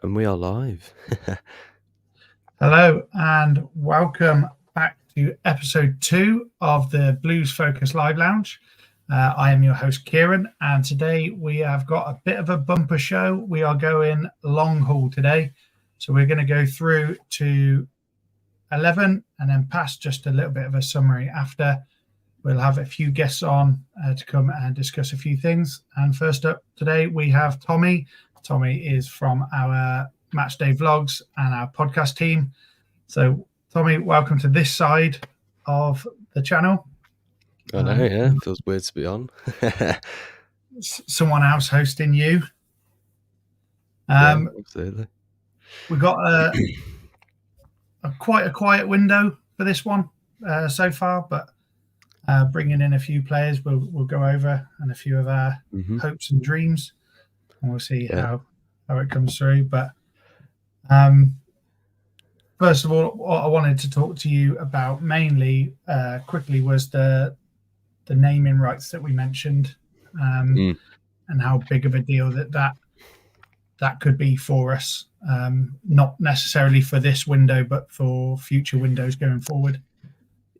And we are live. Hello and welcome back to episode 2 of the Blues Focus Live Lounge. I am your host Kieran, and today we have got a bit of a bumper show. We are going long haul today, so we're going to go through to 11 and then past just a little bit of a summary after. We'll have a few guests on to come and discuss a few things. And first up today we have Tommy. Tommy is from our Matchday vlogs and our podcast team. So Tommy, welcome to this side of the channel. I know, yeah. Feels weird to be on. Someone else hosting you. Yeah, absolutely. We got quite a quiet window for this one so far, but bringing in a few players we'll go over, and a few of our hopes and dreams, and we'll see how it comes through. But first of all, what I wanted to talk to you about mainly quickly was the naming rights that we mentioned, and how big of a deal that could be for us, not necessarily for this window, but for future windows going forward.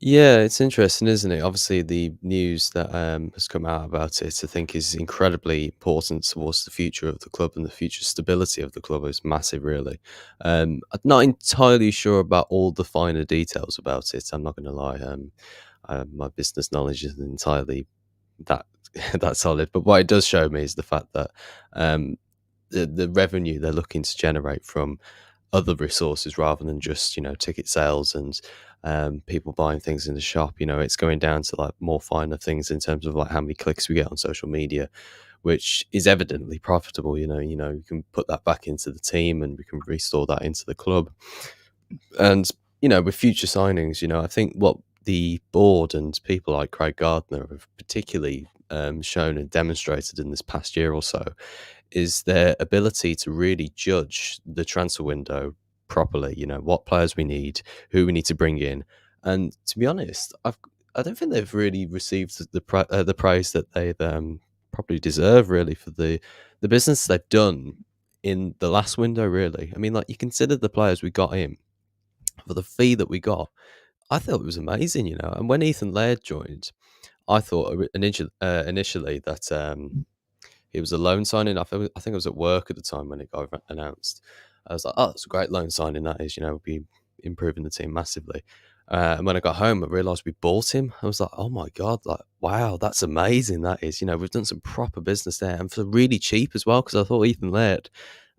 Yeah, it's interesting, isn't it? Obviously, the news that has come out about it, I think, is incredibly important towards the future of the club and the future stability of the club. Is massive, really. I'm not entirely sure about all the finer details about it. I'm not going to lie. My business knowledge isn't entirely that solid, but what it does show me is the fact that the revenue they're looking to generate from other resources rather than just ticket sales and people buying things in the shop. It's going down to like more finer things in terms of like how many clicks we get on social media, which is evidently profitable. You can put that back into the team and we can restore that into the club. And with future signings, I think what the board and people like Craig Gardner have particularly shown and demonstrated in this past year or so is their ability to really judge the transfer window properly. What players we need, who we need to bring in, and to be honest, I don't think they've really received the praise that they've probably deserve, really, for the business they've done in the last window. Really, I mean, like, you consider the players we got in for the fee that we got. I thought it was amazing, And when Ethan Laird joined, I thought initially that he was a loan signing. I think I was at work at the time when it got announced. I was like, oh, it's a great loan signing, that is. We'll be improving the team massively. And when I got home, I realised we bought him. I was like, oh my God, like, wow, that's amazing, that is. We've done some proper business there, and for really cheap as well, because I thought Ethan Laird,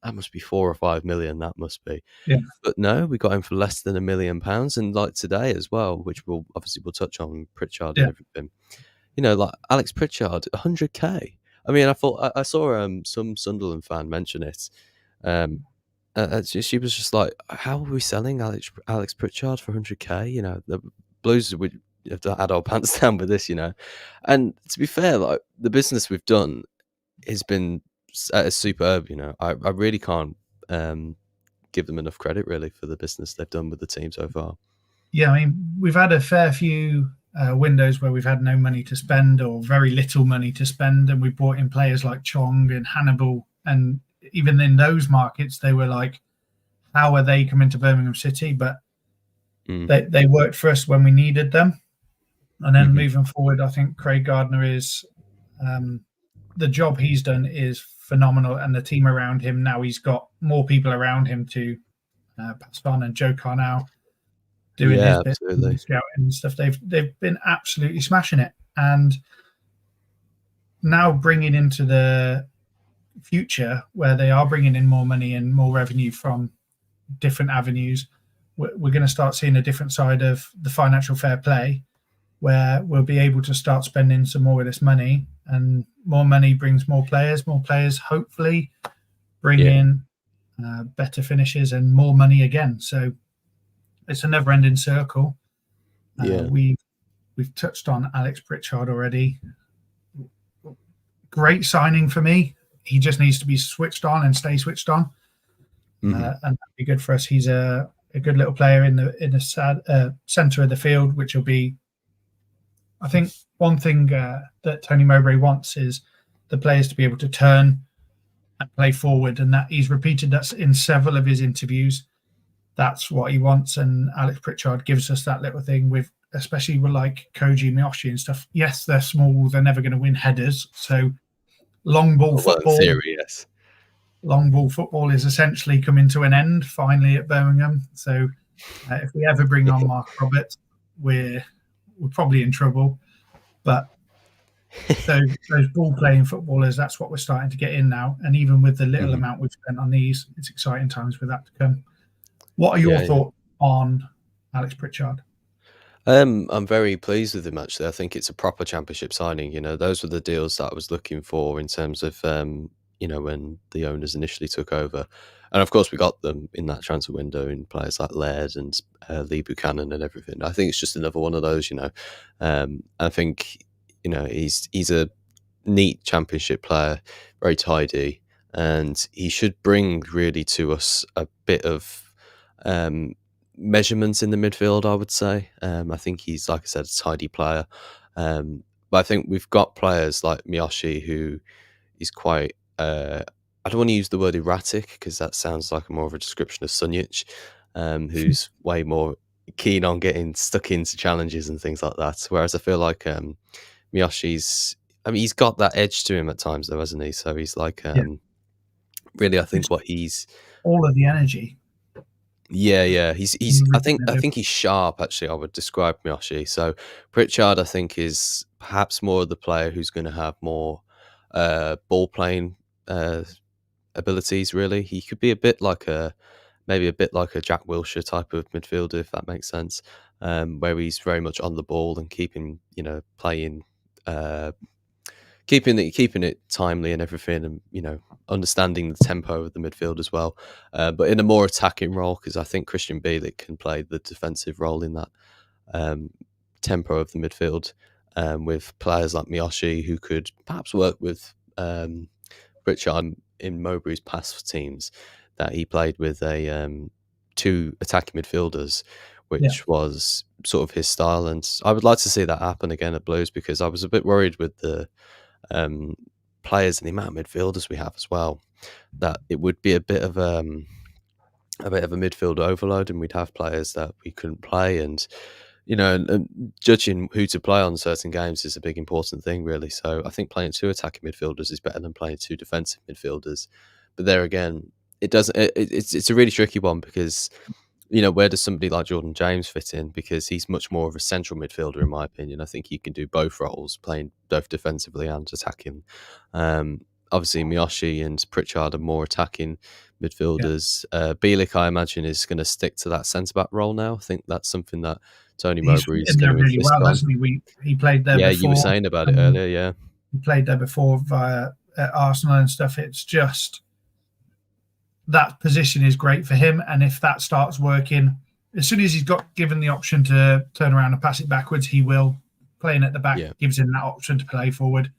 that must be 4 or 5 million, that must be. Yeah. But no, we got him for less than £1 million. And like today as well, which we'll touch on, Pritchard and everything. Like Alex Pritchard, 100k. I mean, I saw some Sunderland fan mention it. She was just like, "How are we selling Alex Pritchard for 100k?" The Blues would have to add our pants down with this, And to be fair, like, the business we've done has been superb. I really can't give them enough credit, really, for the business they've done with the team so far. Yeah, I mean, we've had a fair few windows where we've had no money to spend or very little money to spend, and we brought in players like Chong and Hannibal, and even in those markets they were like, how are they coming to Birmingham City? But they worked for us when we needed them. And then moving forward, I think Craig Gardner is the job he's done is phenomenal, and the team around him now, he's got more people around him to pass on, and Joe Carnell doing his bit, scouting and stuff. They've been absolutely smashing it, and now bringing into the future where they are bringing in more money and more revenue from different avenues, we're going to start seeing a different side of the financial fair play, where we'll be able to start spending some more of this money, and more money brings more players hopefully bring in better finishes and more money again. So it's a never-ending circle. We've touched on Alex Pritchard already. Great signing for me. He just needs to be switched on and stay switched on, and that'd be good for us. He's a good little player in the centre of the field, which will be, I think, one thing that Tony Mowbray wants is the players to be able to turn and play forward, and that he's repeated that in several of his interviews. That's what he wants, and Alex Pritchard gives us that little thing with, especially with like Koji Miyoshi and stuff. Yes, they're small; they're never going to win headers. So long ball Well, in football, theory, yes. long ball football is essentially coming to an end finally at Birmingham. So if we ever bring on Mark Roberts, we're probably in trouble. But those ball playing footballers, that's what we're starting to get in now. And even with the little Mhm. amount we've spent on these, it's exciting times for that to come. What are your Yeah, yeah. thoughts on Alex Pritchard? I'm very pleased with him actually. I think it's a proper championship signing. You know, those were the deals that I was looking for in terms of you know, when the owners initially took over. And of course we got them in that transfer window in players like Laird and Lee Buchanan and everything. I think it's just another one of those, you know. I think, you know, he's a neat championship player, very tidy, and he should bring really to us a bit of um measurements in the midfield, I would say. I think he's, like I said, a tidy player. But I think we've got players like Miyoshi who is quite. I don't want to use the word erratic because that sounds like more of a description of Sunjic, who's way more keen on getting stuck into challenges and things like that. Whereas I feel like Miyoshi's. I mean, he's got that edge to him at times, though, hasn't he? So he's like, Yeah, really, I it's think what he's. all of the energy. Yeah, yeah. He's Everything I think he's sharp actually, I would describe Miyoshi. So Pritchard I think is perhaps more of the player who's gonna have more ball playing uh abilities really. He could be a bit like a maybe a bit like a Jack Wilshere type of midfielder, if that makes sense. Where he's very much on the ball and keeping, you know, playing uh keeping it timely and everything, and you know, understanding the tempo of the midfield as well, but in a more attacking role because I think Christian Bielik can play the defensive role in that um, tempo of the midfield, with players like Miyoshi who could perhaps work with Richard in Mowbray's past teams that he played with a two attacking midfielders, Yeah, which was sort of his style, and I would like to see that happen again at Blues because I was a bit worried with the um, players and the amount of midfielders we have as well, that it would be a bit of a midfield overload, and we'd have players that we couldn't play, and you know, and judging who to play on certain games is a big important thing, really. So I think playing two attacking midfielders is better than playing two defensive midfielders. But there again, it doesn't. It's a really tricky one because you know, where does somebody like Jordan James fit in? Because he's much more of a central midfielder, in my opinion. I think he can do both roles, playing both defensively and attacking. Obviously, Miyoshi and Pritchard are more attacking yeah. midfielders. Bielik, I imagine, is going to stick to that centre back role now. I think that's something that Tony He's Mowbray is in going there to really insist well, on. hasn't he? He played there Yeah, you were before. saying about it Um, earlier. Yeah, he played there before via at Arsenal and stuff. It's just that position is great for him, and if that starts working, as soon as he's got given the option to turn around and pass it backwards, he will. Playing at the back yeah, gives him that option to play forward.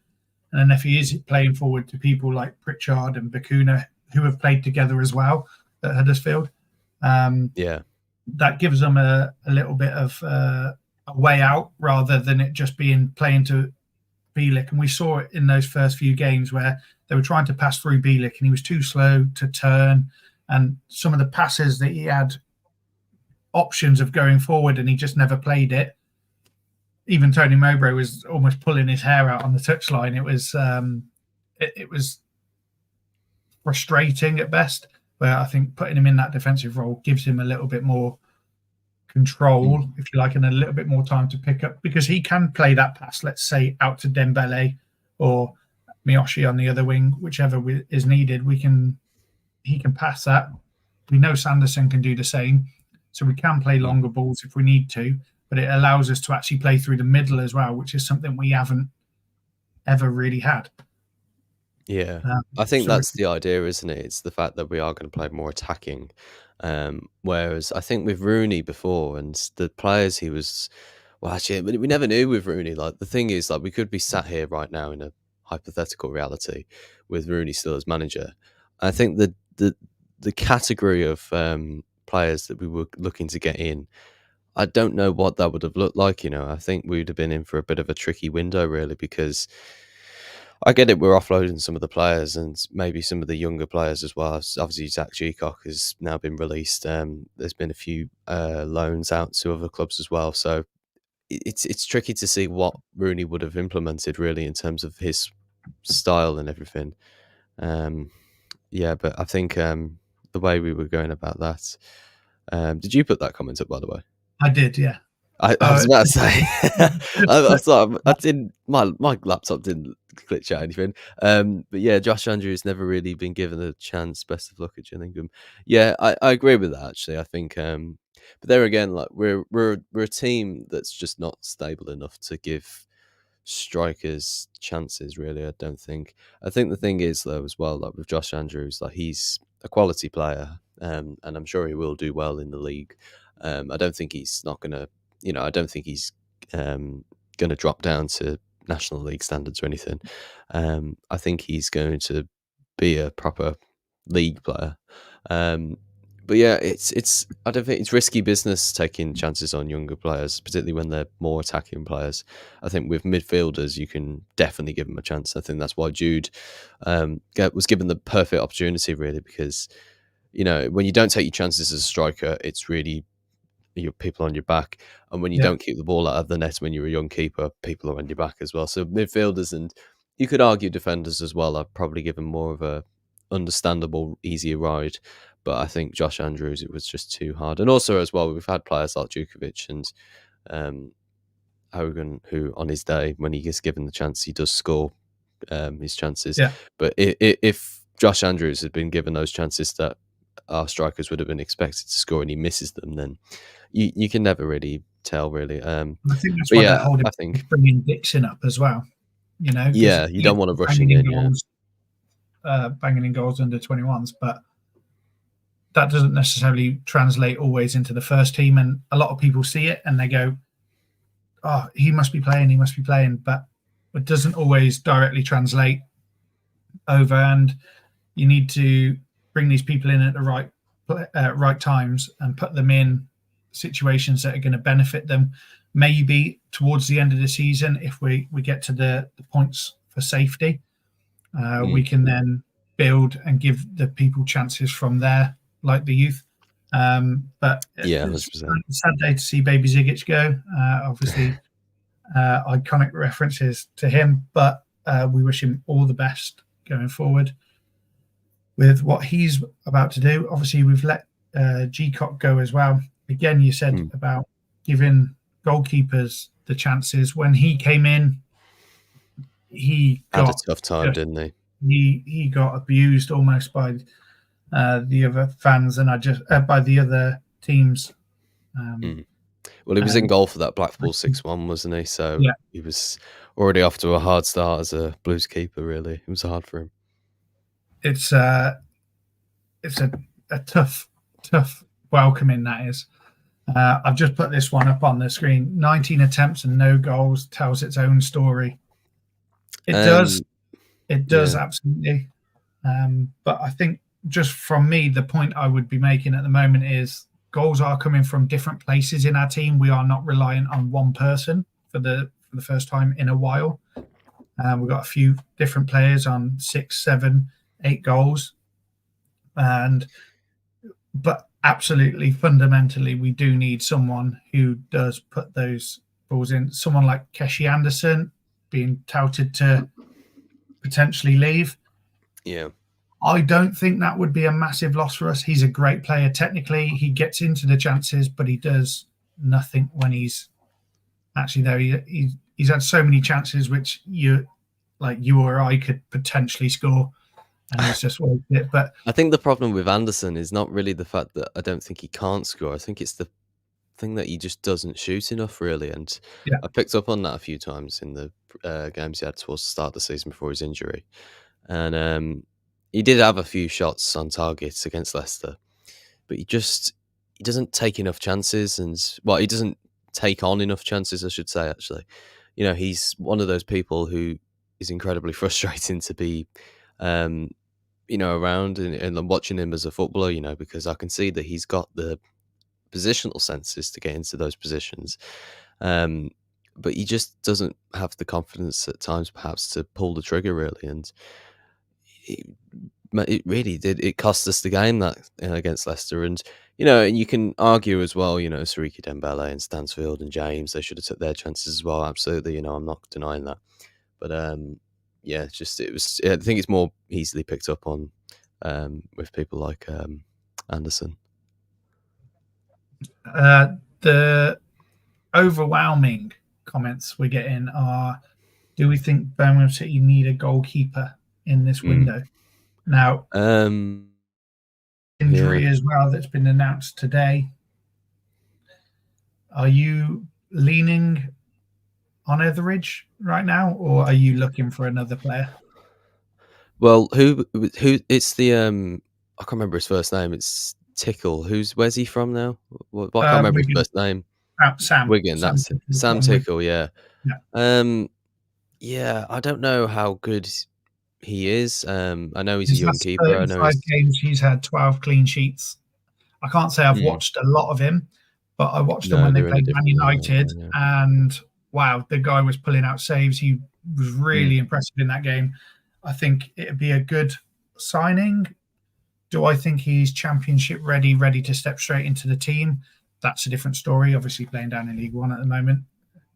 And then if he is playing forward to people like Pritchard and Bakuna, who have played together as well at Huddersfield, um, yeah, that gives them a little bit of a way out rather than it just being playing to Bielik. And we saw it in those first few games where they were trying to pass through Bielik and he was too slow to turn. And some of the passes that he had options of going forward and he just never played it. Even Tony Mowbray was almost pulling his hair out on the touchline. It was frustrating at best. Where I think putting him in that defensive role gives him a little bit more mm, control, if you like, and a little bit more time to pick up because he can play that pass, let's say, out to Dembele or Miyoshi on the other wing, whichever is needed. He can pass that. We know Sanderson can do the same, so we can play mm, longer balls if we need to. But it allows us to actually play through the middle as well, which is something we haven't ever really had. yeah. I think So that's the idea, isn't it? It's the fact that we are going to play more attacking. Whereas I think with Rooney before and the players he was, well, actually, we never knew with Rooney. Like the thing is, like we could be sat here right now in a hypothetical reality with Rooney still as manager. I think the category of players that we were looking to get in, I don't know what that would have looked like. You know, I think we'd have been in for a bit of a tricky window, really, because I get it. We're offloading some of the players and maybe some of the younger players as well. Obviously, Zach Geacock has now been released. There's been a few loans out to other clubs as well. So it's tricky to see what Rooney would have implemented really in terms of his style and everything. Um, yeah, but I think the way we were going about that. Did you put that comment up, by the way? I did, yeah. I was Oh, about to say, just I put thought I didn't. My laptop didn't glitch out anything. But yeah, Josh Andrews never really been given a chance. Best of luck at Gillingham. Yeah, I agree with that actually. I think, but there again, like we're a team that's just not stable enough to give strikers chances. Really, I don't think. I think the thing is though as well, like with Josh Andrews, like he's a quality player, and I'm sure he will do well in the league. I don't think he's not gonna I don't think he's going to drop down to National League standards or anything. I think he's going to be a proper league player. Um, but yeah, it's. I don't think it's risky business taking chances on younger players, particularly when they're more attacking players. I think with midfielders, you can definitely give them a chance. I think that's why Jude was given the perfect opportunity, really, because when you don't take your chances as a striker, it's really your people on your back. And when you yeah. don't keep the ball out of the net when you're a young keeper, people are on your back as well. So midfielders and you could argue defenders as well. I'd probably give them more of a understandable, easier ride. But I think Josh Andrews, it was just too hard. And also as well, we've had players like Djukovic and um, Hogan, who on his day, when he gets given the chance, he does score his chances. Yeah, But if Josh Andrews had been given those chances that our strikers would have been expected to score and he misses them, then you can never really tell, really. I think that's But why they're yeah, holding I think bringing Dixon up as well. Because yeah, you he is don't want to rush him banging in in. Yeah, goals, under 21s, but that doesn't necessarily translate always into the first team. And a lot of people see it and they go, "Oh, he must be playing. He must be playing," but it doesn't always directly translate over. And you need to bring these people in at the right times and put them in situations that are going to benefit them. Maybe towards the end of the season, if we get to the points for safety, we mm, can then build and give the people chances from there, like the youth. But yeah, it's 100%. a sad day to see Baby Zigic go. Obviously, iconic references to him, but we wish him all the best going forward with what he's about to do. Obviously, we've let Gcock go as well. Again, you said Mm. about giving goalkeepers the chances. When he came in, he Had a got tough time, just didn't he? he got abused almost by the other fans and by the other teams. Um, Mm. Well, he was in and goal for that Blackpool 6-1, wasn't he? So yeah, he was already off to a hard start as a Blues keeper. Really, it was hard for him. it's uh, it's a tough welcoming that is. I've just put this one up on the screen. 19 attempts and no goals tells its own story. It does. Um, It does yeah, absolutely. But I think just from me, the point I would be making at the moment is goals are coming from different places in our team. We are not reliant on one person for the first time in a while. We've got a few different players on 6, 7, 8 goals, and but absolutely fundamentally, we do need someone who does put those balls in. Someone like Keshi Anderson being touted to potentially leave. yeah. I don't think that would be a massive loss for us. He's a great player technically. He gets into the chances, but he does nothing when he's actually there. He's had so many chances which you or I could potentially score, and he's just wasted it. But I think the problem with Anderson is not really the fact that I don't think he can't score. I think it's the thing that he just doesn't shoot enough, really. And yeah, I picked up on that a few times in the games he had towards the start of the season before his injury. And he did have a few shots on target against Leicester, but he doesn't take enough chances, and well, he doesn't take on enough chances, I should say. Actually, he's one of those people who is incredibly frustrating to be, um, around and watching him as a footballer. Because I can see that he's got the positional senses to get into those positions. Um, but he just doesn't have the confidence at times, perhaps, to pull the trigger really, and it, it really did. It cost us the game that against Leicester, and and you can argue as well. Sariki Dembele and Stansfield and James, they should have took their chances as well. Absolutely, I'm not denying that, but yeah, just it was. I think it's more easily picked up on with people like Anderson. The overwhelming comments we're getting are, do we think Birmingham City need a goalkeeper in this window? Now, injury as well that's been announced today. Are you leaning on Etheridge right now, or are you looking for another player? Well, who? It's the I can't remember his first name. It's Tickle. Where's he from now? I can't remember his Wigan. first name. Sam. Wigan. That's it. Sam Tickle. Yeah. Yeah. I don't know how good he is. I know he's a His young last keeper. I know 35 games, he's had 12 clean sheets. I can't say I've watched a lot of him, but I watched them No, when they they're in a played Man different league. United, and wow, the guy was pulling out saves. He was really impressive in that game. I think it'd be a good signing. Do I think he's championship ready to step straight into the team? That's a different story. Obviously, playing down in League One at the moment.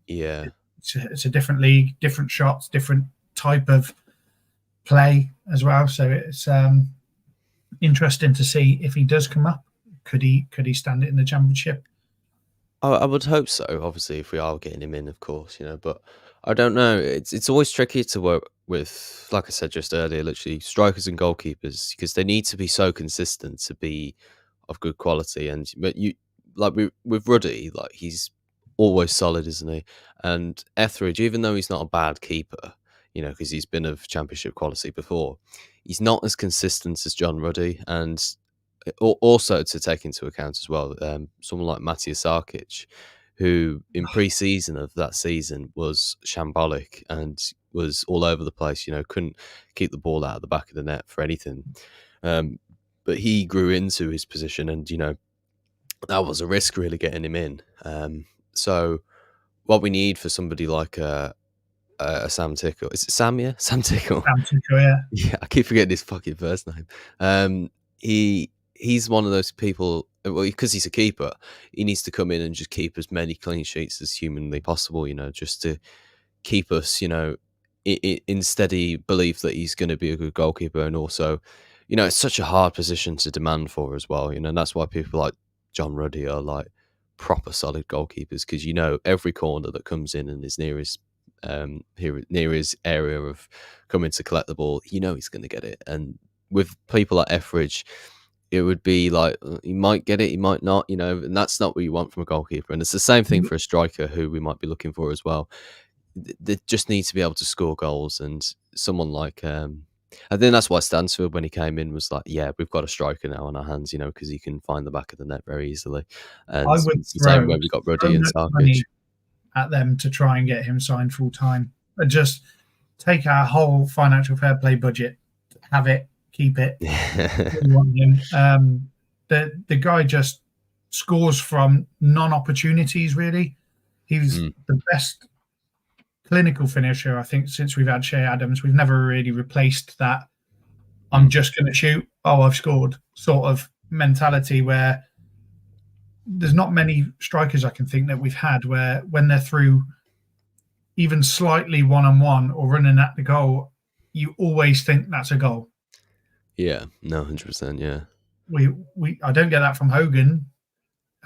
Yeah. It's a different league, different shots, different type of play as well. So it's interesting to see if he does come up. Could he stand it in the championship? I would hope so. Obviously, if we are getting him in, of course, but I don't know. It's always tricky to work with, like I said just earlier, literally strikers and goalkeepers because they need to be so consistent to be of good quality. And but you like with Ruddy, like he's always solid, isn't he? And Etheridge, even though he's not a bad keeper, because he's been of championship quality before, he's not as consistent as John Ruddy. And also to take into account as well, someone like Matthias Sarkic, who in pre-season of that season was shambolic and was all over the place. Couldn't keep the ball out of the back of the net for anything. But he grew into his position, and that was a risk really getting him in. So what we need for somebody like a Sam Tickle, is it Sam? Yeah, Sam Tickle. Sam Tickle, yeah. Yeah, I keep forgetting his fucking first name. He's one of those people. Well, because he's a keeper, he needs to come in and just keep as many clean sheets as humanly possible. Just to keep us, in steady belief that he's going to be a good goalkeeper, and also, it's such a hard position to demand for as well. And that's why people like John Ruddy are like proper solid goalkeepers because every corner that comes in and is near his near his area of coming to collect the ball, he's going to get it. And with people like Etheridge, it would be like he might get it, he might not, and that's not what you want from a goalkeeper. And it's the same thing for a striker who we might be looking for as well. They just need to be able to score goals, and someone like I think that's why Stansfield, when he came in, was like, yeah, we've got a striker now on our hands, because he can find the back of the net very easily. And I would it's the same throw way we got so Ruddy and much Sarkic. money at them to try and get him signed full time. And just take our whole financial fair play budget, have it, keep it. We want him. The guy just scores from non-opportunities. Really, he's the best clinical finisher I think since we've had Shea Adams. We've never really replaced that. I'm just going to shoot. Oh, I've scored sort of mentality where there's not many strikers I can think that we've had where when they're through even slightly one-on-one or running at the goal, you always think that's a goal. Yeah, no, 100%, yeah. I don't get that from Hogan.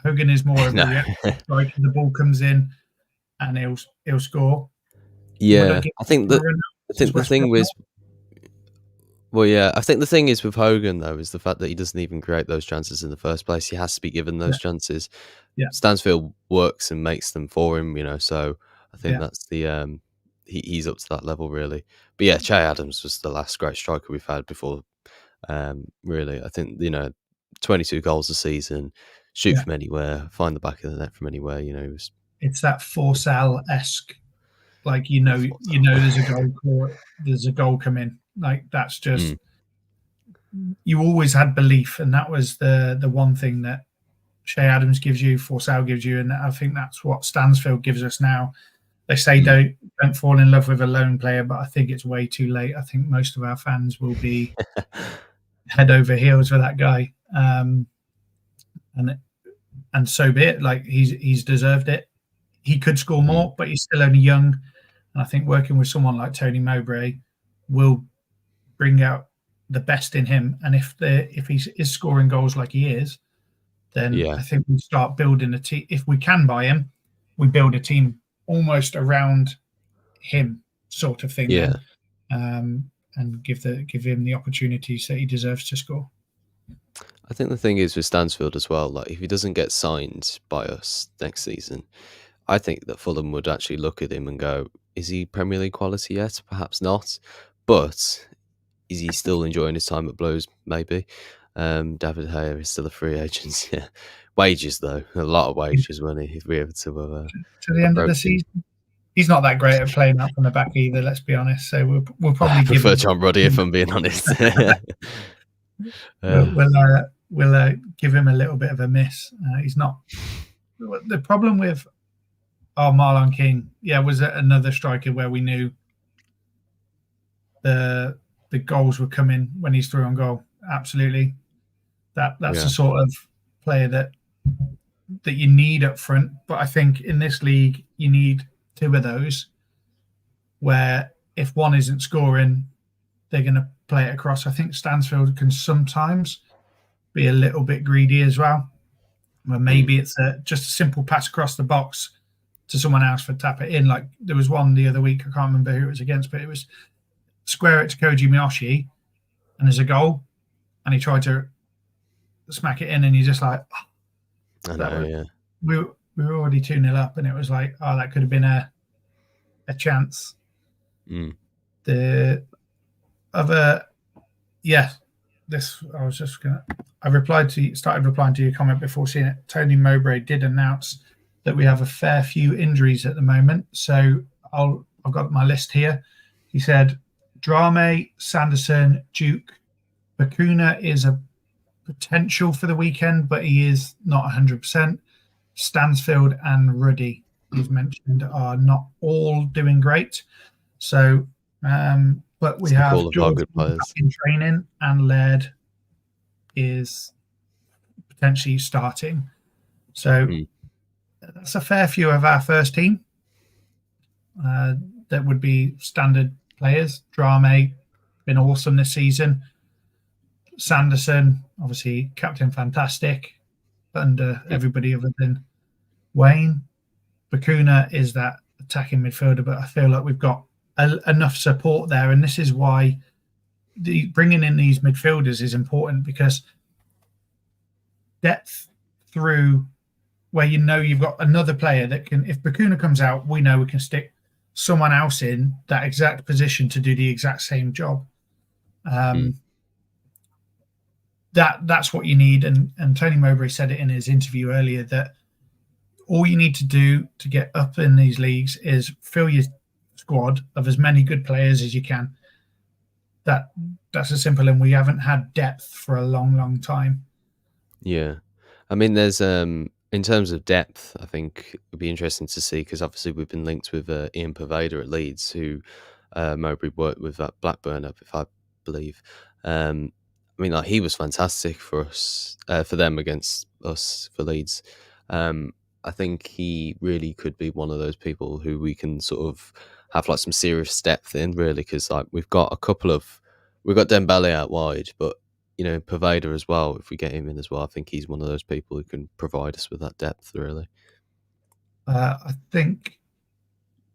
Hogan is more of a reactive striker. The ball comes in and he'll score. Yeah, I think the thing with I think the thing is with Hogan though is the fact that he doesn't even create those chances in the first place. He has to be given those chances. Yeah. Stansfield works and makes them for him, so I think that's the he's up to that level really. But yeah, Che Adams was the last great striker we've had before. Really, I think 22 goals a season, shoot from anywhere, find the back of the net from anywhere. It's that Forsell-esque, like there's a goal coming. Like that's just you always had belief, and that was the one thing that Shea Adams gives you, Forsell gives you, and I think that's what Stansfield gives us now. They say Mm. don't fall in love with a lone player, but I think it's way too late. I think most of our fans will be head over heels for that guy, and so be it. Like he's deserved it. He could score Mm. more, but he's still only young, and I think working with someone like Tony Mowbray will bring out the best in him. And if he is scoring goals like he is, then Yeah, I think we start building a team. If we can buy him, we build a team almost around him, sort of thing. yeah. Then, and give him the opportunities that he deserves to score. I think the thing is with Stansfield as well, like if he doesn't get signed by us next season, I think that Fulham would actually look at him and go, is he Premier League quality yet? Perhaps not. But is he still enjoying his time at Blues? Maybe. David Haya is still a free agent. Yeah. Wages though, a lot of wages, won't he? If we ever to To the end of the approach him. season, he's not that great at playing up from the back either. Let's be honest. So we'll I probably give prefer him. John Ruddy if I'm being honest. We'll uh, give him a little bit of a miss. He's not. The problem with Marlon King, was another striker where we knew the goals were coming when he's through on goal. Absolutely, that's the yeah, sort of player that you need up front. But I think in this league you need two of those, where if one isn't scoring, they're going to play it across. I think Stansfield can sometimes be a little bit greedy as well. Where mm, maybe it's just a simple pass across the box to someone else for tap it in. Like there was one the other week, I can't remember who it was against, but it was square it to Koji Miyoshi, and there's a goal, and he tried to smack it in, and you're just like, I that know. was Yeah, we were already 2-0 up, and it was like, that could have been a chance. mm, The other, yeah, this I was just gonna. Started replying to your comment before seeing it. Tony Mowbray did announce that we have a fair few injuries at the moment. So I've got my list here. He said Drame, Sanderson, Duke, Bakuna is a potential for the weekend, but he is not 100%. Stansfield and Ruddy, he's mentioned, are not all doing great. So, but we it's like have all of our George good back players. in training, and Laird is potentially starting. So Mm, that's a fair few of our first team. That would be standard players. Drame, been awesome this season. Sanderson, obviously captain fantastic under mm, everybody other than Wayne. Bakuna is that attacking midfielder, but I feel like we've got enough support there, and this is why bringing in these midfielders is important, because depth through where you've got another player that can, if Bakuna comes out, we know we can stick someone else in that exact position to do the exact same job. mm. That's what you need, and Tony Mowbray said it in his interview earlier that all you need to do to get up in these leagues is fill your squad of as many good players as you can. That's as simple, and we haven't had depth for a long time. Yeah. I mean, there's in terms of depth, I think it'd be interesting to see because obviously we've been linked with Ian Pervader at Leeds, who Mowbray worked with at Blackburn up, if I believe. I mean, like he was fantastic for us, for them against us for Leeds. I think he really could be one of those people who we can sort of have like some serious depth in, really, because like we've got Dembele out wide, but Pervader as well. If we get him in as well, I think he's one of those people who can provide us with that depth, really. I think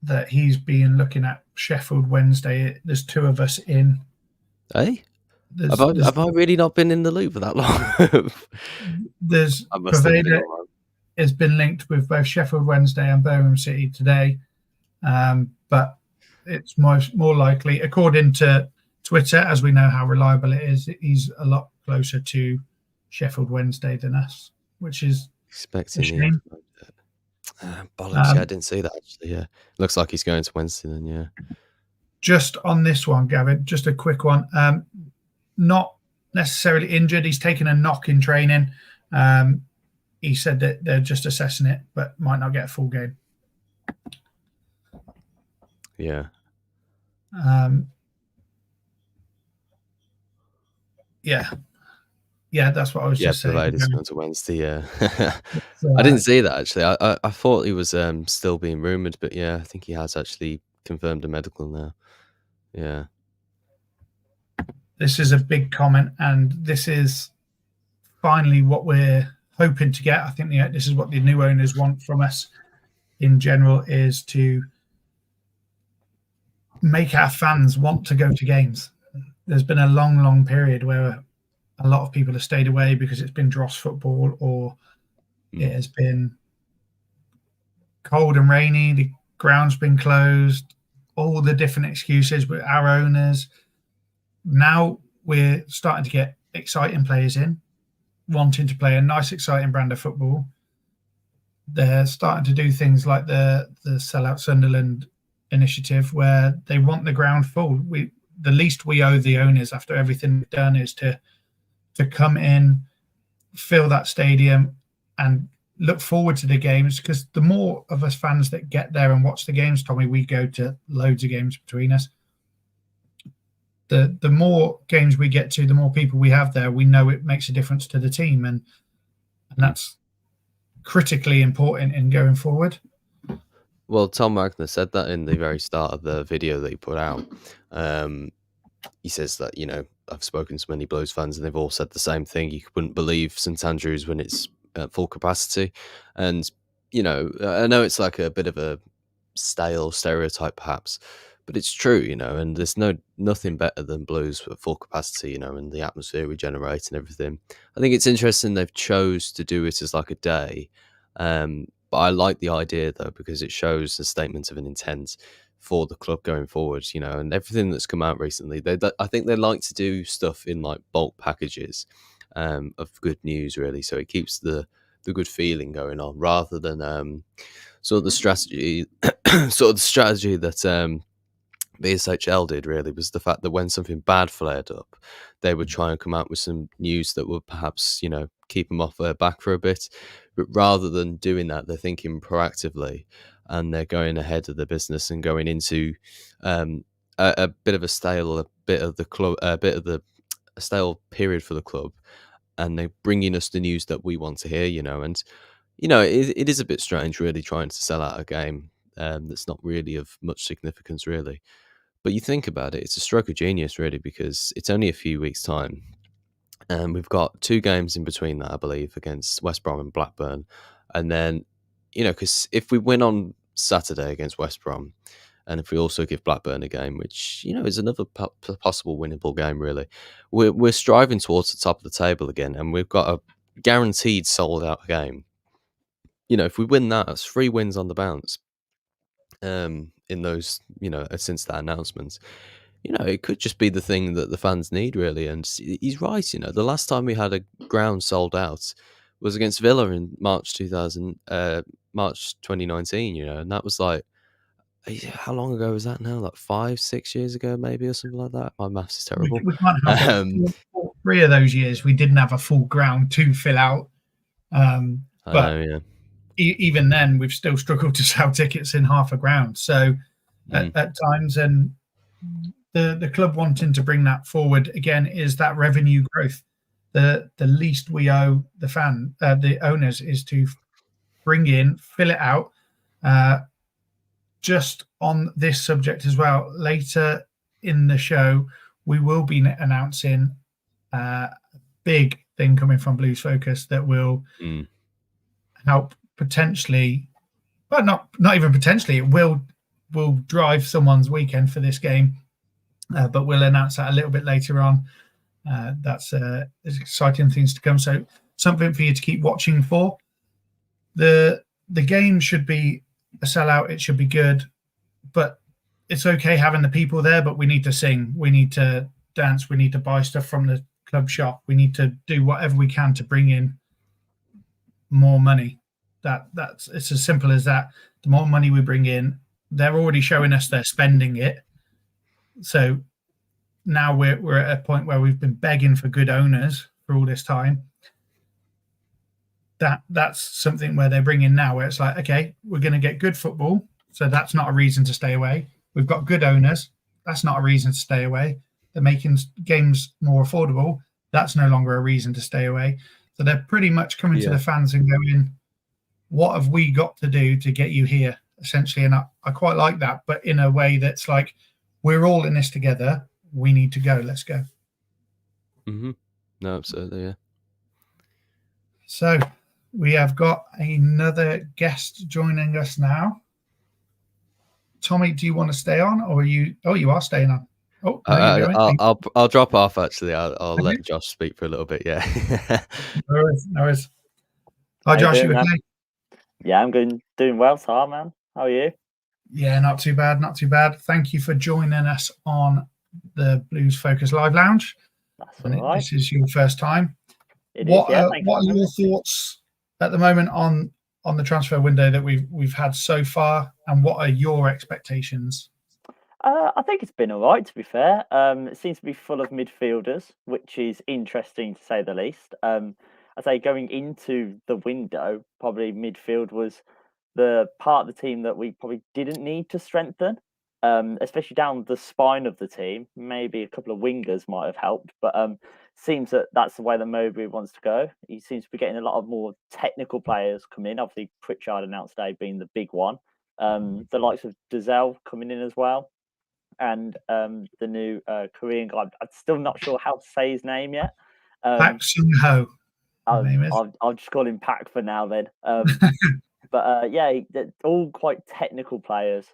that he's been looking at Sheffield Wednesday. There's two of us in. Hey, have There's I there's have I really not been in the loop for that long? there's I must have been Pervader ill, has been linked with both Sheffield Wednesday and Birmingham City today, but it's more likely, according to Twitter, as we know how reliable it is, he's a lot closer to Sheffield Wednesday than us, which is a expecting the shame. bollocks. Yeah, I Um, didn't see that actually. Yeah, looks like he's going to Wednesday then. Yeah, just on this one, Gavin, just a quick one. Not necessarily injured. He's taken a knock in training. He said that they're just assessing it, but might not get a full game. Yeah. Um, yeah, yeah, that's what I was Yeah, just saying. Pervadis gone to Wednesday, yeah. It's, I didn't see that actually. I thought he was, still being rumoured, but yeah, I think he has actually confirmed a medical now. Yeah. this is a big comment, and this is finally what we're hoping to get. I think this is what the new owners want from us in general, is to make our fans want to go to games. There's been a long, long period where a lot of people have stayed away because it's been dross football, or it Mm. has been cold and rainy, the ground's been closed, all the different excuses with our owners. Now we're starting to get exciting players in, wanting to play a nice, exciting brand of football. They're starting to do things like the Sell Out Sunderland initiative, where they want the ground full. The least we owe the owners after everything we've done is to come in, fill that stadium, and look forward to the games. Because the more of us fans that get there and watch the games, Tommy, we go to loads of games between us. The more games we get to, the more people we have there. We know it makes a difference to the team, and Mm. that's critically important in going forward. Well, Tom Wagner said that in the very start of the video that he put out. Um, he says that, I've spoken to many Blues fans and they've all said the same thing. You wouldn't believe St Andrews when it's at full capacity. And, I know it's like a bit of a stale stereotype perhaps, but it's true, and there's nothing better than Blues at full capacity, and the atmosphere we generate and everything. I think it's interesting they've chose to do it as like a day. But I like the idea though, because it shows a statement of an intent for the club going forward, and everything that's come out recently. I think they like to do stuff in like bulk packages of good news, really. So it keeps the good feeling going on rather than sort of the strategy, sort of the strategy that BSHL did really was the fact that when something bad flared up, they would try and come out with some news that would perhaps, keep them off their back for a bit. But rather than doing that, they're thinking proactively and they're going ahead of the business and going into a bit of a bit of the club, a bit of the a stale period for the club. And they're bringing us the news that we want to hear, and it is a bit strange, really, trying to sell out a game that's not really of much significance, really. But you think about it, it's a stroke of genius, really, because it's only a few weeks' time. And we've got 2 games in between that, I believe, against West Brom and Blackburn. And then, because if we win on Saturday against West Brom, and if we also give Blackburn a game, which, is another possible winnable game, really, we're striving towards the top of the table again. And we've got a guaranteed sold out game. If we win that, that's 3 wins on the bounce in those, since that announcement. It could just be the thing that the fans need, really. And he's right. The last time we had a ground sold out was against Villa in March 2019. And that was like, how long ago was that now? Like 5-6 years ago, maybe, or something like that. My maths is terrible. We can't help it. Um, Three of those years, we didn't have a full ground to fill out. I But know, yeah. Even then, we've still struggled to sell tickets in half a ground. So Mm, at times, and the club wanting to bring that forward again is that revenue growth. The least we owe the owners, is to bring in, fill it out. Just on this subject as well, later in the show, we will be announcing a big thing coming from Blues Focus that will mm, help potentially, but not even potentially, it will drive someone's weekend for this game. But we'll announce that a little bit later on. That's exciting things to come. So something for you to keep watching for. The game should be a sellout. It should be good, but it's okay having the people there. But we need to sing. We need to dance. We need to buy stuff from the club shop. We need to do whatever we can to bring in more money. That's it's as simple as that. The more money we bring in, they're already showing us they're spending it. So now we're at a point where we've been begging for good owners for all this time. That's something where they're bringing now, where it's like, okay, we're going to get good football, so that's not a reason to stay away. We've got good owners. That's not a reason to stay away. They're making games more affordable. That's no longer a reason to stay away. So they're pretty much coming to the fans and going, what have we got to do to get you here, essentially? And I quite like that, but in a way that's like, we're all in this together. We need to go. Let's go. Mm-hmm. No, absolutely, yeah. So we have got another guest joining us now. Tommy, do you want to stay on, or are you? Oh, you are staying on. Oh, no, you're going. I'll drop off. Actually, I'll let Okay. Josh speak for a little bit. Yeah. No worries. Hi, How you Josh. doing, You man? okay? Yeah, I'm doing well, Tar, man. How are you? Yeah, not too bad. Not too bad. Thank you for joining us on the Blues Focus Live Lounge. That's And all right. this is your first time. It What is, yeah. what are your thoughts at the moment on the transfer window that we've had so far, and what are your expectations? I think it's been all right, to be fair. It seems to be full of midfielders, which is interesting to say the least. I say going into the window, probably midfield was the part of the team that we probably didn't need to strengthen, especially down the spine of the team. Maybe a couple of wingers might have helped, but seems that that's the way that Mowbray wants to go. He seems to be getting a lot of more technical players come in. Obviously, Pritchard announced today being the big one. The likes of Dazelle coming in as well, and the new Korean guy. I'm still not sure how to say his name yet. Pak Sung-ho. I'll just call him Pak for now then. But yeah, they're all quite technical players,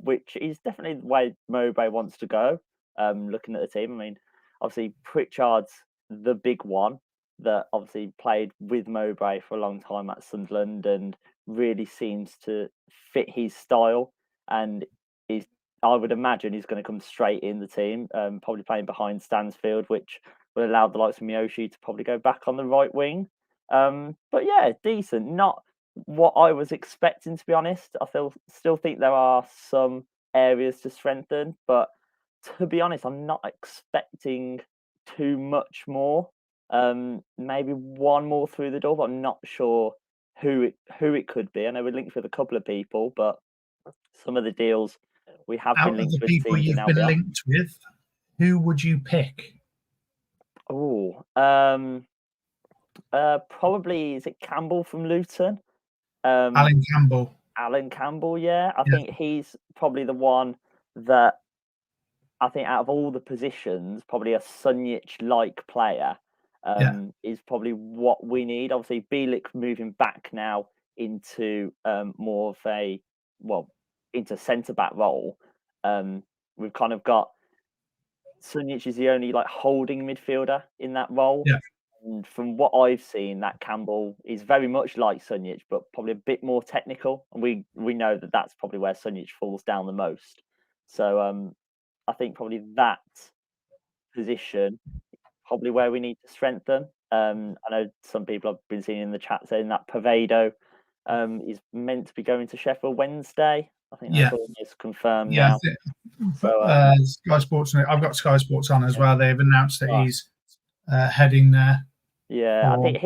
which is definitely the way Mowbray wants to go. Looking at the team, I mean, obviously Pritchard's the big one that obviously played with Mowbray for a long time at Sunderland and really seems to fit his style. And I would imagine he's going to come straight in the team, probably playing behind Stansfield, which will allow the likes of Miyoshi to probably go back on the right wing. But yeah, decent. Not what I was expecting, to be honest. I still think there are some areas to strengthen, but to be honest, I'm not expecting too much more. Maybe one more through the door, but I'm not sure who it could be. I know we're linked with a couple of people, but some of the deals we have Out been of linked the with people seem to you've now been be off. linked with, who would you pick? Oh, probably is it Campbell from Luton? Alan Campbell. Alan Campbell, yeah. I think he's probably the one that I think out of all the positions, probably a Sunjic-like player is probably what we need. Obviously, Bielik moving back now into more of a into centre-back role. We've kind of got Sunjic is the only holding midfielder in that role. Yeah. And from what I've seen, that Campbell is very much like Sunjic, but probably a bit more technical. And we know that that's probably where Sunjic falls down the most. So I think probably that position probably where we need to strengthen. I know some people I've been seeing in the chat saying that Pavado is meant to be going to Sheffield Wednesday. I think that's almost confirmed now. Sky Sports. I've got Sky Sports on as well. They've announced that he's heading there. Yeah, I think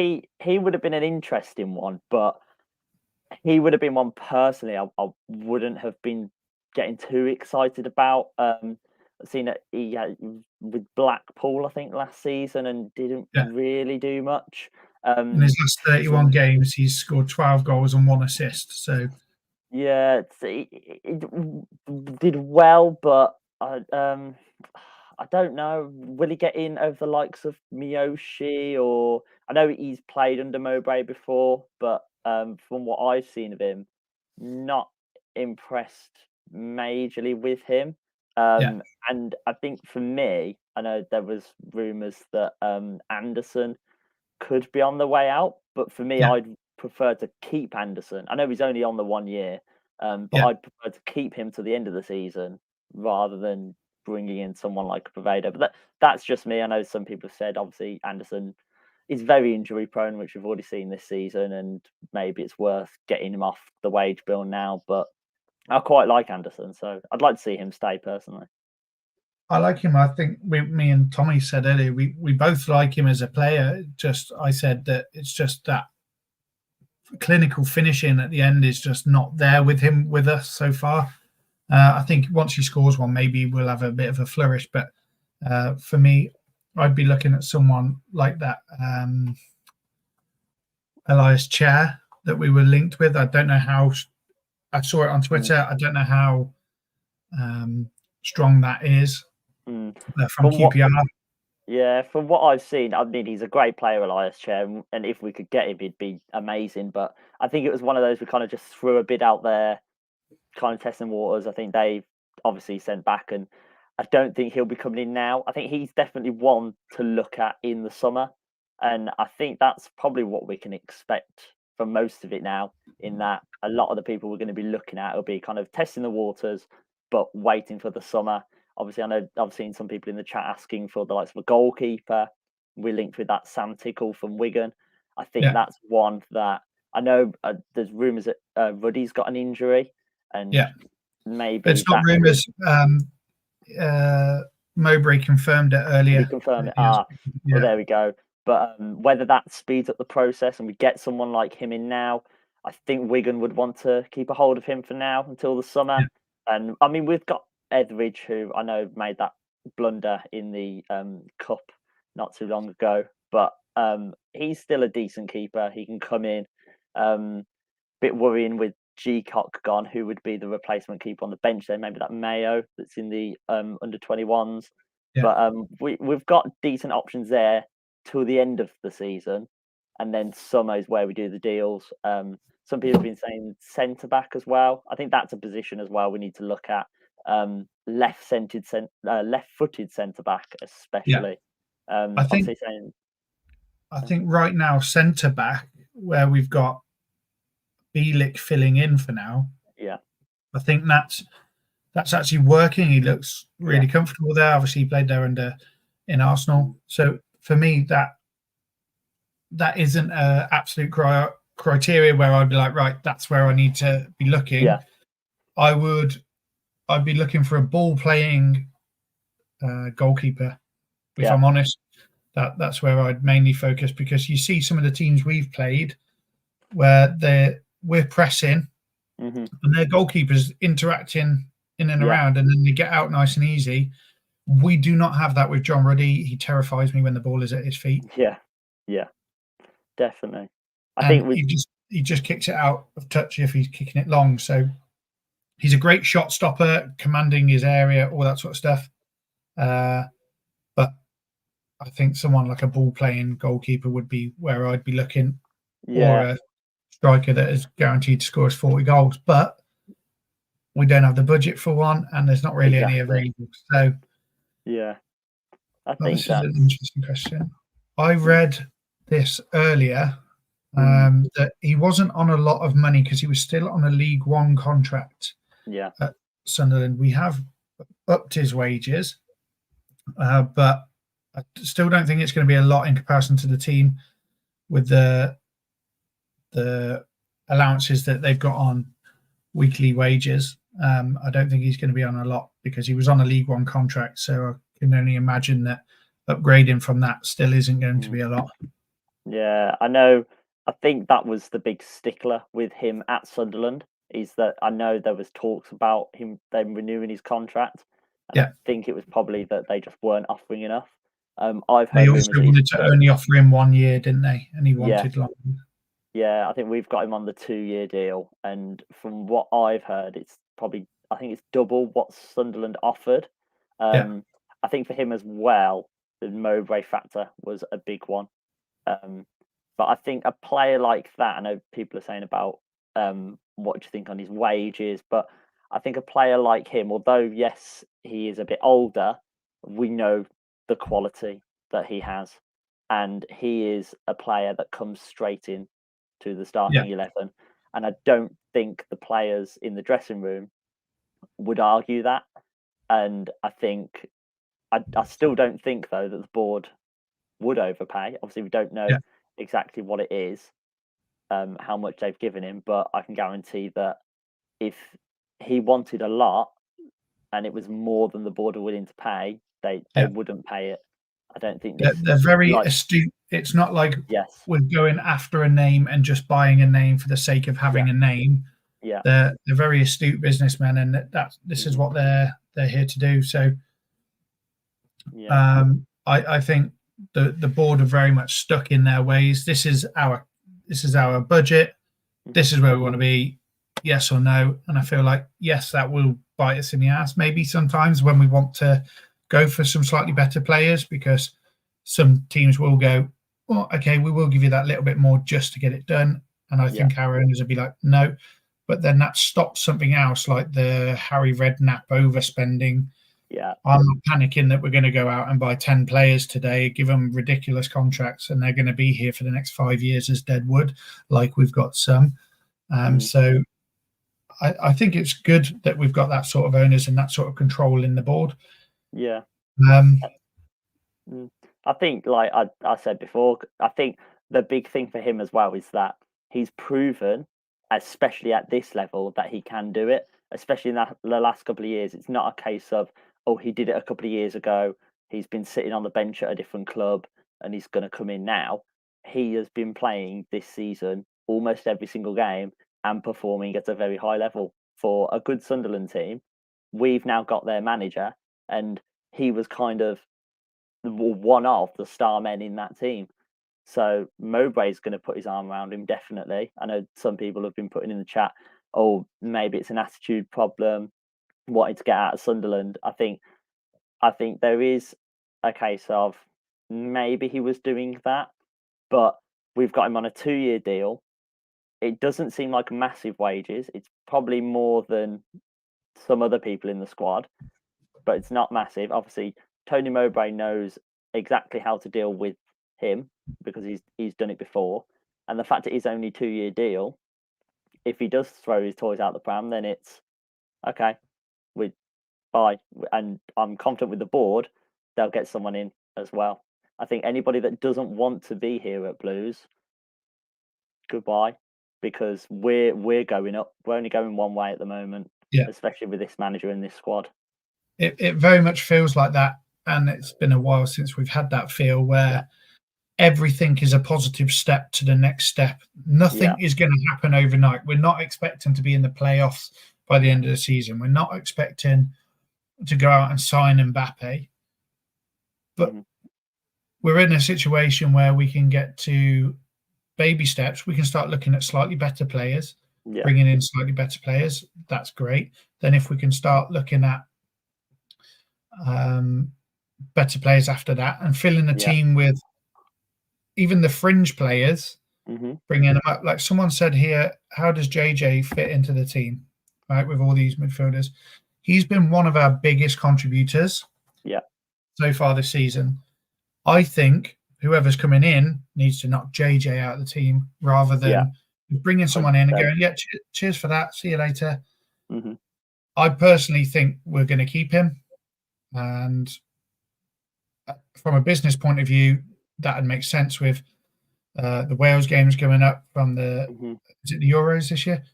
he would have been an interesting one, but he would have been one personally I wouldn't have been getting too excited about. I've seen that he had with Blackpool, I think, last season and didn't really do much. In his last 31 games, he's scored 12 goals and 1 assist. So yeah, he did well, but I don't know. Will he get in over the likes of Miyoshi? Or I know he's played under Mowbray before, but from what I've seen of him, not impressed majorly with him. And I think for me, I know there was rumours that Anderson could be on the way out, but for me, I'd prefer to keep Anderson. I know he's only on the 1 year, but I'd prefer to keep him to the end of the season rather than bringing in someone like Pavado. But that's just me. I know some people have said, obviously, Anderson is very injury prone, which we've already seen this season, and maybe it's worth getting him off the wage bill now. But I quite like Anderson, so I'd like to see him stay personally. I like him. I think me and Tommy said earlier, we both like him as a player. I said that it's just that clinical finishing at the end is just not there with us so far. I think once he scores one, maybe we'll have a bit of a flourish. But for me, I'd be looking at someone like that Elias Chair that we were linked with. I don't know how. I saw it on Twitter. I don't know how strong that is from QPR. From what I've seen, I mean, he's a great player, Elias Chair, and if we could get him, he'd be amazing. But I think it was one of those we kind of just threw a bid out there, kind of testing waters. I think they've obviously sent back, and I don't think he'll be coming in now. I think he's definitely one to look at in the summer, and I think that's probably what we can expect from most of it now. In that, a lot of the people we're going to be looking at will be kind of testing the waters, but waiting for the summer. Obviously, I know I've seen some people in the chat asking for the likes of a goalkeeper. We're linked with that Sam Tickle from Wigan. I think that's one that I know there's rumours that Ruddy's got an injury, and maybe it's not rumours. Mowbray confirmed it earlier. He confirmed it. Well, there we go. But whether that speeds up the process and we get someone like him in now, I think Wigan would want to keep a hold of him for now until the summer. And I mean, we've got Etheridge, who I know made that blunder in the cup not too long ago, but he's still a decent keeper. He can come in. Bit worrying with G-Cock gone, who would be the replacement keeper on the bench there? Maybe that Mayo that's in the under 21s. But we've got decent options there till the end of the season, and then summer is where we do the deals. Some people have been saying centre back as well. I think that's a position as well we need to look at. Left-footed centre back, especially. I think right now centre back, where we've got Bielik filling in for now. I think that's actually working. He looks really comfortable there. Obviously, he played there in Arsenal. So for me, that isn't an absolute criteria where I'd be like, right, that's where I need to be looking. I'd be looking for a ball-playing goalkeeper. If I'm honest, that's where I'd mainly focus, because you see some of the teams we've played where we're pressing and their goalkeepers interacting in and around, and then they get out nice and easy. We do not have that with John Ruddy. He terrifies me when the ball is at his feet. Yeah, definitely. I think he just kicks it out of touch if he's kicking it long. So he's a great shot stopper, commanding his area, all that sort of stuff. But I think someone like a ball-playing goalkeeper would be where I'd be looking, or a striker that is guaranteed to score us 40 goals. But we don't have the budget for one, and there's not really any available. So I think this is an interesting question. I read this earlier that he wasn't on a lot of money because he was still on a League One contract at Sunderland. We have upped his wages, but I still don't think it's going to be a lot in comparison to the team with the allowances that they've got on weekly wages. I don't think he's going to be on a lot because he was on a League One contract. So I can only imagine that upgrading from that still isn't going to be a lot. Yeah, I know. I think that was the big stickler with him at Sunderland, is that I know there was talks about them renewing his contract. And I think it was probably that they just weren't offering enough. I've heard they also wanted to only offer him 1 year, didn't they? And he wanted longer. Yeah, I think we've got him on the 2-year deal, and from what I've heard, I think it's double what Sunderland offered. I think for him as well, the Mowbray factor was a big one. But I think a player like that, I know people are saying about what do you think on his wages, but I think a player like him, although yes, he is a bit older, we know the quality that he has, and he is a player that comes straight in to the starting 11, and I don't think the players in the dressing room would argue that. And I think I still don't think though that the board would overpay. Obviously, we don't know exactly what it is, how much they've given him, but I can guarantee that if he wanted a lot and it was more than the board were willing to pay, they wouldn't pay it. I don't think they're very astute. It's not like we're going after a name and just buying a name for the sake of having a name. Yeah. they're very astute businessmen, and this is what they're here to do. So Yeah. I think the board are very much stuck in their ways. This is our budget. This is where we want to be. Yes or no? And I feel like yes, that will bite us in the ass maybe sometimes when we want to go for some slightly better players, because some teams will go, well, okay, we will give you that little bit more just to get it done. And I think our owners will be like, no. But then that stops something else, like the Harry Redknapp overspending. Yeah. I'm not panicking that we're going to go out and buy 10 players today, give them ridiculous contracts, and they're going to be here for the next 5 years as dead wood, like we've got some. So I think it's good that we've got that sort of owners and that sort of control in the board. Yeah. Um, I think, like I said before, I think the big thing for him as well is that he's proven, especially at this level, that he can do it. Especially in the last couple of years, it's not a case of, oh, he did it a couple of years ago. He's been sitting on the bench at a different club, and he's going to come in now. He has been playing this season almost every single game and performing at a very high level for a good Sunderland team. We've now got their manager, and he was kind of one of the star men in that team. So Mowbray's going to put his arm around him, definitely. I know some people have been putting in the chat, oh, maybe it's an attitude problem, wanting to get out of Sunderland. I think there is a case of maybe he was doing that, but we've got him on a 2-year deal. It doesn't seem like massive wages. It's probably more than some other people in the squad, but it's not massive. Obviously, Tony Mowbray knows exactly how to deal with him because he's done it before. And the fact it is only 2-year deal, if he does throw his toys out the pram, then it's okay. We bye, and I'm confident with the board they'll get someone in as well. I think anybody that doesn't want to be here at Blues, goodbye, because we're going up. We're only going one way at the moment, especially with this manager and this squad. It very much feels like that, and it's been a while since we've had that feel where everything is a positive step to the next step. Nothing is going to happen overnight. We're not expecting to be in the playoffs by the end of the season. We're not expecting to go out and sign Mbappe, but we're in a situation where we can get to baby steps. We can start looking at slightly better players, bringing in slightly better players. That's great. Then if we can start looking at better players after that and filling the team with even the fringe players, bringing them up. Like someone said here, how does JJ fit into the team, right, with all these midfielders? He's been one of our biggest contributors so far this season. I think whoever's coming in needs to knock JJ out of the team rather than bringing someone in and going, cheers for that, see you later. I personally think we're going to keep him. And from a business point of view, that would make sense with the Wales games going up from is it the Euros this year?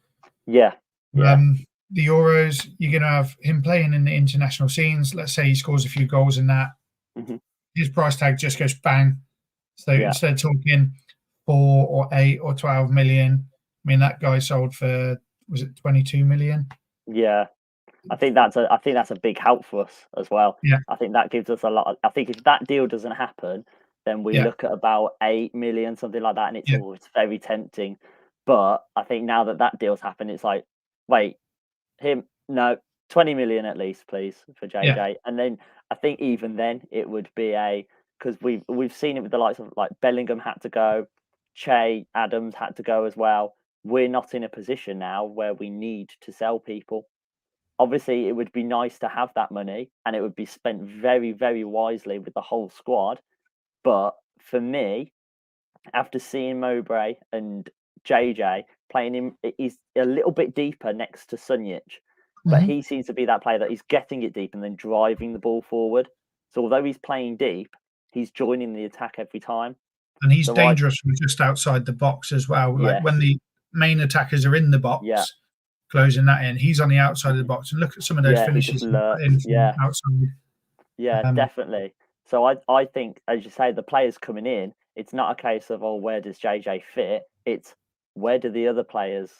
The Euros, you're going to have him playing in the international scenes. Let's say he scores a few goals in that. His price tag just goes bang. So instead of talking 4 or 8 or 12 million, I mean, that guy sold for, was it 22 million? Yeah. I think that's a big help for us as well. I think that gives us a lot. I think if that deal doesn't happen, then we look at about 8 million, something like that, and it's very tempting. But I think now that deal's happened, it's like, wait, him, no, 20 million at least, please, for JJ. And then I think even then it would be because we've seen it with the likes of like Bellingham had to go, Che Adams had to go as well. We're not in a position now where we need to sell people. Obviously, it would be nice to have that money and it would be spent very, very wisely with the whole squad. But for me, after seeing Mowbray and JJ playing him, he's a little bit deeper next to Sunjic, but he seems to be that player that he's getting it deep and then driving the ball forward. So although he's playing deep, he's joining the attack every time. And he's dangerous from just outside the box as well. Like when the main attackers are in the box, closing that in, he's on the outside of the box. And look at some of those finishes in outside. Definitely. So I think, as you say, the players coming in, it's not a case of, oh, where does JJ fit? It's where do the other players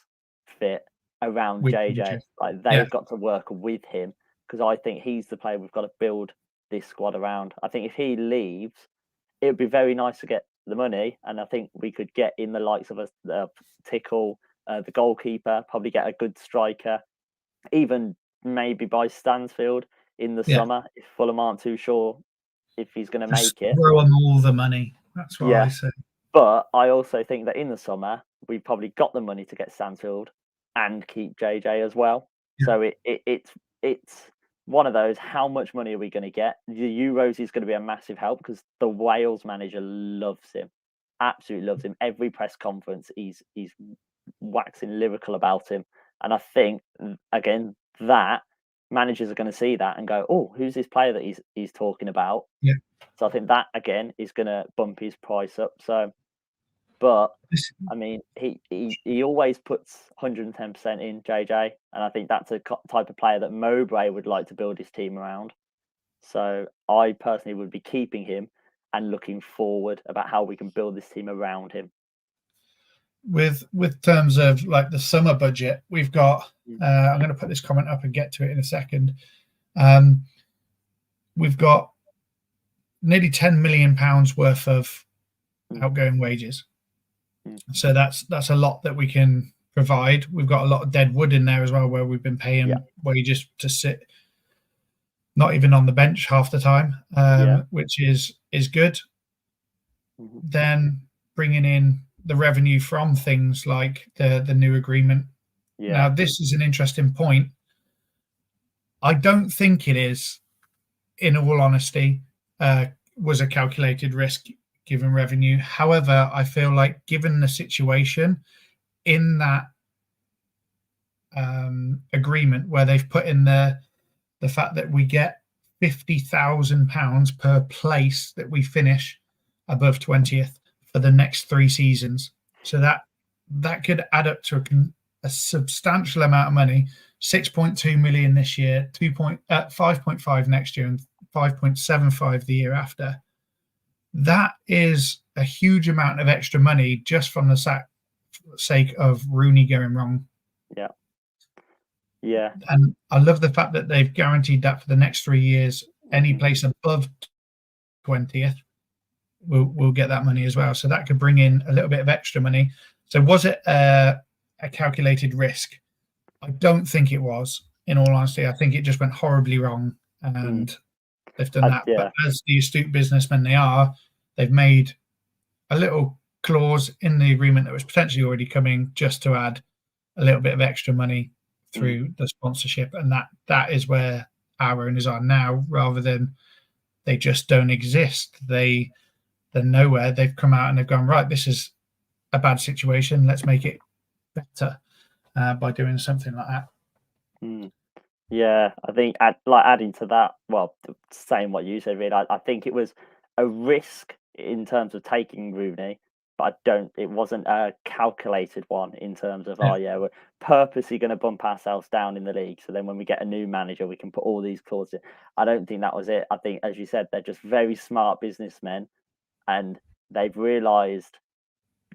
fit? around With JJ. JJ. Like they've got to work with him, because I think he's the player we've got to build this squad around. I think if he leaves, it would be very nice to get the money, and I think we could get in the likes of a Tickle, the goalkeeper, probably get a good striker, even maybe buy Stansfield in the summer if Fulham aren't too sure if he's going to make it. Throw him all the money. That's what I say. But I also think that in the summer we've probably got the money to get Stansfield and keep JJ as well. Yeah. So it's one of those. How much money are we going to get? The Euros is going to be a massive help, because the Wales manager loves him, absolutely loves him. Every press conference, he's waxing lyrical about him, and I think again that managers are going to see that and go, "Oh, who's this player that he's talking about?" Yeah. So I think that again is going to bump his price up. So, but I mean, he always puts 110% in JJ, and I think that's a type of player that Mowbray would like to build his team around. So I personally would be keeping him and looking forward about how we can build this team around him. With terms of like the summer budget, we've got. I'm going to put this comment up and get to it in a second. We've got nearly £10 million worth of outgoing wages. So that's a lot that we can provide. We've got a lot of dead wood in there as well, where we've been paying wages to sit not even on the bench half the time, which is good. Then bringing in the revenue from things like the new agreement. Now, this is an interesting point. I don't think it is, in all honesty, was a calculated risk given revenue. However, I feel like given the situation in that agreement, where they've put in the fact that we get £50,000 per place that we finish above 20th for the next 3 seasons. So that could add up to a substantial amount of money. 6.2 million this year, 5.5 next year, and 5.75 the year after. That is a huge amount of extra money just from the sake of Rooney going wrong. Yeah. And I love the fact that they've guaranteed that for the next 3 years, any place above 20th will get that money as well. So that could bring in a little bit of extra money. So was it a calculated risk? I don't think it was, in all honesty. I think it just went horribly wrong, and they've done that. But as the astute businessmen they are, they've made a little clause in the agreement that was potentially already coming, just to add a little bit of extra money through the sponsorship. And that is where our owners are now, rather than they just don't exist. They're nowhere. They've come out and they've gone, right, this is a bad situation. Let's make it better by doing something like that. Yeah, I think adding to that, well, saying what you said, really, I think it was a risk in terms of taking Rooney, but it wasn't a calculated one in terms of, we're purposely going to bump ourselves down in the league, so then when we get a new manager, we can put all these clauses in. I don't think that was it. I think, as you said, they're just very smart businessmen, and they've realised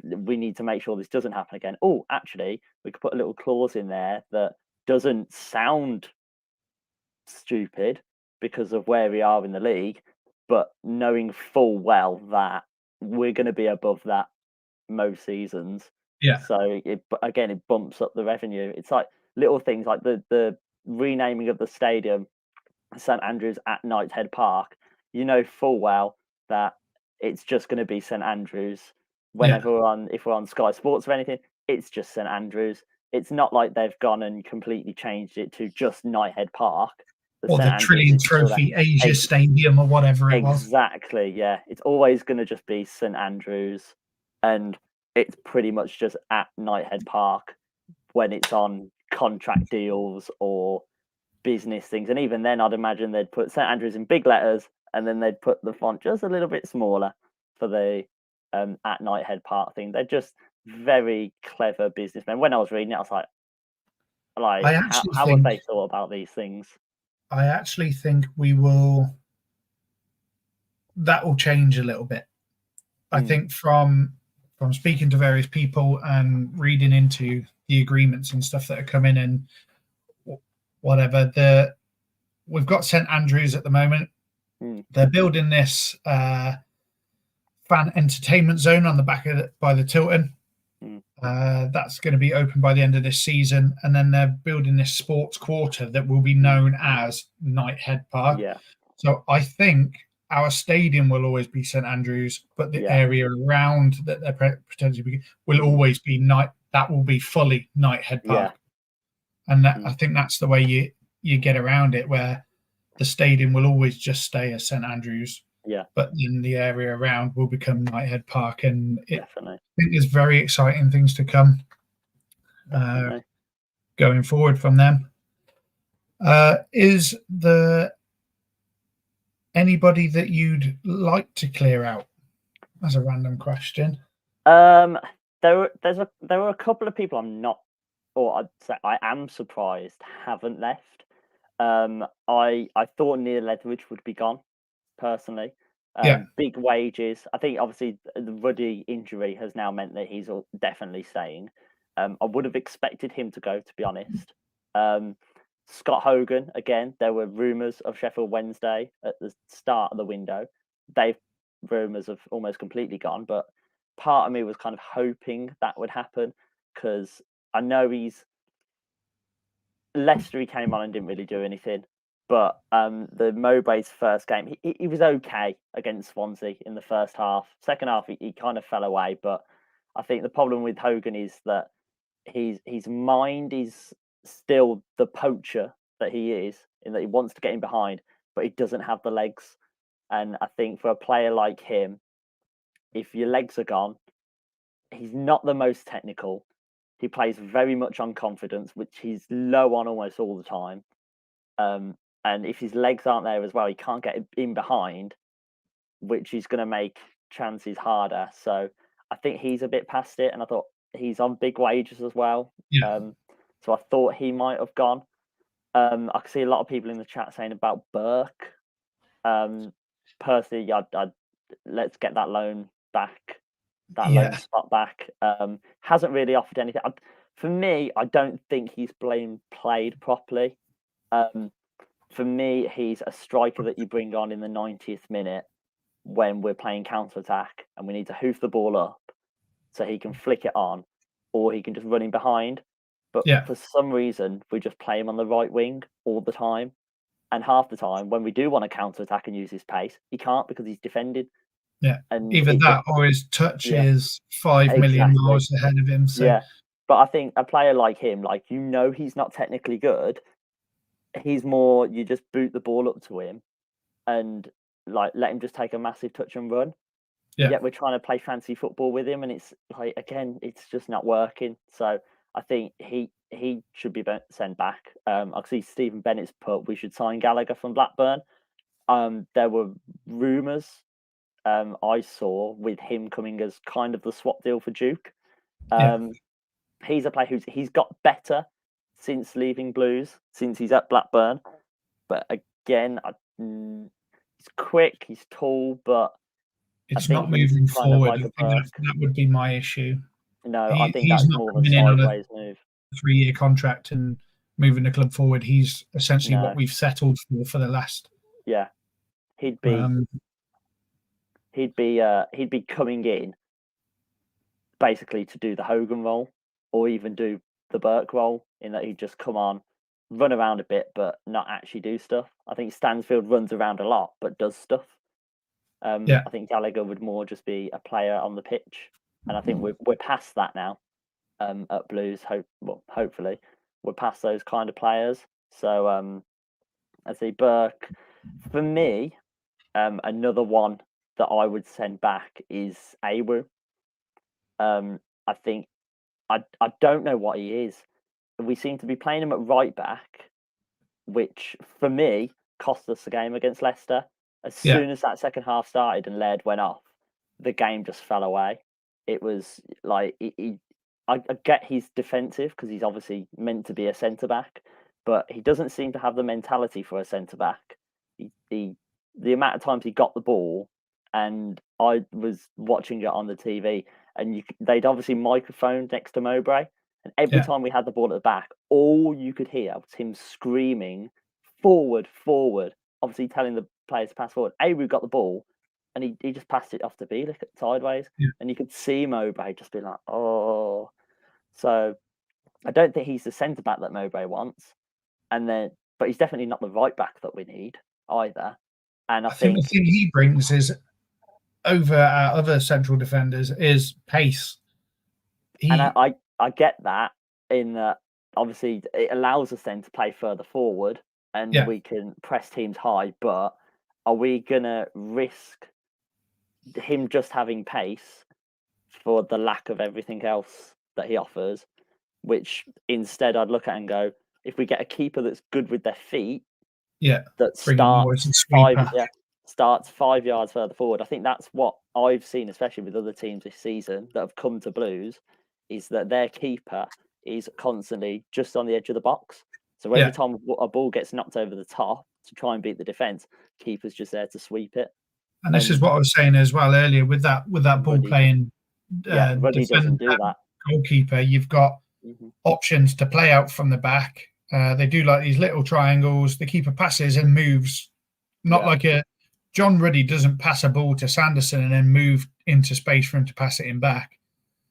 we need to make sure this doesn't happen again. Oh, actually, we could put a little clause in there that doesn't sound stupid because of where we are in the league, but knowing full well that we're going to be above that most seasons. So it bumps up the revenue. It's like little things like the renaming of the stadium, St Andrews at Knighthead Park. You know full well that it's just going to be St Andrews. Whenever if we're on Sky Sports or anything, it's just St Andrews. It's not like they've gone and completely changed it to just Knighthead Park. Or the Trillion Trophy Asia Stadium or whatever it was. Exactly, yeah. It's always going to just be St Andrews, and it's pretty much just at Knighthead Park when it's on contract deals or business things. And even then, I'd imagine they'd put St Andrews in big letters, and then they'd put the font just a little bit smaller for the at Knighthead Park thing. They're just very clever businessmen. When I was reading it, I was like how have they thought about these things? I actually think that will change a little bit. I think from speaking to various people and reading into the agreements and stuff that are coming and whatever. We've got St Andrews at the moment. They're building this fan entertainment zone on the back of by the Tilton. That's going to be open by the end of this season, and then they're building this sports quarter that will be known as Knighthead Park. Yeah. So I think our stadium will always be St Andrews, but the area around that they're potentially will always be that will be fully Knighthead Park. And that, I think that's the way you get around it, where the stadium will always just stay as St Andrews. Yeah. But then the area around will become Knighthead Park, and Definitely. I think there's very exciting things to come going forward from them. Is there anybody that you'd like to clear out? That's a random question. There were a couple of people I'm not, or I'd say I am surprised haven't left. I thought Neil Etheridge would be gone, personally. Big wages. I think obviously the Ruddy injury has now meant that he's definitely staying. I would have expected him to go, to be honest. Scott Hogan, again, there were rumours of Sheffield Wednesday at the start of the window. Rumours have almost completely gone, but part of me was kind of hoping that would happen, because I know Leicester, he came on and didn't really do anything. But the Mowbray's first game, he was okay against Swansea in the first half. Second half, he kind of fell away. But I think the problem with Hogan is that his mind is still the poacher that he is, in that he wants to get in behind, but he doesn't have the legs. And I think for a player like him, if your legs are gone, he's not the most technical. He plays very much on confidence, which he's low on almost all the time. And if his legs aren't there as well, he can't get in behind, which is going to make chances harder. So I think he's a bit past it. And I thought he's on big wages as well. So I thought he might have gone. I can see a lot of people in the chat saying about Burke. Personally, I'd let's get that loan back, loan spot back. Hasn't really offered anything. For me, I don't think he's played properly. For me, he's a striker that you bring on in the 90th minute when we're playing counter-attack and we need to hoof the ball up so he can flick it on, or he can just run in behind. But for some reason, we just play him on the right wing all the time. And half the time, when we do want to counter-attack and use his pace, he can't, because he's defended. And either that or his touch is 5 million miles ahead of him. So. But I think a player like him, he's not technically good. He's more, you just boot the ball up to him and let him just take a massive touch and run. Yet we're trying to play fancy football with him, and it's again, it's just not working. So I think he should be sent back. I see Stephen Bennett's put we should sign Gallagher from Blackburn. There were rumours I saw with him coming as kind of the swap deal for Duke. He's a player he's got better since leaving Blues, since he's at Blackburn. But again, he's quick, he's tall, but it's not moving forward. I think that would be my issue. No, I think that's more of a sideways move. 3-year contract and moving the club forward. He's essentially what we've settled for the last. Yeah, he'd be coming in basically to do the Hogan role, or even do the Burke role, in that he'd just come on, run around a bit, but not actually do stuff. I think Stansfield runs around a lot, but does stuff. I think Gallagher would more just be a player on the pitch, and I think we're past that now. At Blues, hopefully, we're past those kind of players. So I see Burke. For me, another one that I would send back is Awu. I think I don't know what he is. We seem to be playing him at right back, which for me cost us the game against Leicester. As soon as that second half started and Laird went off, the game just fell away. It was like I get he's defensive because he's obviously meant to be a centre back, but he doesn't seem to have the mentality for a centre back. The amount of times he got the ball, and I was watching it on the TV, and they'd obviously microphoned next to Mowbray, And every time we had the ball at the back, all you could hear was him screaming, forward, forward, obviously telling the players to pass forward. We've got the ball, and he just passed it off to Bielik sideways. And you could see Mowbray just be like, oh. So I don't think he's the centre-back that Mowbray wants. But he's definitely not the right-back that we need either. And I think the thing he brings is, over our other central defenders, is pace. And I get that, in that obviously it allows us then to play further forward and we can press teams high, but are we going to risk him just having pace for the lack of everything else that he offers? Which instead I'd look at and go, if we get a keeper that's good with their feet, that starts 5 yards further forward. I think that's what I've seen, especially with other teams this season that have come to Blues, is that their keeper is constantly just on the edge of the box. So every time a ball gets knocked over the top to try and beat the defence, keeper's just there to sweep it. And this is what I was saying as well earlier with that ball playing. Ruddy doesn't do that. Goalkeeper, you've got options to play out from the back. They do like these little triangles. The keeper passes and moves, not like John Ruddy doesn't pass a ball to Sanderson and then move into space for him to pass it in back.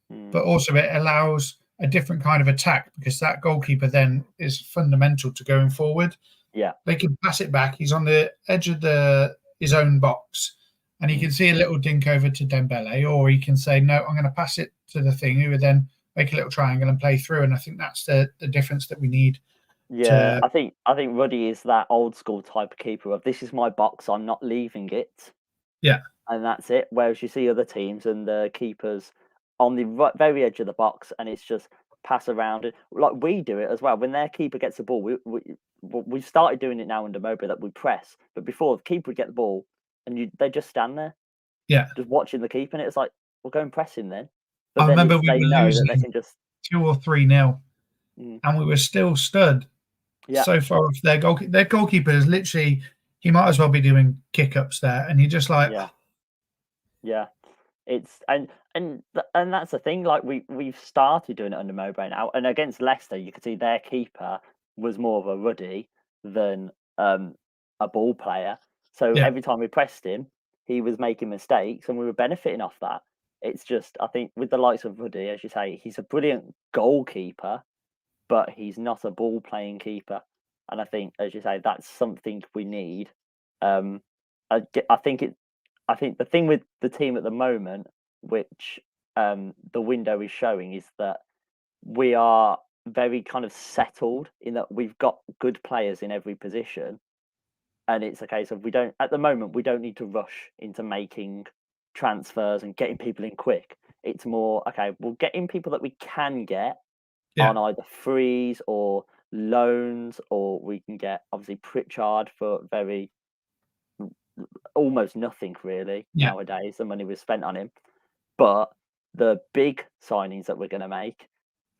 But also it allows a different kind of attack, because that goalkeeper then is fundamental to going forward. They can pass it back. He's on the edge of his own box, and he can see a little dink over to Dembele, or he can say, no, I'm going to pass it to the thing, who would then make a little triangle and play through. And I think that's the difference that we need. I think Ruddy is that old school type of keeper of, this is my box, I'm not leaving it. And that's it. Whereas you see other teams and the keepers on the very edge of the box, and it's just pass around it. Like we do it as well. When their keeper gets the ball, we've started doing it now under Mowbray, that we press. But before, the keeper would get the ball and they just stand there. Just watching the keeper, and it's like, we'll go and press him then. But I then remember we they were know losing that they can just 2 or 3-0, and we were still stood so far off their goalkeeper. Their goalkeeper is literally, he might as well be doing kick-ups there, and you're just like, It's and that's the thing. Like we've started doing it under Mowbray now, and against Leicester, you could see their keeper was more of a Ruddy than a ball player. So every time we pressed him, he was making mistakes, and we were benefiting off that. It's just, I think, with the likes of Ruddy, as you say, he's a brilliant goalkeeper, but he's not a ball playing keeper. And I think, as you say, that's something we need. I think the thing with the team at the moment, which the window is showing, is that we are very kind of settled in that we've got good players in every position. And it's a case of, at the moment, we don't need to rush into making transfers and getting people in quick. It's more, okay, we'll get in people that we can get on either frees or loans, or we can get obviously Pritchard for almost nothing really nowadays. The money was spent on him, but the big signings that we're going to make,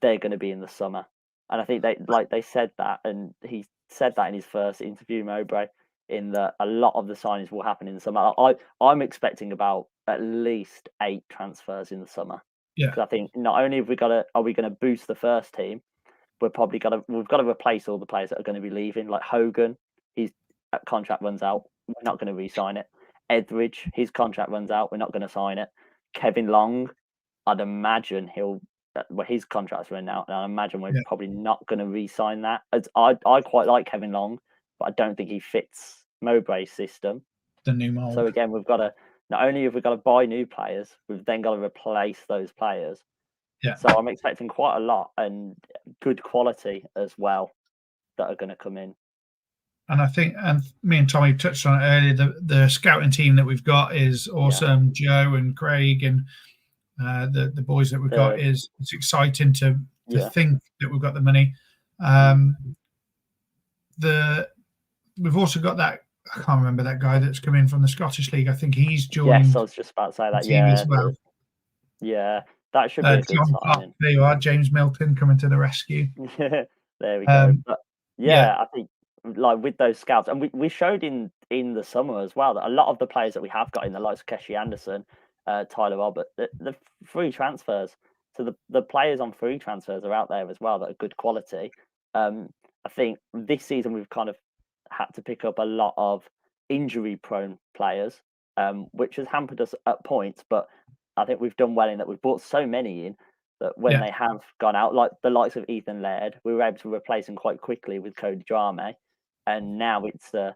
they're going to be in the summer. And I think they said that, and he said that in his first interview, Mowbray, in that a lot of the signings will happen in the summer. I'm expecting about at least 8 transfers in the summer. Because I think not only are we going to boost the first team, we've got to replace all the players that are going to be leaving. Like Hogan, his contract runs out, we're not going to re-sign it. Etheridge, his contract runs out, we're not going to sign it. Kevin Long, I'd imagine his contract's running out, and I imagine we're probably not going to re-sign that. I quite like Kevin Long, but I don't think he fits Mowbray's system. The new mold. So again, not only have we got to buy new players, we've then got to replace those players. So I'm expecting quite a lot, and good quality as well, that are going to come in. And I think, and me and Tommy touched on it earlier, the scouting team that we've got is awesome. Joe and Craig and the boys that we've got, it's exciting to think that we've got the money. We've also got that, I can't remember that guy that's come in from the Scottish League. I think he's joined. Yes, I was just about to say that. As well. That should be a good signing. There you are, James Milton coming to the rescue. There we go. But I think, like with those scouts, and we showed in the summer as well, that a lot of the players that we have got in, the likes of Keshi Anderson, Tyler Robert, the free transfers. So the players on free transfers are out there as well that are good quality. I think this season we've kind of had to pick up a lot of injury-prone players, which has hampered us at points. But I think we've done well in that we've brought so many in that when they have gone out, like the likes of Ethan Laird, we were able to replace him quite quickly with Cody Drame. And now it's a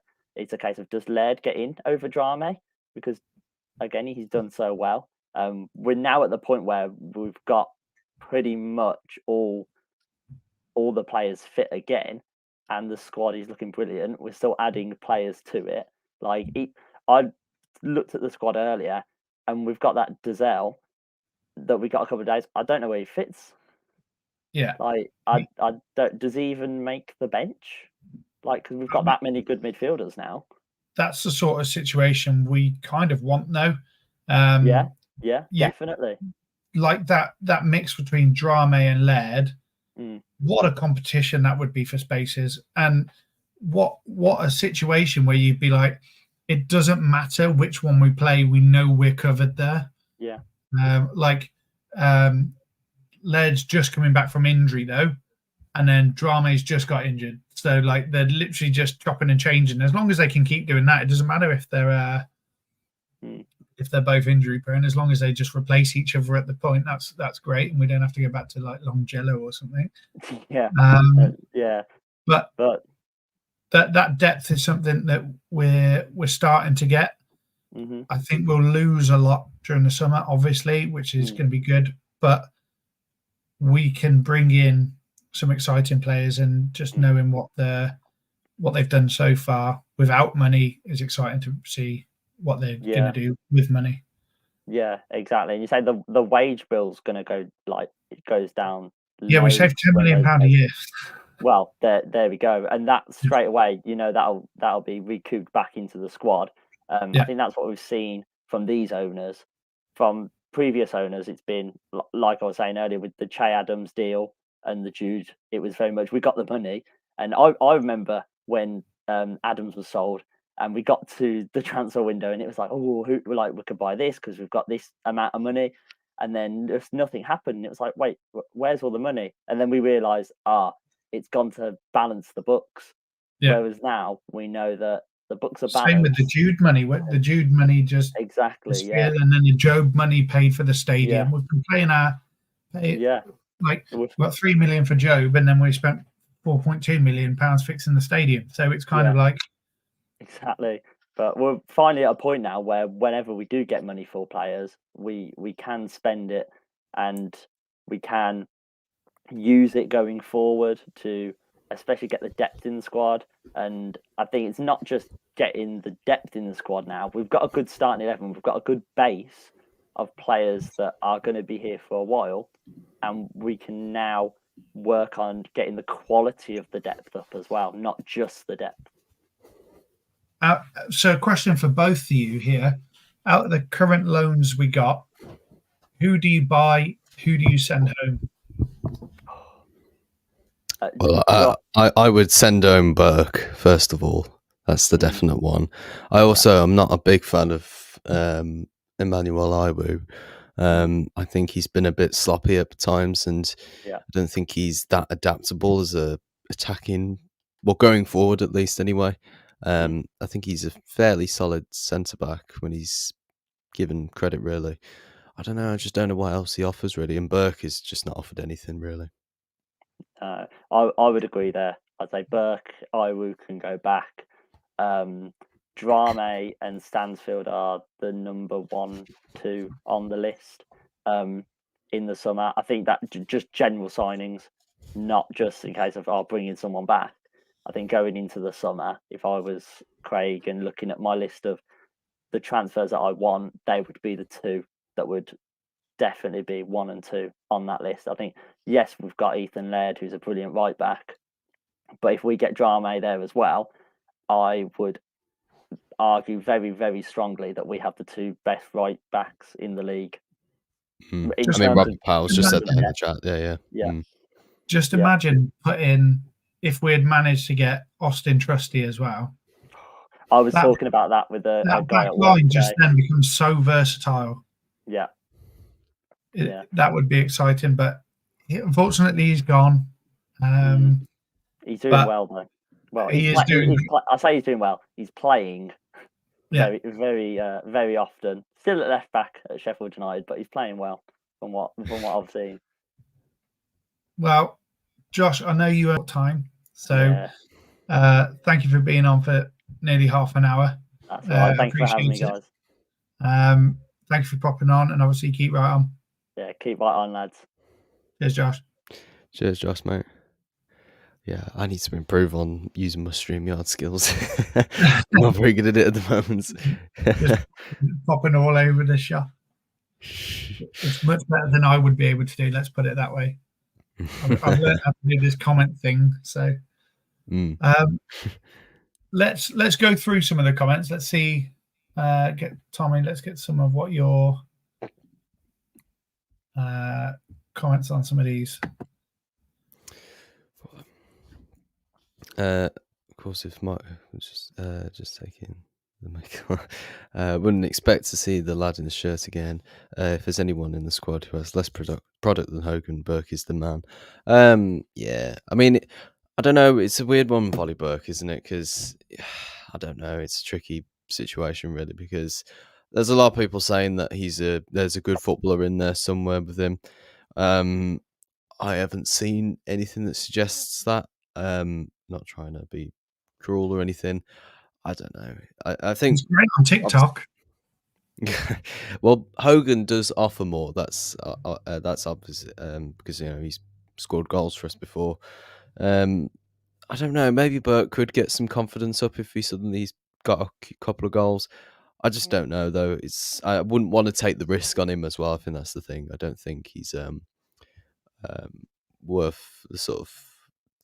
case of, does Laird get in over Drame? Because again, he's done so well. We're now at the point where we've got pretty much all the players fit again, and the squad is looking brilliant. We're still adding players to it. Like I looked at the squad earlier, and we've got that Dazelle that we got a couple of days. I don't know where he fits. Yeah. Like I don't. Does he even make the bench? Like, because we've got that many good midfielders now. That's the sort of situation we kind of want now. Yeah, definitely. Like that mix between Drame and Laird. What a competition that would be for spaces, and what a situation where you'd be like, it doesn't matter which one we play, we know we're covered there. Yeah. Laird's just coming back from injury though, and then Drame's just got injured. So like they're literally just chopping and changing. As long as they can keep doing that, it doesn't matter if they're both injury prone. As long as they just replace each other at the point, that's great, and we don't have to go back to like Longello or something. Yeah. But that depth is something that we're starting to get. I think we'll lose a lot during the summer, obviously, which is going to be good. But we can bring in some exciting players, and just knowing what they've done so far without money is exciting to see what they're going to do with money. Yeah, exactly. And you say the wage bill's going to go, like, it goes down. Yeah, we saved £10 million a year. Well, there we go, and that straight away, that'll be recouped back into the squad. I think that's what we've seen from these owners. From previous owners, it's been like I was saying earlier with the Che Adams deal and the Jude. It was very much, we got the money, and I remember when Adams was sold, and we got to the transfer window, and it was like, we could buy this because we've got this amount of money, and then just nothing happened. It was like, wait, where's all the money? And then we realised, it's gone to balance the books. Yeah. Whereas now we know that the books are balanced. Same with the Jude money. The Jude money just exactly, and then the Job money paid for the stadium. We've been playing like we got £3 million for Job, and then we spent £4.2 million fixing the stadium. So it's kind of like exactly. But we're finally at a point now where whenever we do get money for players, we can spend it, and we can use it going forward to especially get the depth in the squad. And I think it's not just getting the depth in the squad now. We've got a good starting 11. We've got a good base of players that are going to be here for a while, and we can now work on getting the quality of the depth up as well, not just the depth. So a question for both of you here. Out of the current loans we got, who do you buy? Who do you send home? Well, I would send home Burke, first of all. That's the definite one. I'm not a big fan of Emmanuel Iwu. I think he's been a bit sloppy at times, and I don't think he's that adaptable as a attacking, well, going forward at least anyway. I think he's a fairly solid centre-back when he's given credit, really. I don't know, I just don't know what else he offers, really, and Burke is just not offered anything, really. I would agree there. I'd say Burke, Iwu can go back. Drame and Stansfield are the number 1, 2 on the list in the summer. I think that just general signings, not just in case of bringing someone back. I think going into the summer, if I was Craig and looking at my list of the transfers that I want, they would be the 2 that would definitely be 1 and 2 on that list. I think, yes, we've got Ethan Laird, who's a brilliant right back, but if we get Drame there as well, I would argue very, very strongly that we have the 2 best right backs in the league. Robert Powell's just said that in the chat. Yeah. Just imagine putting, if we had managed to get Austin Trusty as well. I was talking about that with a guy back line just then becomes so versatile. Yeah. that would be exciting. But unfortunately, he's gone. He's doing well though. Well, he is doing. I say he's doing well. He's playing Yeah. very often. Still at left back at Sheffield United, but he's playing well from what I've seen. Well, Josh, I know you have time, so thank you for being on for nearly half an hour. That's all right. Thanks for having me, guys. Thank you for popping on, and obviously keep right on. Yeah, keep right on, lads. Cheers, Josh. Cheers, Josh, mate. Yeah, I need to improve on using my StreamYard skills. I'm not very good at it at the moment. Just popping all over the shop. It's much better than I would be able to do. Let's put it that way. I've learned how to do this comment thing. So, let's go through some of the comments. Let's see. Tommy, let's get some of what your comments on some of these. Of course, if Mike was just taking the mic, wouldn't expect to see the lad in the shirt again. If there's anyone in the squad who has less product than Hogan, Burke is the man. Yeah, I mean, I don't know. It's a weird one, Volley Burke, isn't it? Because I don't know. It's a tricky situation, really, because there's a lot of people saying that there's a good footballer in there somewhere with him. I haven't seen anything that suggests that. Not trying to be cruel or anything. I don't know. I think it's great on TikTok. Well, Hogan does offer more. That's obvious because he's scored goals for us before. I don't know. Maybe Burke could get some confidence up if he suddenly's got a couple of goals. I just don't know though. I wouldn't want to take the risk on him as well. I think that's the thing. I don't think he's worth the sort of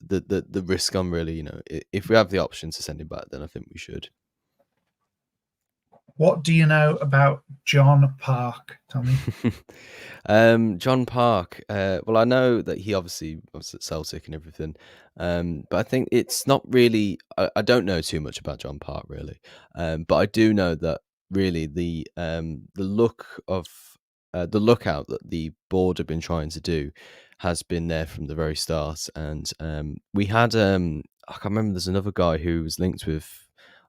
the risk on, really. If we have the option to send him back, then I think we should. What do you know about John Park, Tommy? John Park. Well, I know that he obviously was at Celtic and everything, but I think it's not really. I don't know too much about John Park really, but I do know that really the lookout that the board have been trying to do has been there from the very start, and we had I can't remember. There's another guy who was linked with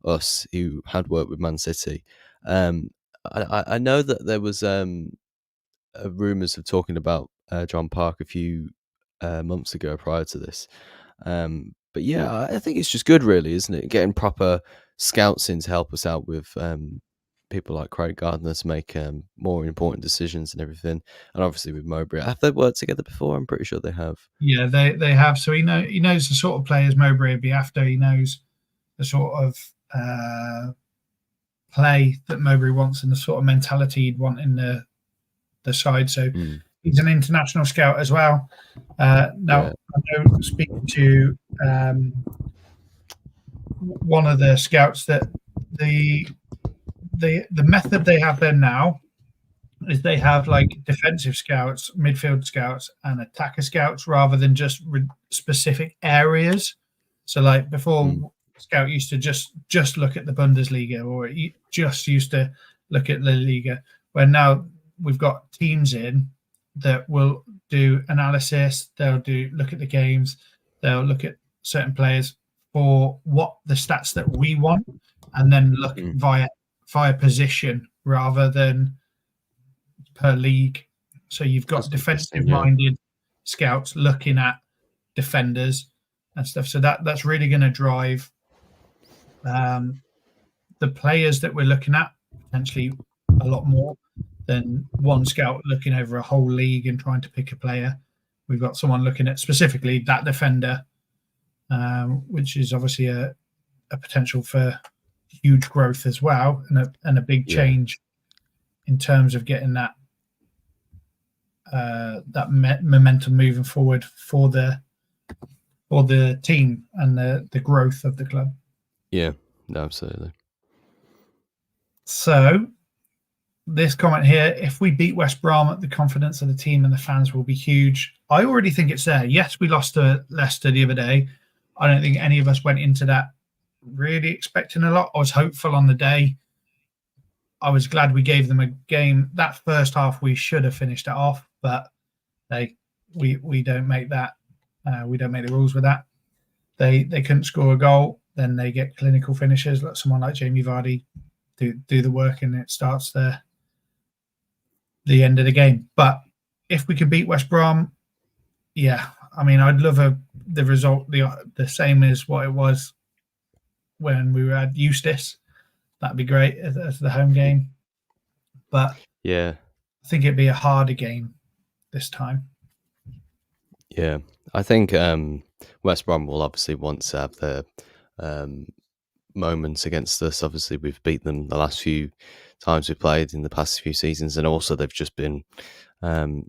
us who had worked with Man City. I know that there was rumours of talking about John Park a few months ago prior to this. But yeah, I think it's just good, really, isn't it? Getting proper scouts in to help us out with people like Craig Gardner to make more important decisions and everything. And obviously with Mowbray. Have they worked together before? I'm pretty sure they have. Yeah, they have. So he knows the sort of players Mowbray would be after. He knows the sort of play that Mowbray wants and the sort of mentality he'd want in the side. So he's an international scout as well. Now, I know, speaking to one of the scouts, that the method they have there now is they have like defensive scouts, midfield scouts, and attacker scouts rather than just specific areas. So like before, Scout used to just look at the Bundesliga, or just used to look at La Liga, where now we've got teams in that will do analysis. They'll look at the games. They'll look at certain players for what the stats that we want, and then look via position rather than per league. So you've got defensive-minded scouts looking at defenders and stuff. So that's really going to drive the players that we're looking at potentially a lot more than one scout looking over a whole league and trying to pick a player. We've got someone looking at specifically that defender, which is obviously a potential for huge growth as well, and a big change in terms of getting that momentum moving forward for the team and the growth of the club. Yeah, absolutely. So this comment here: if we beat West Brom, the confidence of the team and the fans will be huge. I already think it's there. Yes, we lost to Leicester the other day. I don't think any of us went into that really expecting a lot. I was hopeful on the day. I was glad we gave them a game. That first half we should have finished it off, but we don't make that. We don't make the rules with that. They couldn't score a goal, then they get clinical finishes. Let someone like Jamie Vardy do the work, and it starts the end of the game. But if we could beat West Brom, yeah, I mean, I'd love the result the same as what it was when we were at Eustace. That'd be great as the home game. But Yeah. I think it'd be a harder game this time. Yeah. I think West Brom will obviously want to have their moments against us. Obviously, we've beat them the last few times we played in the past few seasons, and also they've just been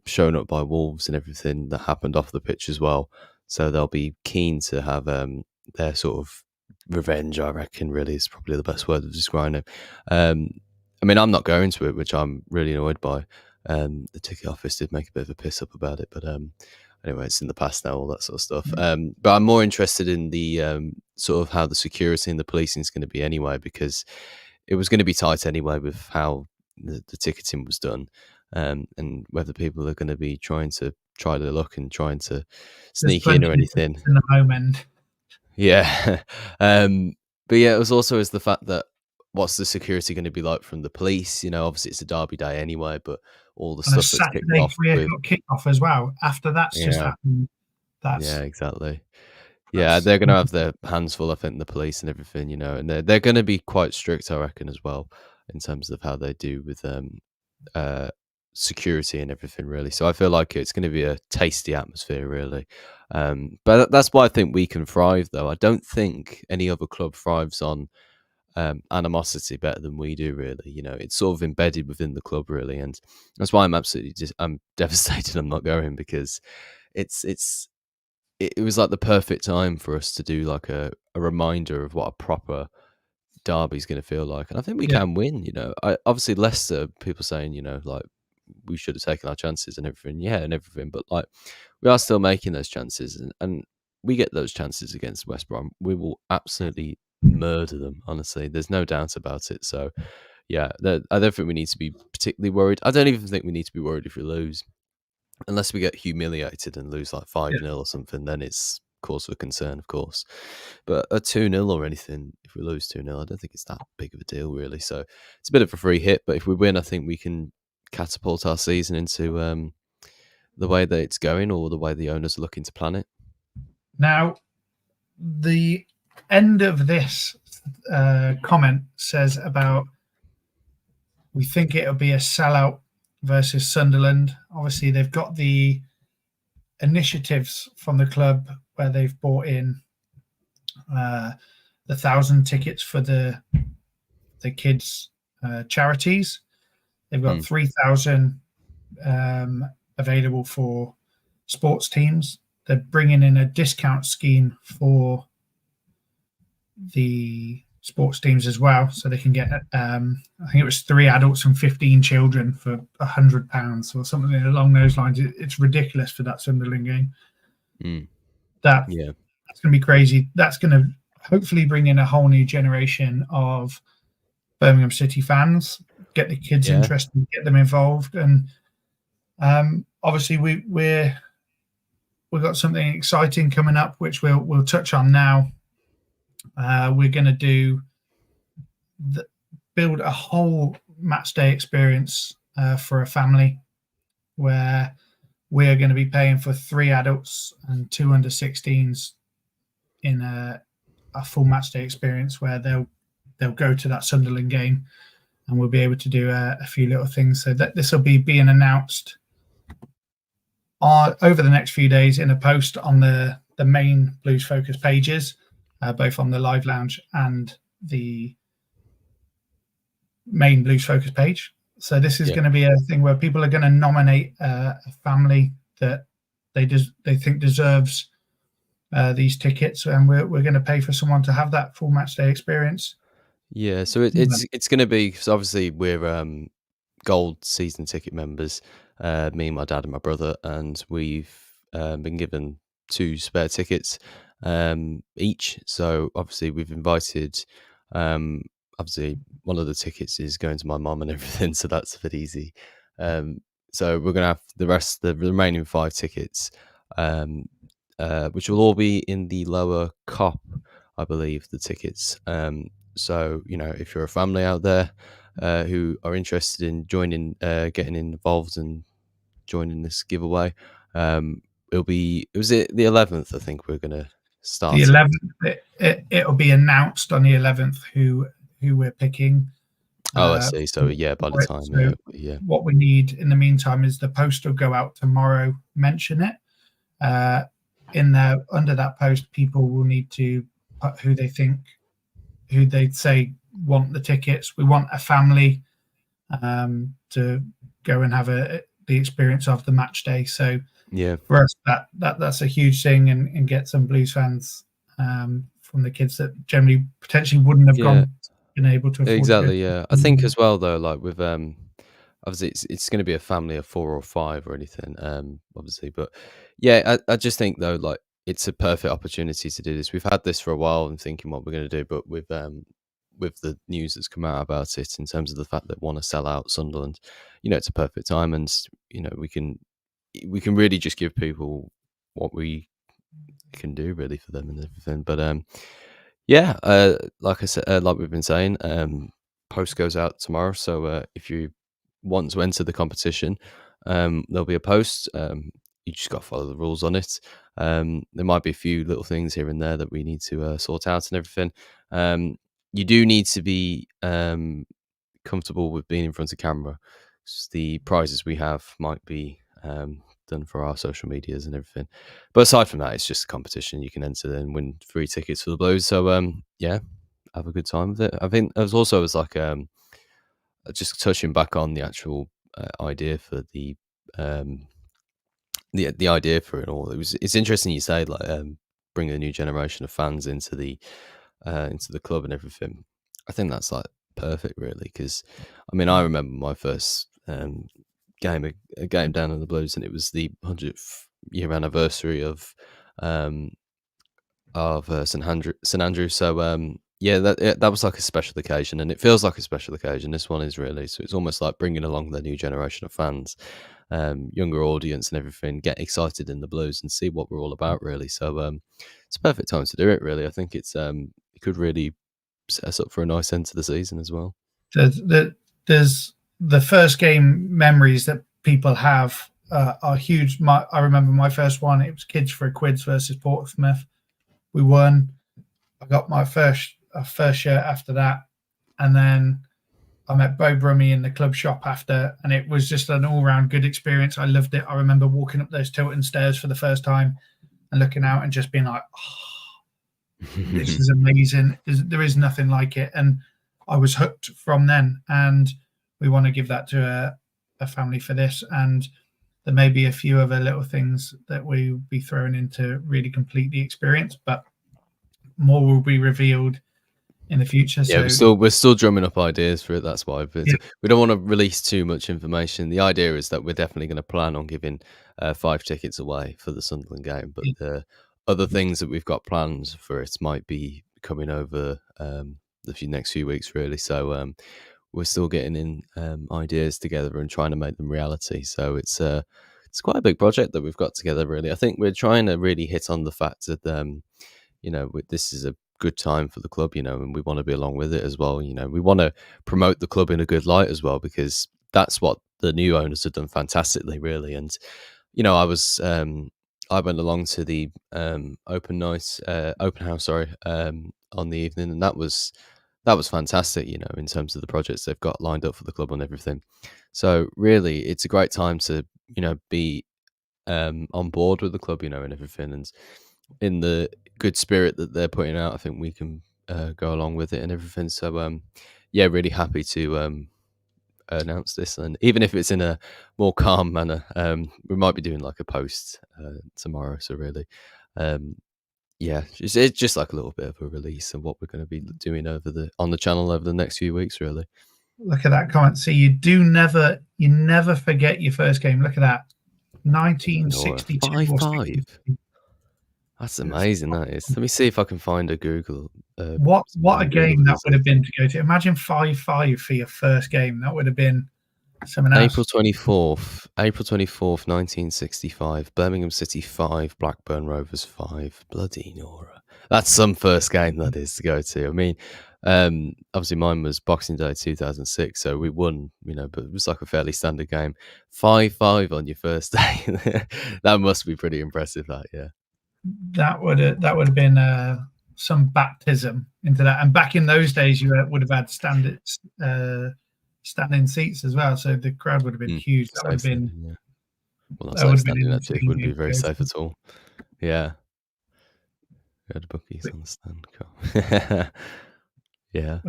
shown up by Wolves and everything that happened off the pitch as well. So they'll be keen to have their sort of revenge, I reckon, really is probably the best word of describing it. I mean, I'm not going to it, which I'm really annoyed by. The ticket office did make a bit of a piss up about it, but anyway, it's in the past now, all that sort of stuff. But I'm more interested in the sort of how the security and the policing is going to be anyway, because it was going to be tight anyway with how the ticketing was done, and whether people are going to be trying their luck and trying to sneak in or anything. In the home end. Yeah. But yeah, it was also as the fact that what's the security going to be like from the police? You know, obviously it's a derby day anyway, but all the And a stuff that's kicked Saturday off 3:00 kickoff as well. After that's just yeah, happened, yeah, exactly. Yeah, they're going to have their hands full, I think, the police and everything, you know, and they're going to be quite strict, I reckon, as well, in terms of how they do with security and everything, really. So I feel like it's going to be a tasty atmosphere, really. But that's why I think we can thrive, though. I don't think any other club thrives on animosity better than we do, really. You know, it's sort of embedded within the club, really, and that's why I'm devastated I'm not going, because it was like the perfect time for us to do like a reminder of what a proper derby's going to feel like, and I think we Yeah. can win. You know, obviously Leicester, people saying, you know, like we should have taken our chances and everything, yeah, and everything, but like we are still making those chances, and we get those chances against West Brom, we will absolutely murder them. Honestly, there's no doubt about it. So yeah, I don't think we need to be particularly worried. I don't even think we need to be worried if we lose. Unless we get humiliated and lose like 5-0 or something, then it's cause for concern, of course. But a 2-0 or anything, if we lose 2-0, I don't think it's that big of a deal, really. So it's a bit of a free hit, but if we win, I think we can catapult our season into the way that it's going, or the way the owners are looking to plan it. Now, the end of this comment says about we think it'll be a sellout versus Sunderland. Obviously, they've got the initiatives from the club where they've bought in the 1,000 tickets for the kids' charities. They've got 3,000 available for sports teams. They're bringing in a discount scheme for the sports teams as well, so they can get I think it was 3 adults and 15 children for £100 or something along those lines. It's ridiculous for that Sunderland game. That's going to be crazy. That's going to hopefully bring in a whole new generation of Birmingham City fans, get the kids interested, get them involved, and obviously we've got something exciting coming up, which we'll touch on now. We're going to build a whole Matchday experience for a family, where we're going to be paying for 3 adults and 2 under-16s in a full Matchday experience, where they'll go to that Sunderland game, and we'll be able to do a few little things. So that this will be being announced over the next few days in a post on the main Blues Focus pages, both on the Live Lounge and the main Blues Focus page. So this is going to be a thing where people are going to nominate a family that they think deserves these tickets, and we're going to pay for someone to have that full Matchday experience. Yeah, so it's going to be, because obviously we're gold season ticket members, me, my dad, and my brother, and we've been given 2 spare tickets each. So obviously we've invited obviously one of the tickets is going to my mum and everything, so that's a bit easy. So we're gonna have the remaining 5 tickets, which will all be in the lower cop, I believe, the tickets. So if you're a family out there who are interested in joining, getting involved and joining this giveaway, it was the 11th, I think we're gonna The start it. 11th, it'll be announced on the 11th who we're picking. Oh, I see. So yeah, by the time, So yeah. what we need in the meantime is the post will go out tomorrow. Mention it in there. Under that post, people will need to put who they say want the tickets. We want a family to go and have the experience of the match day. So Yeah. for us, that's a huge thing, and get some Blues fans from the kids that generally potentially wouldn't have Yeah. been able to afford to go. Exactly, yeah. I think as well though, like with obviously it's going to be a family of 4 or 5 or anything, obviously, but yeah, I just think though, like it's a perfect opportunity to do this. We've had this for a while and thinking what we're going to do, but with the news that's come out about it in terms of the fact that want to sell out Sunderland, it's a perfect time, and we can really just give people what we can do really for them and everything. But yeah, like I said, like we've been saying, post goes out tomorrow. So if you want to enter the competition, there'll be a post. You just got to follow the rules on it. There might be a few little things here and there that we need to sort out and everything. You do need to be comfortable with being in front of camera. The prizes we have might be done for our social medias and everything. But aside from that, it's just a competition. You can enter and win 3 tickets for the Blues. So yeah, have a good time with it. I think it was like just touching back on the actual idea for the idea for it all. It's interesting you say like bring a new generation of fans into the club and everything. I think that's like perfect, really, because I mean I remember my first a game down in the Blues, and it was the 100th year anniversary of St Andrew. So yeah, that was like a special occasion, and it feels like a special occasion. This one is really, so it's almost like bringing along the new generation of fans, younger audience, and everything. Get excited in the Blues and see what we're all about, really. So it's a perfect time to do it. Really, I think it could really set us up for a nice end to the season as well. There's the first game memories that people have are huge. I remember my first one. It was Kids for a Quids versus Portsmouth. We won. I got my first shirt after that, and then I met Bo Brummie in the club shop after, and it was just an all-round good experience. I loved it. I remember walking up those Tilton stairs for the first time and looking out and just being like, oh, this is amazing. There is nothing like it. And I was hooked from then. And we want to give that to a family for this. And there may be a few other little things that we will be throwing in to really complete the experience, but more will be revealed in the future. Yeah, So we're still drumming up ideas for it. That's why yeah. we don't want to release too much information. The idea is that we're definitely going to plan on giving 5 tickets away for the Sunderland game, but the other things that we've got planned for it might be coming over the next few weeks, really. So we're still getting in ideas together and trying to make them reality. So it's quite a big project that we've got together, really. I think we're trying to really hit on the fact that this is a good time for the club, and we want to be along with it as well. We want to promote the club in a good light as well, because that's what the new owners have done fantastically, really. And I went along to the open house, on the evening, and that was fantastic, in terms of the projects they've got lined up for the club and everything. So really, it's a great time to be on board with the club, and everything, and in the good spirit that they're putting out, I think we can go along with it and everything. So yeah, really happy to announce this, and even if it's in a more calm manner, we might be doing like a post tomorrow. So really, yeah, it's just like a little bit of a release of what we're going to be doing on the channel over the next few weeks, really. Look at that comment. So you never forget your first game. Look at that. 1962 or 5-5. 60. That's amazing. That is. Let me see if I can find a Google. What a Google game that would have results. been to go to. Imagine 5-5 for your first game. That would have been something else. April 24th, 1965. Birmingham City 5, Blackburn Rovers 5. Bloody Nora. That's some first game, that is, to go to. I mean, obviously mine was Boxing Day 2006, so we won, but it was like a fairly standard game. 5-5 on your first day. That must be pretty impressive, that, yeah. That would have been some baptism into that. And back in those days, you would have had standing seats as well, so the crowd would have been huge. That would have been. Yeah. Well, not That would safe have been standing, an actually. It insane wouldn't be game to very go safe to. at all. Yeah. We had bookies on the stand. Cool. Yeah.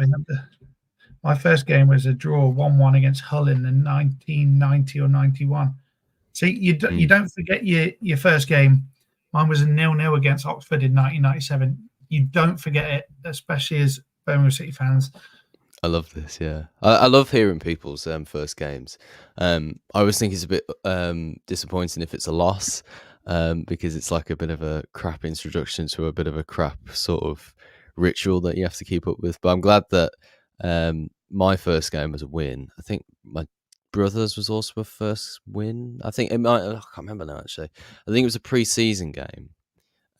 My first game was a draw 1-1 against Hull in the 1990 or 91. See, you don't forget your first game. Mine was a 0-0 against Oxford in 1997. You don't forget it, especially as Birmingham City fans. I love this, yeah. I love hearing people's first games. I always think it's a bit disappointing if it's a loss, because it's like a bit of a crap introduction to a bit of a crap sort of ritual that you have to keep up with. But I'm glad that my first game was a win. I think my brother's was also a first win. I think I can't remember now, actually. I think it was a pre-season game.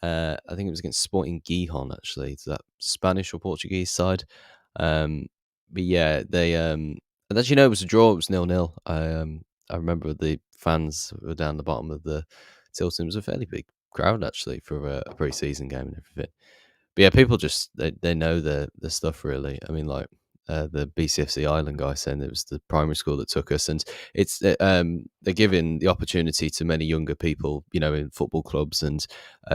I think it was against Sporting Gijón, actually. It's that Spanish or Portuguese side. But yeah, they and as you know, it was a draw. It was 0-0. I remember the fans were down the bottom of the Tilton. It was a fairly big crowd, actually, for a pre-season game and everything. But yeah, people just they know the stuff, really. I mean, like the BCFC Island guy saying it was the primary school that took us, and it's they're giving the opportunity to many younger people, in football clubs and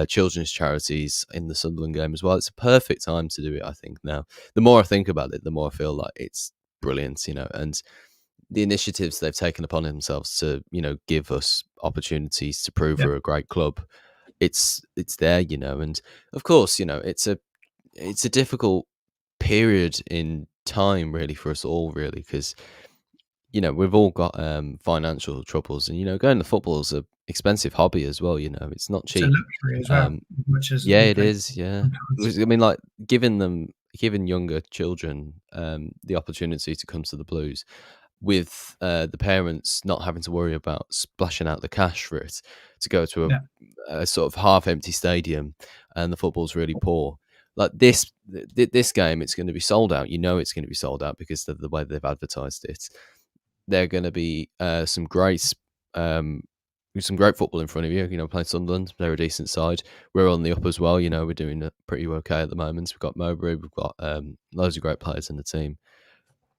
children's charities in the Sunderland game as well. It's a perfect time to do it, I think. Now, the more I think about it, the more I feel like it's brilliant, and the initiatives they've taken upon themselves to, give us opportunities to prove we're a great club. It's there, and of course, it's a difficult period in time, really, for us all, really, because we've all got financial troubles, and going to football is a expensive hobby as well. It's not It's a cheap. luxury as well, as much as Yeah, we it play is. Yeah, sometimes. I mean, like giving younger children the opportunity to come to the Blues with the parents not having to worry about splashing out the cash for it to go to a sort of half empty stadium and the football's really poor. Like this game, it's going to be sold out. It's going to be sold out because of the way they've advertised it. They're going to be some great football in front of you. Playing Sunderland, they're a decent side. We're on the up as well. We're doing pretty okay at the moment. We've got Mowbray, we've got loads of great players in the team.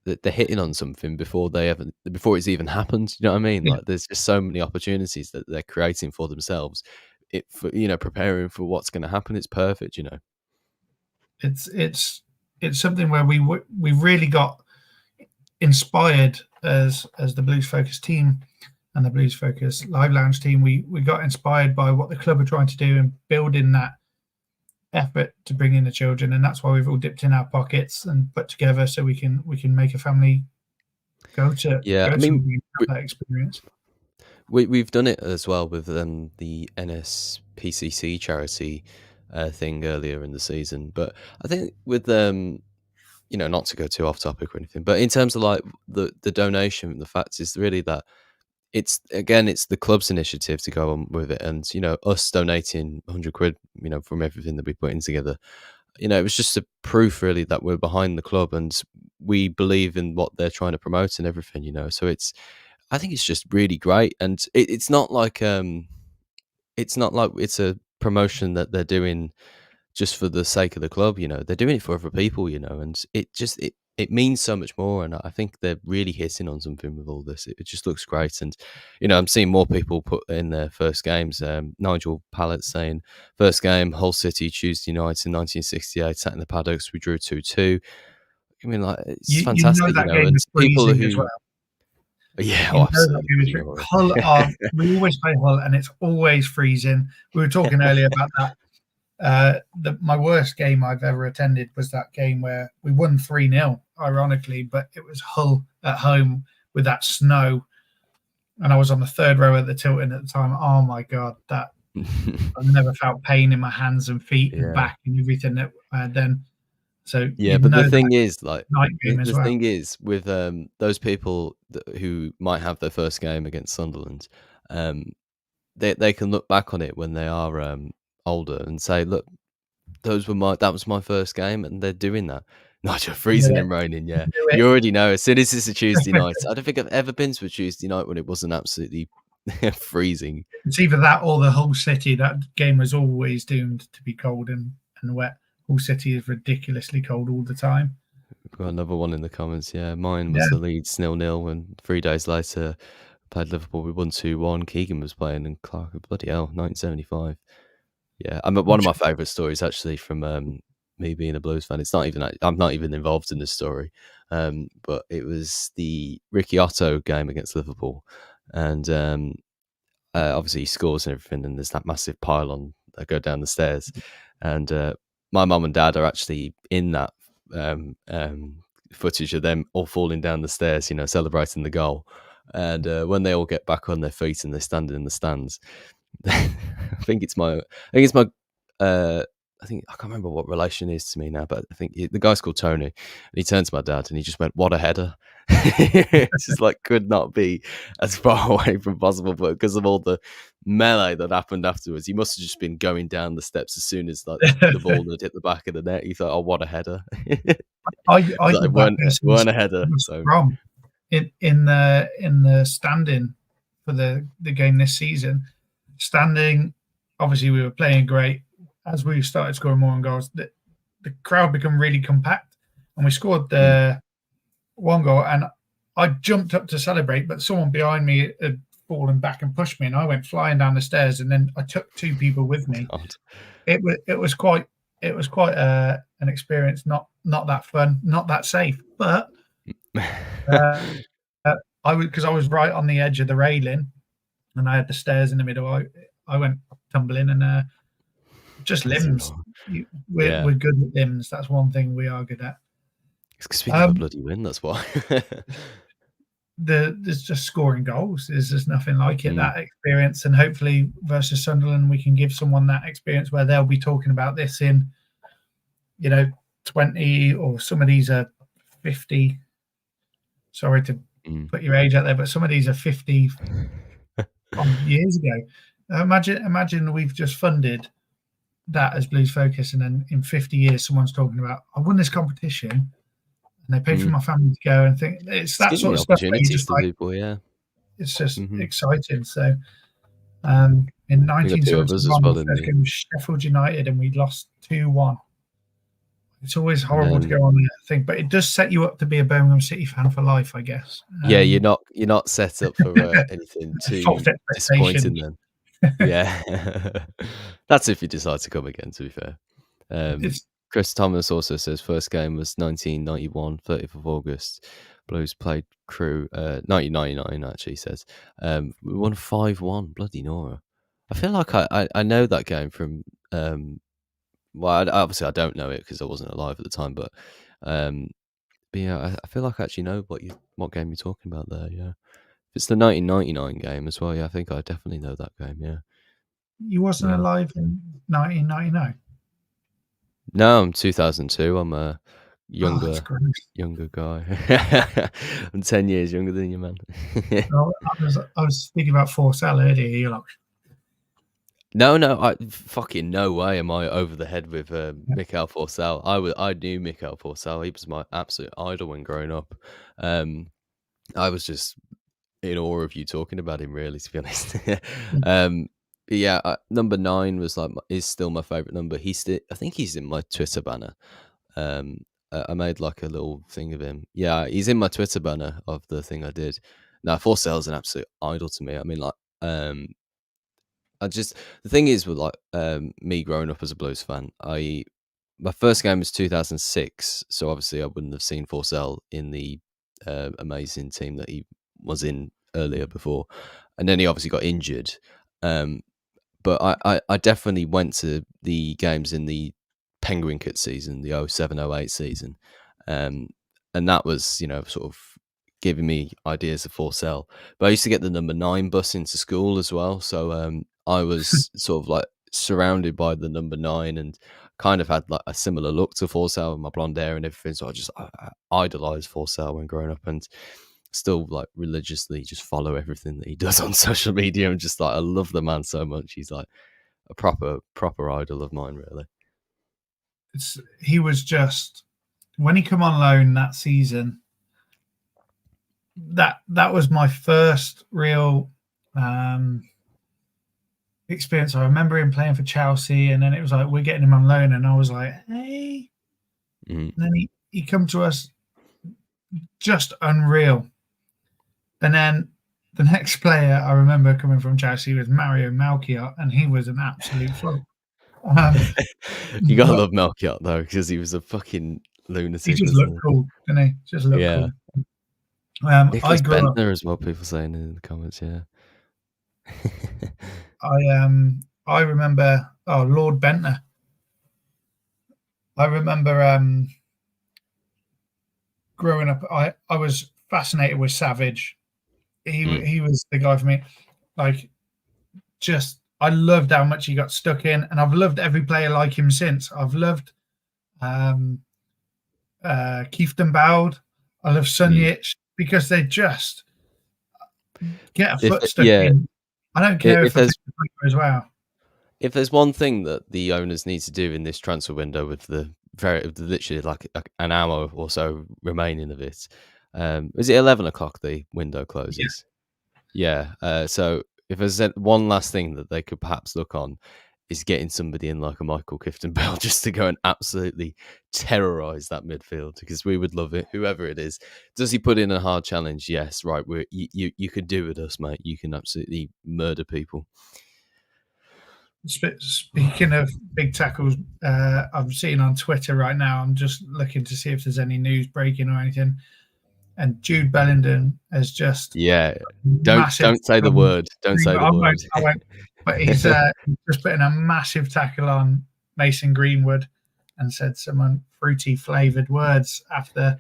They're hitting on something before it's even happened. You know what I mean? Yeah. Like there's just so many opportunities that they're creating for themselves. Preparing for what's going to happen. It's perfect. It's something where we really got inspired as the Blues Focus team and the Blues Focus Live Lounge team. We got inspired by what the club are trying to do and building that effort to bring in the children, and that's why we've all dipped in our pockets and put together so we can make a family go to that experience. We've done it as well with the NSPCC charity thing earlier in the season, but I think with not to go too off topic or anything, but in terms of like the donation, the fact is really that it's the club's initiative to go on with it, and us donating 100 quid, from everything that we put in together. It was just a proof really that we're behind the club and we believe in what they're trying to promote and everything. So I think it's just really great, and it's not like it's a promotion that they're doing just for the sake of the club. They're doing it for other people. And it means so much more, and I think they're really hitting on something with all this. It just looks great, and I'm seeing more people put in their first games. Nigel Pallett saying first game Hull City Tuesday night in 1968, sat in the paddocks, we drew 2-2. I mean, like, it's fantastic, that game and was people freezing who as well. Yeah, That game was Hull we always play Hull and it's always freezing. We were talking earlier about that. My worst game I've ever attended was that game where we won 3-0, ironically, but it was Hull at home with that snow, and I was on the third row at the Tilton at the time. Oh my god, that I've never felt pain in my hands and feet and Yeah. back and everything that I had then. So Yeah, you but the know that thing is, like, night game as the well. thing is with, those people who might have their first game against Sunderland, um, they can look back on it when they are, older and say, "Look, that was my first game," and they're doing that. Nigel Knew freezing it, and raining, yeah. knew You it. already know as soon as it's a Tuesday night. I don't think I've ever been to a Tuesday night when it wasn't absolutely freezing. It's either that or the Hull City. That game was always doomed to be cold and wet. Hull City is ridiculously cold all the time. We've got another one in the comments, yeah. Mine was Yeah, the Leeds 0-0, and 3 days later, played Liverpool, we won 2-1. Keegan was playing, and Clark, bloody hell, 1975. Yeah, I mean, one of my favourite stories actually from, me being a Blues fan, it's not even I'm not even involved in this story, but it was the Ricky Otto game against Liverpool, and, obviously he scores and everything, and there's that massive pylon that go down the stairs, and, my mum and dad are actually in that, footage of them all falling down the stairs, you know, celebrating the goal, and, when they all get back on their feet and they're standing in the stands, I think it's my, uh, I can't remember what relation is to me now, but I think the guy's called Tony, and he turned to my dad and he just went, "What a header!" It's just like could not be as far away from possible, but because of all the melee that happened afterwards, he must have just been going down the steps as soon as like the ball had hit the back of the net. He thought, "Oh, what a header!" I Like, did that weren't versus a header, West so Brom in the standing for the game this season. Standing, obviously we were playing great. As we started scoring more on goals, the crowd become really compact, and we scored mm, the one goal. And I jumped up to celebrate, but someone behind me had fallen back and pushed me, and I went flying down the stairs. And then I took two people with me. God. It was quite an experience, not that fun, not that safe, but uh, because I was right on the edge of the railing and I had the stairs in the middle. I went tumbling and just Bloody limbs. hell. We're Yeah, we're good with limbs. That's one thing we are good at. it's because we never Um, bloody win. That's why. there's just scoring goals. There's just nothing like it. Mm, That experience, and hopefully versus Sunderland, we can give someone that experience where they'll be talking about this in 20, or some of these are 50. Sorry to mm. put your age out there, but some of these are 50 years ago. Imagine we've just funded that as Blues Focus, and then in 50 years, someone's talking about, I won this competition, and they paid for Mm. my family to go, and think it's It's that giving sort the of stuff where you opportunities just to like, people, yeah. it's just Mhm. exciting. So in We got 2 others as 1971, well the in first the game was Sheffield United, and we lost 2-1. It's always and horrible to then go on there, I think, but it does set you up to be a Birmingham City fan for life, I guess. yeah, you're not set up for, anything False too disappointing expectations. then. Yeah. That's if you decide to come again, to be fair. It's Chris Thomas also says first game was 1991, 30th of August. Blues played Crew, 1999 actually, he says. We won 5-1, bloody Nora. I feel like I know that game from, well, obviously I don't know it because I wasn't alive at the time, um, but yeah, I feel like I actually know what game you're talking about there, yeah. If it's the 1999 game as well, yeah, I think I definitely know that game, yeah. You wasn't Yeah. alive in 1999. No, I'm 2002. I'm a Oh, that's younger gross. younger guy. I'm 10 years younger than you, man. No, I was thinking about Forsell earlier. You're like, No, no, I fucking no way am I over the head with, Mikael Forsell. I knew Mikael Forsell. He was my absolute idol when growing up. Um, I was just in awe of you talking about him, really, to be honest. Um, but yeah, number 9 was like is still my favorite number. I think he's in my Twitter banner. I made like a little thing of him. Yeah, he's in my Twitter banner of the thing I did. Now, Forsell's an absolute idol to me. I mean, like, I just the thing is with like me growing up as a Blues fan, my first game was 2006, so obviously I wouldn't have seen Forsell in the amazing team that he was in earlier before, and then he obviously got injured. Um, but I definitely went to the games in the Penguin Kit season, the 07-08 season, um, and that was sort of giving me ideas of Forsell. But I used to get the number 9 bus into school as well, so I was sort of like surrounded by the number 9 and kind of had like a similar look to Forsell with my blonde hair and everything. So I idolized Forsell when growing up, and still like religiously just follow everything that he does on social media. And just like, I love the man so much. He's like a proper idol of mine, really. He was just, when he come on loan that season, that was my first real experience. I remember him playing for Chelsea, and then it was like, we're getting him on loan, and I was like, hey. And then he come to us, just unreal. And then the next player I remember coming from Chelsea was Mario Malchiot, and he was an absolute flop. You gotta love Malchiot though, because he was a fucking lunatic. He just looked cool, didn't he? Just looked cool. Nicholas Bentner as well, people saying in the comments, yeah. I remember Lord Bentner. I remember growing up, I was fascinated with Savage. He was the guy for me. Like, just, I loved how much he got stuck in, and I've loved every player like him since. I've loved Keefton Boud. I love Sunjic, because they just get a foot stuck in. I don't care if there's as well. If there's one thing that the owners need to do in this transfer window, with the literally like an hour or so remaining of it, is it 11 o'clock the window closes? Yeah. So if there's one last thing that they could perhaps look on, is getting somebody in like a Michael Clifton-Bell just to go and absolutely terrorize that midfield, because we would love it, whoever it is. Does he put in a hard challenge? Yes, right. You could do with us, mate. You can absolutely murder people. Speaking of big tackles, I'm seeing on Twitter right now, I'm just looking to see if there's any news breaking or anything. And Jude Bellingham has just don't say the word. Don't say the word. I won't. But he's just putting a massive tackle on Mason Greenwood, and said some fruity flavoured words after.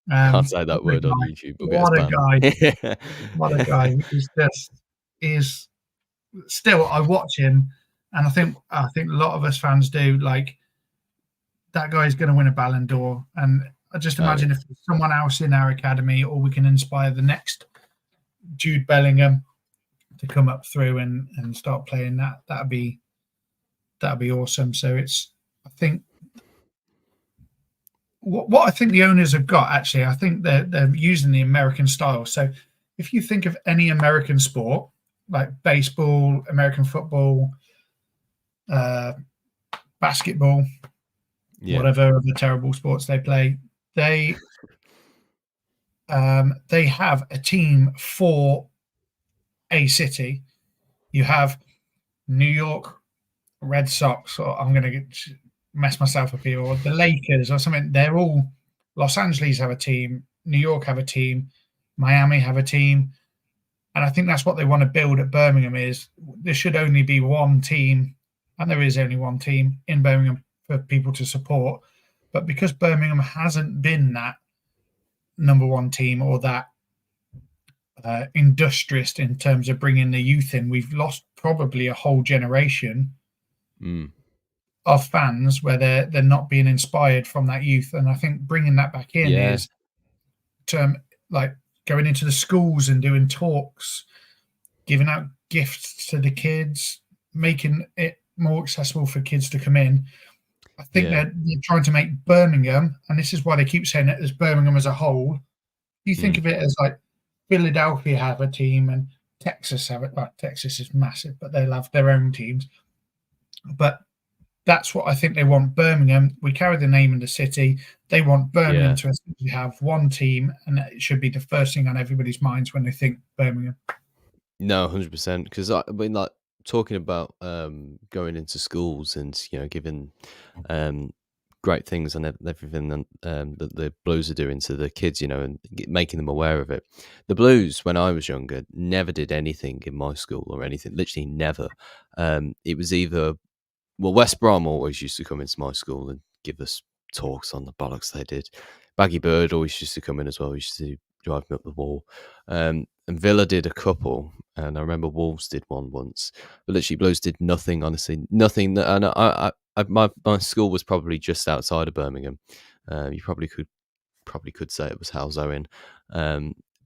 Can't say that word on YouTube. What a guy! What a guy! He's still. I watch him, and I think a lot of us fans do. Like, that guy's going to win a Ballon d'Or, and I just imagine if there's someone else in our academy, or we can inspire the next Jude Bellingham to come up through and start playing that'd be awesome. So I think what I think the owners have got, actually, I think they're using the American style. So if you think of any American sport, like baseball, American football, basketball, whatever other terrible sports they play, they have a team for a city. You have New York Red Sox, or I'm going to mess myself up here, or the Lakers or something. They're all, Los Angeles have a team, New York have a team, Miami have a team. And I think that's what they want to build at Birmingham, is there should only be one team, and there is only one team in Birmingham for people to support. But because Birmingham hasn't been that number one team, or that industrious in terms of bringing the youth in, we've lost probably a whole generation of fans where they're not being inspired from that youth. And I think bringing that back in is like going into the schools and doing talks, giving out gifts to the kids, making it more accessible for kids to come in. I think they're trying to make Birmingham, and this is why they keep saying it, as Birmingham as a whole. You think of it as like Philadelphia have a team, and Texas have it. Like, Texas is massive, but they'll have their own teams. But that's what I think they want. Birmingham, we carry the name in the city. They want Birmingham to essentially have one team, and it should be the first thing on everybody's minds when they think Birmingham. No, 100%. Because I mean, like, talking about going into schools and, you know, giving great things and everything that the Blues are doing to the kids, you know, and making them aware of it. The Blues, when I was younger, never did anything in my school or anything. Literally never. It was either, well, West Brom always used to come into my school and give us talks on the bollocks they did. Baggy Bird always used to come in as well. He used to drive me up the wall. and Villa did a couple, and I remember Wolves did one once. But literally, Blues did nothing. Honestly, nothing. And my school was probably just outside of Birmingham. You probably could say it was Halesowen,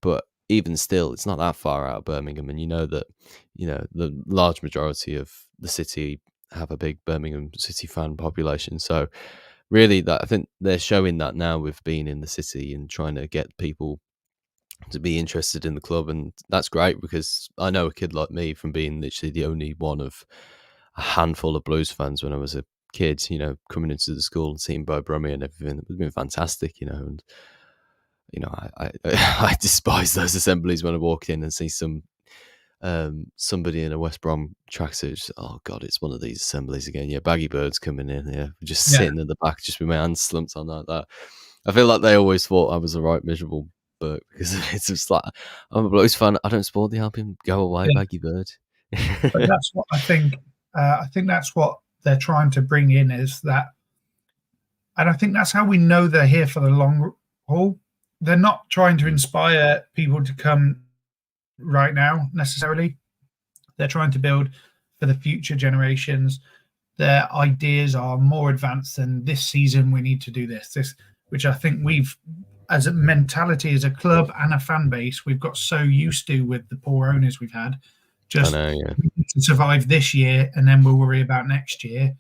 but even still, it's not that far out of Birmingham, and you know that the large majority of the city have a big Birmingham City fan population. So really, that I think they're showing that now with being in the city and trying to get people to be interested in the club, and that's great because I know a kid like me from being literally the only one of a handful of Blues fans when I was a kid. Coming into the school and seeing Bo Brummie and everything, it's been fantastic. And I I despise those assemblies when I walk in and see somebody in a West Brom tracksuit. Oh God, it's one of these assemblies again. Yeah, baggy birds coming in. Yeah, just sitting at the back, just with my hands slumped on like that. I feel like they always thought I was a right miserable bird because it's just like I'm a Blues fan. I don't support the Albion. Go away, baggy bird. But that's what I think. I think that's what they're trying to bring in is that, and I think that's how we know they're here for the long haul. They're not trying to inspire people to come right now necessarily. They're trying to build for the future generations. Their ideas are more advanced than this season. We need to do this, which I think we've, as a mentality, as a club and a fan base, we've got so used to with the poor owners we've had. Just I know, yeah. We need to survive this year, and then we'll worry about next year.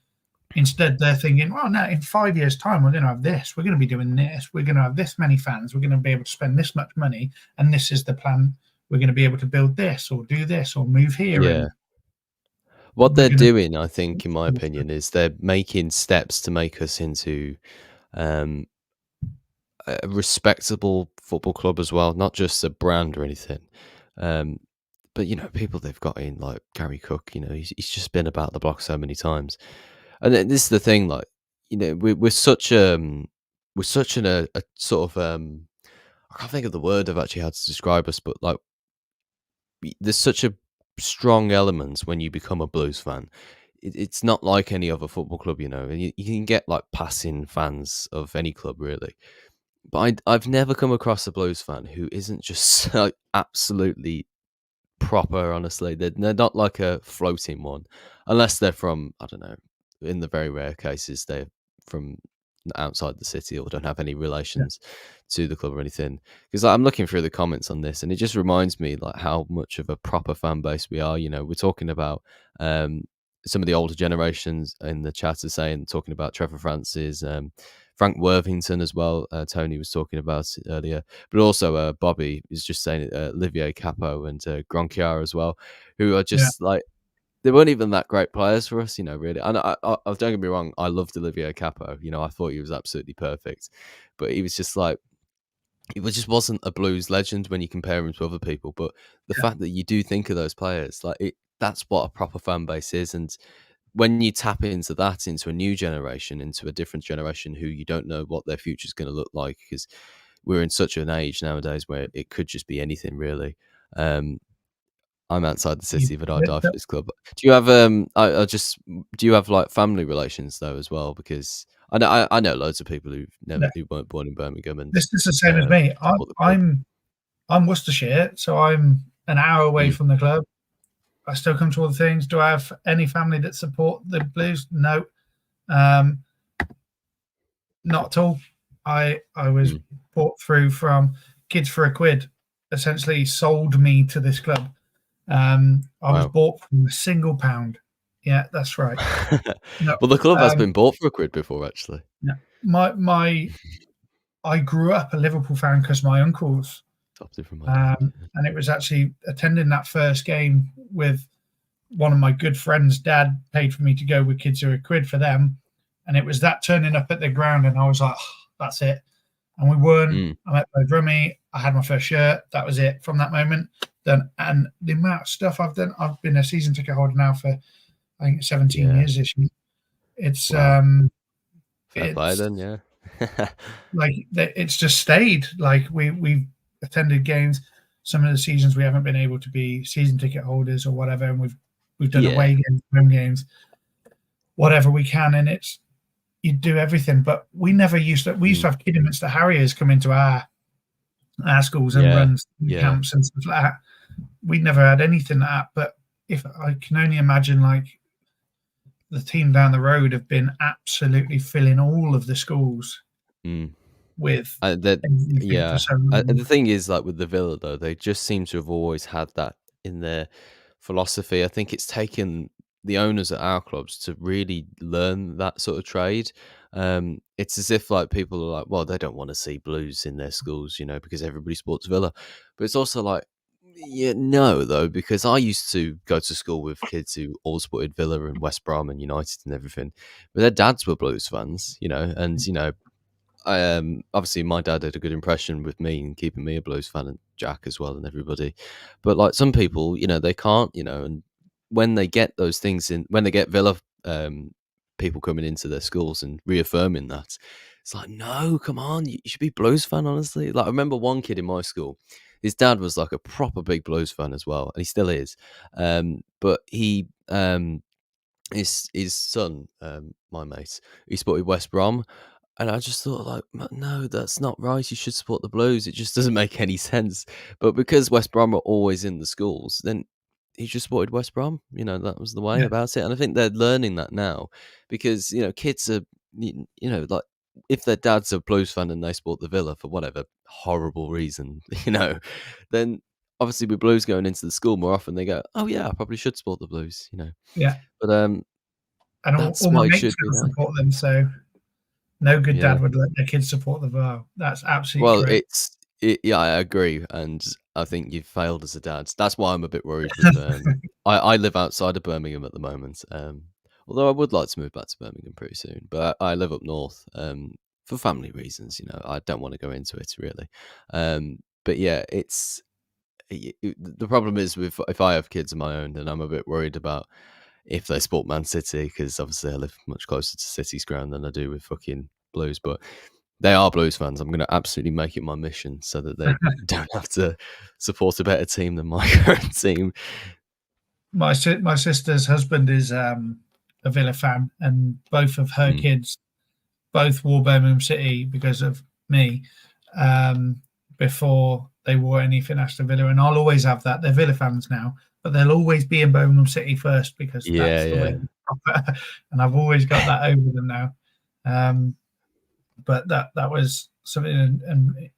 Instead, they're thinking, well, no, in 5 years' time, we're going to have this. We're going to be doing this. We're going to have this many fans. We're going to be able to spend this much money, and this is the plan. We're going to be able to build this or do this or move here. Yeah. What they're doing, I think, in my opinion, is they're making steps to make us into a respectable football club as well, not just a brand or anything. But people they've got in like Gary Cook, he's just been about the block so many times. And this is the thing, like, we're such a sort of I can't think of the word of actually how to describe us, but like there's such a strong element when you become a Blues fan. It's not like any other football club, and you can get like passing fans of any club really. But I've never come across a Blues fan who isn't just like absolutely proper. Honestly, they're not like a floating one, unless they're from, I don't know. In the very rare cases, they're from outside the city or don't have any relations to the club or anything. Because I'm looking through the comments on this, and it just reminds me like how much of a proper fan base we are. We're talking about some of the older generations in the chat are talking about Trevor Francis, Frank Worthington as well. Tony was talking about it earlier, but also Bobby is just saying Olivier Capo and Gronchiar as well, who are just like, they weren't even that great players for us, really. And I don't get me wrong, I loved Olivier Capo. I thought he was absolutely perfect, but he was just like, he just wasn't a Blues legend when you compare him to other people. But the fact that you do think of those players, like that's what a proper fan base is. And when you tap into that, into a new generation, into a different generation who you don't know what their future is going to look like, because we're in such an age nowadays where it could just be anything, really. I'm outside the city, but I die for this club. Do you have do you have like family relations though as well? Because I know loads of people who weren't born in Birmingham, and this is the same as me. I'm Worcestershire, so I'm an hour away from the club. I still come to all the things. Do I have any family that support the Blues? No, not at all. I was bought through from Kids for a Quid, essentially sold me to this club. I was bought from £1. Yeah, that's right. No, well, the club has been bought for £1 before, actually. Yeah, I grew up a Liverpool fan because my uncles, and it was actually attending that first game with one of my good friends' dad paid for me to go with Kids for a Quid for them, and it was that turning up at the ground, and I was like, oh, that's it. And we won. I met Bo Brummie. I had my first shirt. That was it from that moment. And the amount of stuff I've done, I've been a season ticket holder now for I think 17 years this year. It's fair play then, yeah. Like it's just stayed. Like we've attended games. Some of the seasons we haven't been able to be season ticket holders or whatever, and we've done away games, home games, whatever we can, and it's you do everything. But we never used to. We used to have Kidderminster Harriers come into our schools and run camps and stuff like that. we never had anything like that. But if I can only imagine, like the team down the road have been absolutely filling all of the schools Mm. with That everything for yeah. so long. The thing is, like with the Villa, though, they just seem to have always had that in their philosophy. I think it's taken the owners at our clubs to really learn that sort of trade. It's as if like people are like, well, they don't want to see Blues in their schools, you know, because everybody supports Villa. But it's also like, yeah, no, though, because I used to go to school with kids who all supported Villa and West Brom and United and everything, but their dads were Blues fans, you know, and you know, obviously my dad did a good impression with me and keeping me a Blues fan, and Jack as well, and everybody. But like some people, you know, they can't, you know, and when they get those things in, when they get Villa people coming into their schools and reaffirming that, it's like, no, come on, you should be Blues fan, honestly. Like I remember one kid in my school, his dad was like a proper big Blues fan as well, and he still is. But he his son, my mate, he supported West Brom, and I just thought, like, No, that's not right. You should support the Blues. It just doesn't make any sense." But because West Brom are always in the schools, then he just supported West Brom. You know, that was the way Yeah, about it, and I think they're learning that now because you know kids are, you know, like if their dad's a Blues fan and they support the Villa for whatever horrible reason, you know, then obviously with Blues going into the school more often, they go, "Oh yeah, I probably should support the Blues," you know. yeah. But And that's all my what it mates should be will like. support them, so no good Yeah. dad would let their kids support the VAR. That's absolutely Well, correct. yeah, I agree, and I think you've failed as a dad. That's why I'm a bit worried with, I live outside of Birmingham at the moment, although I would like to move back to Birmingham pretty soon, but I live up north, for family reasons, you know, I don't wanna go into it really. But yeah, it's the problem is with if I have kids of my own, then I'm a bit worried about if they support Man City because obviously I live much closer to City's ground than I do with fucking Blues, but they are Blues fans. I'm gonna absolutely make it my mission so that they don't have to support a better team than my current team. My sister's husband is a Villa fan, and both of her Mm. kids both wore Birmingham City because of me um, before they wore anything Aston Villa. And I'll always have that. They're Villa fans now, but they'll always be in Birmingham City first because Yeah, that's the way. yeah. And I've always got that over them now. Um, but that was something, and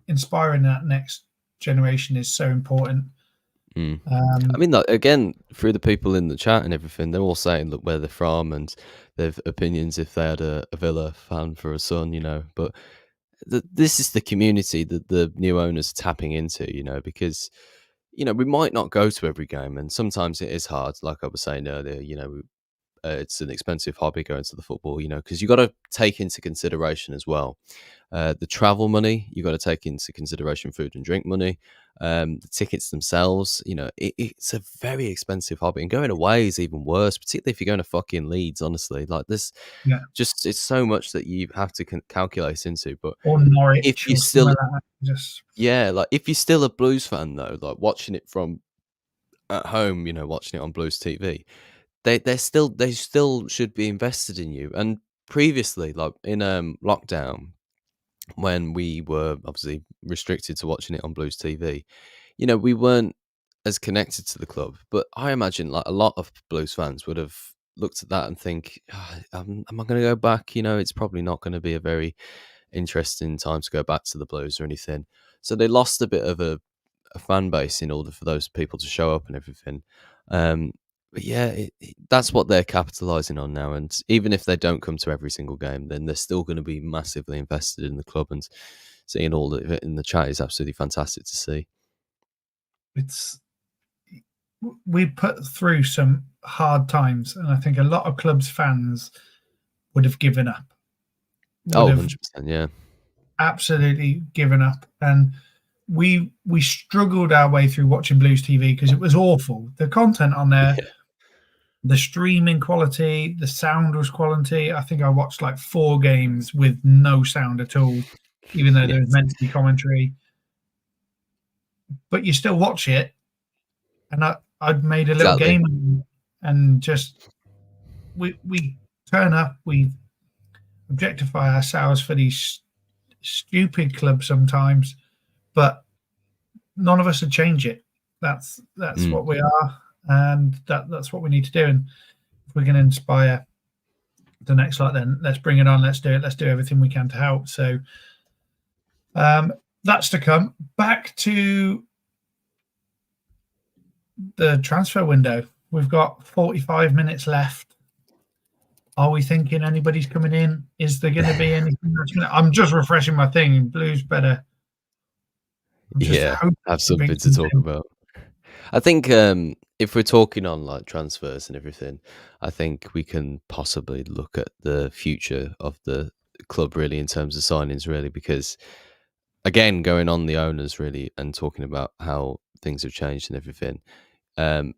inspiring that next generation is so important. Mm. I Um, mean, like, again, through the people in the chat and everything, they're all saying, look, where they're from and their opinions if they had a Villa fan for a son, you know. But this is the community that the new owners are tapping into, you know, because, you know, we might not go to every game and sometimes it is hard. Like I was saying earlier, you know, it's an expensive hobby going to the football, you know, because you got to take into consideration as well the travel money. You got to take into consideration food and drink money, the tickets themselves. You know, it's a very expensive hobby, and going away is even worse, particularly if you're going to fucking Leeds. Honestly, like this, yeah, just it's so much that you have to calculate into. But or if Norwich you or still, somewhere like that. Just yeah, like if you're still a Blues fan though, like watching it from at home, you know, watching it on Blues TV, they still should be invested in you. And previously, like in lockdown, when we were obviously restricted to watching it on Blues TV, you know, we weren't as connected to the club. But I imagine like a lot of Blues fans would have looked at that and think, "Ah, am I going to go back? You know, it's probably not going to be a very interesting time to go back to the Blues or anything." So they lost a bit of a fan base in order for those people to show up and everything. But yeah, that's what they're capitalizing on now. And even if they don't come to every single game, then they're still going to be massively invested in the club. And seeing all of it in the chat is absolutely fantastic to see. it's we put through some hard times, and I think a lot of clubs fans would have given up, would Oh, have 100%. Yeah. absolutely given up. And we struggled our way through watching Blues TV because it was awful. The content on there, Yeah. the streaming quality, the sound was quality. I think I watched like 4 games with no sound at all, even though there was Yes. meant to be commentary. But you still watch it, and I'd made a little Exactly. game, and just we turn up, we objectify ourselves for these stupid clubs sometimes, but none of us would change it. That's what we are, and that's what we need to do. And if we can inspire the next lot, then let's bring it on. Let's do it. Let's do everything we can to help. So that's to come. Back to the transfer window. We've got 45 minutes left. Are we thinking anybody's coming in? Is there going to be anything that's going to... I'm just refreshing my thing. Blue's better. Have something to talk about. I think if we're talking on like transfers and everything, I think we can possibly look at the future of the club really in terms of signings, really, because again, going on the owners really and talking about how things have changed and everything,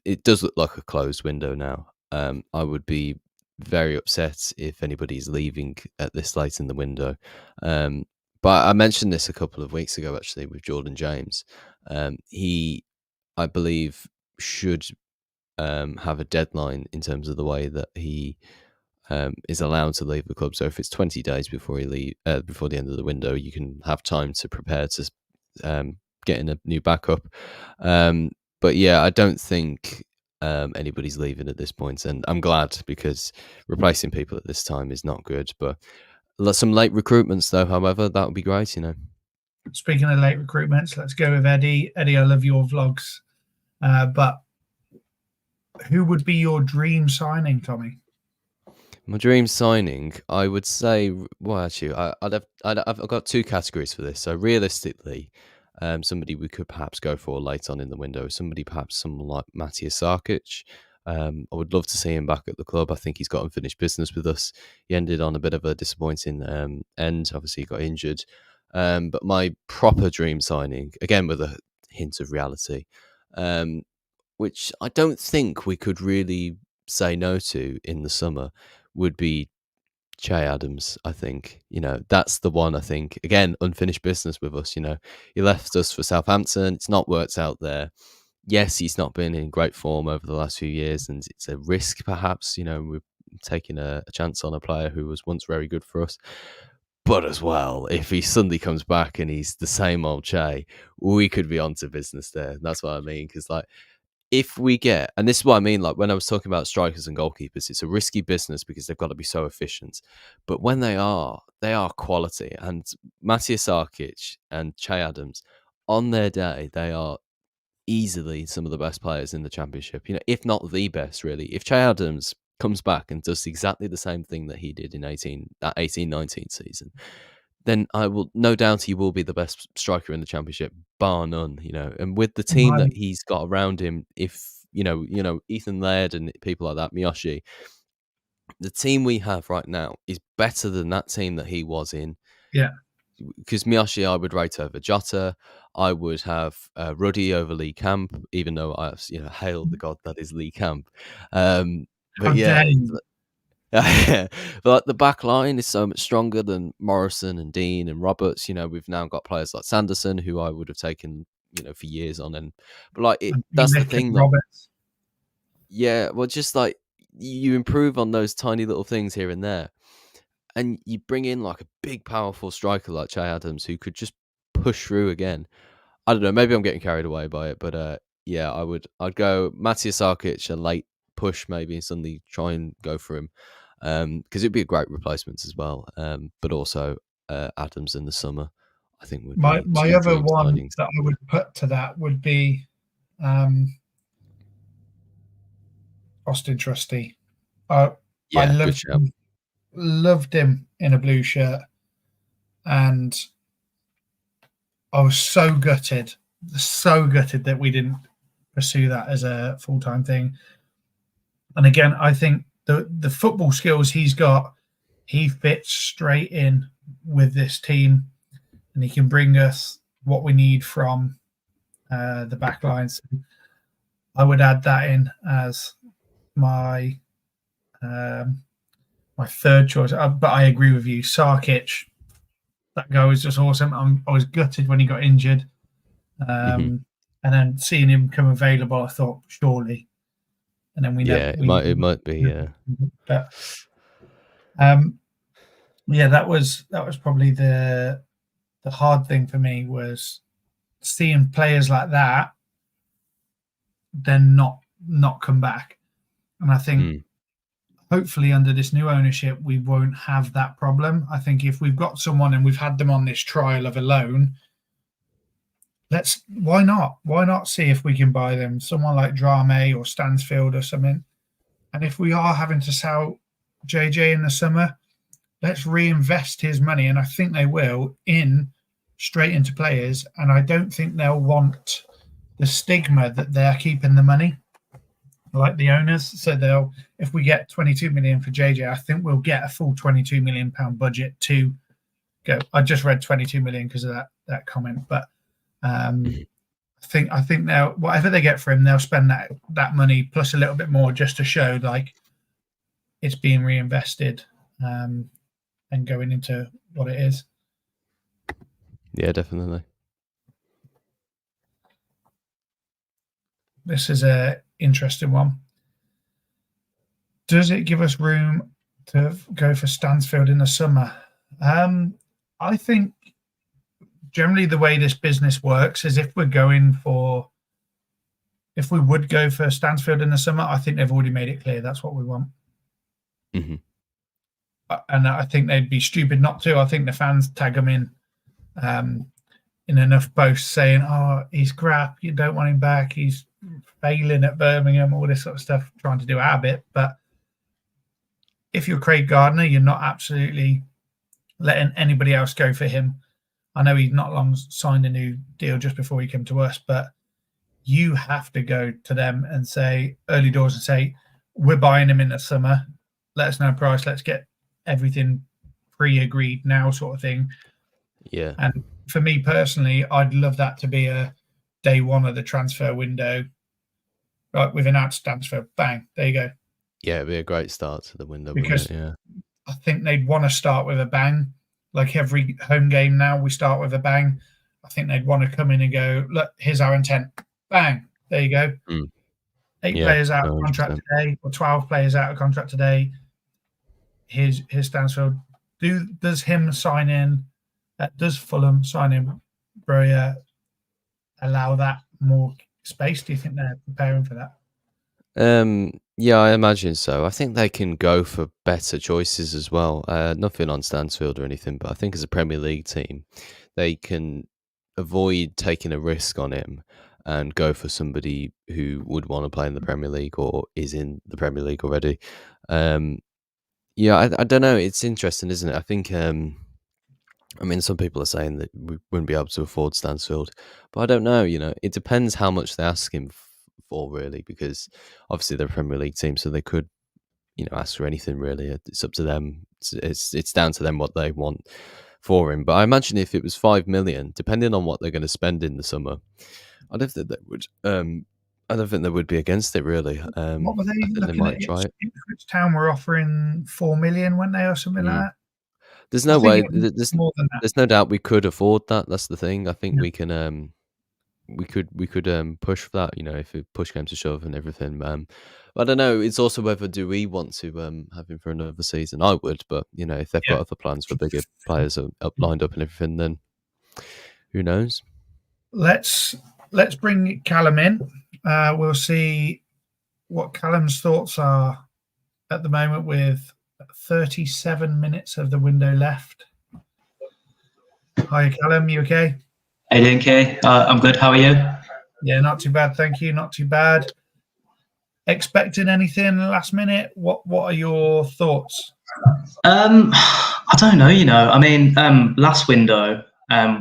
it does look like a closed window now. I would be very upset if anybody's leaving at this late in the window. But I mentioned this a couple of weeks ago, actually, with Jordan James. He, I believe, should have a deadline in terms of the way that he is allowed to leave the club. So if it's 20 days before before the end of the window, you can have time to prepare to get in a new backup. But yeah, I don't think anybody's leaving at this point, and I'm glad, because replacing people at this time is not good. But some late recruitments, though, however, that would be great, you know. Speaking of late recruitments, let's go with Eddie. Eddie, I love your vlogs, but who would be your dream signing, Tommy? My dream signing, I would say, well, actually, I've got two categories for this. So realistically, somebody we could perhaps go for late on in the window, perhaps someone like Matthias Sarkic. I would love to see him back at the club. I think he's got unfinished business with us. He ended on a bit of a disappointing end. Obviously, he got injured. But my proper dream signing, again with a hint of reality, which I don't think we could really say no to in the summer, would be Che Adams. I think, you know, that's the one. I think, again, unfinished business with us. You know, he left us for Southampton. It's not worked out there. Yes, he's not been in great form over the last few years, and it's a risk, perhaps. You know, we're taking a chance on a player who was once very good for us. But as well, if he suddenly comes back and he's the same old Che, we could be onto business there. That's what I mean. Because, like, if we get, and this is what I mean, like when I was talking about strikers and goalkeepers, it's a risky business because they've got to be so efficient. But when they are quality. And Matthias Sarkic and Che Adams, on their day, they are easily some of the best players in the Championship, you know, if not the best, really. If Che Adams comes back and does exactly the same thing that he did in that 18-19 season, then I will, no doubt, he will be the best striker in the Championship, bar none. You know, and with the team that he's got around him, if you know Ethan Laird and people like that, Miyoshi, the team we have right now is better than that team that he was in. Yeah, because Miyoshi, I would rate over Jota. I would have Ruddy over Lee Camp, even though I, hail the god that is Lee Camp. But yeah. But the back line is so much stronger than Morrison and Dean and Roberts. You know, we've now got players like Sanderson, who I would have taken, for years on end. But like, that's the thing. Roberts. Yeah, well, just like you improve on those tiny little things here and there, and you bring in like a big, powerful striker like Che Adams, who could just push through again. I don't know. Maybe I'm getting carried away by it, but yeah, I'd go Matthias Sarkic, a late push maybe, and suddenly try and go for him. Because it'd be a great replacement as well. But also Adams in the summer, I think would be my other one signings that I would put to that would be Austin Trusty. I loved him in a blue shirt, and I was so gutted that we didn't pursue that as a full-time thing. And again, I think the football skills he's got, he fits straight in with this team, and he can bring us what we need from the back lines. I would add that in as my my third choice. But I agree with you, Sarkic. That guy was just awesome. I was gutted when he got injured, and then seeing him come available, I thought surely. And then it might be, yeah. But yeah, that was probably the hard thing for me, was seeing players like that then not come back. And I think hopefully under this new ownership, we won't have that problem. I think if we've got someone and we've had them on this trial of a loan, why not see if we can buy them, someone like Drame or Stansfield or something. And if we are having to sell JJ in the summer, let's reinvest his money, and I think they will, straight into players. And I don't think they'll want the stigma that they're keeping the money, like the owners. So if we get 22 million for JJ, I think we'll get a full 22 million pound budget to go. I just read 22 million because of that comment, but I think they'll, whatever they get for him, they'll spend that money plus a little bit more just to show like it's being reinvested and going into what it is. Yeah, definitely. This is a interesting one. Does it give us room to go for Stansfield in the summer? I think generally the way this business works is if we would go for Stansfield in the summer, I think they've already made it clear that's what we want. Mm-hmm. And I think they'd be stupid not to. I think the fans tag them in enough posts saying, "Oh, he's crap. You don't want him back. He's failing at Birmingham," all this sort of stuff, trying to do our bit. But if you're Craig Gardner, you're not absolutely letting anybody else go for him. I know he's not long signed a new deal just before he came to us, but you have to go to them and say, early doors, and say, we're buying him in the summer. Let us know price. Let's get everything pre-agreed now, sort of thing. Yeah. And for me personally, I'd love that to be a day one of the transfer window. Right, we've announced transfer. Bang, there you go. Yeah, it'd be a great start to the window. Because yeah, I think they'd want to start with a bang. Like every home game now, we start with a bang. I think they'd want to come in and go, look, here's our intent. Bang, there you go. 8 players out of contract today, or 12 players out of contract today. Here's Stansfield. Does him sign in? Does Fulham sign in? Broya allow that more space? Do you think they're preparing for that? Yeah, I imagine so. I think they can go for better choices as well. Nothing on Stansfield or anything, but I think as a Premier League team, they can avoid taking a risk on him and go for somebody who would want to play in the Premier League or is in the Premier League already. Yeah, I don't know. It's interesting, isn't it? I think, I mean, some people are saying that we wouldn't be able to afford Stansfield, but I don't know. It depends how much they ask him for, really, because obviously they're a Premier League team, so they could, ask for anything, really. It's up to them. It's down to them what they want for him. But I imagine if it was 5 million, depending on what they're going to spend in the summer, I don't think they would. I don't think they would be against it, really. What were they looking they might try it. Ipswich Town were offering 4 million, weren't they, or something like that? There's no way. There's more than that. There's no doubt we could afford that. That's the thing. I think we can. We could push for that. If push came to shove and everything. I don't know. It's also whether do we want to have him for another season. I would, but if they've got other plans for bigger players lined up and everything, then who knows? Let's bring Callum in. We'll see what Callum's thoughts are at the moment with 37 minutes of the window left. Hi, Callum. You okay? How you doing, Kay? I'm good. How are you? Yeah, not too bad. Thank you. Not too bad. Expecting anything last minute? What are your thoughts? I don't know. I mean, last window,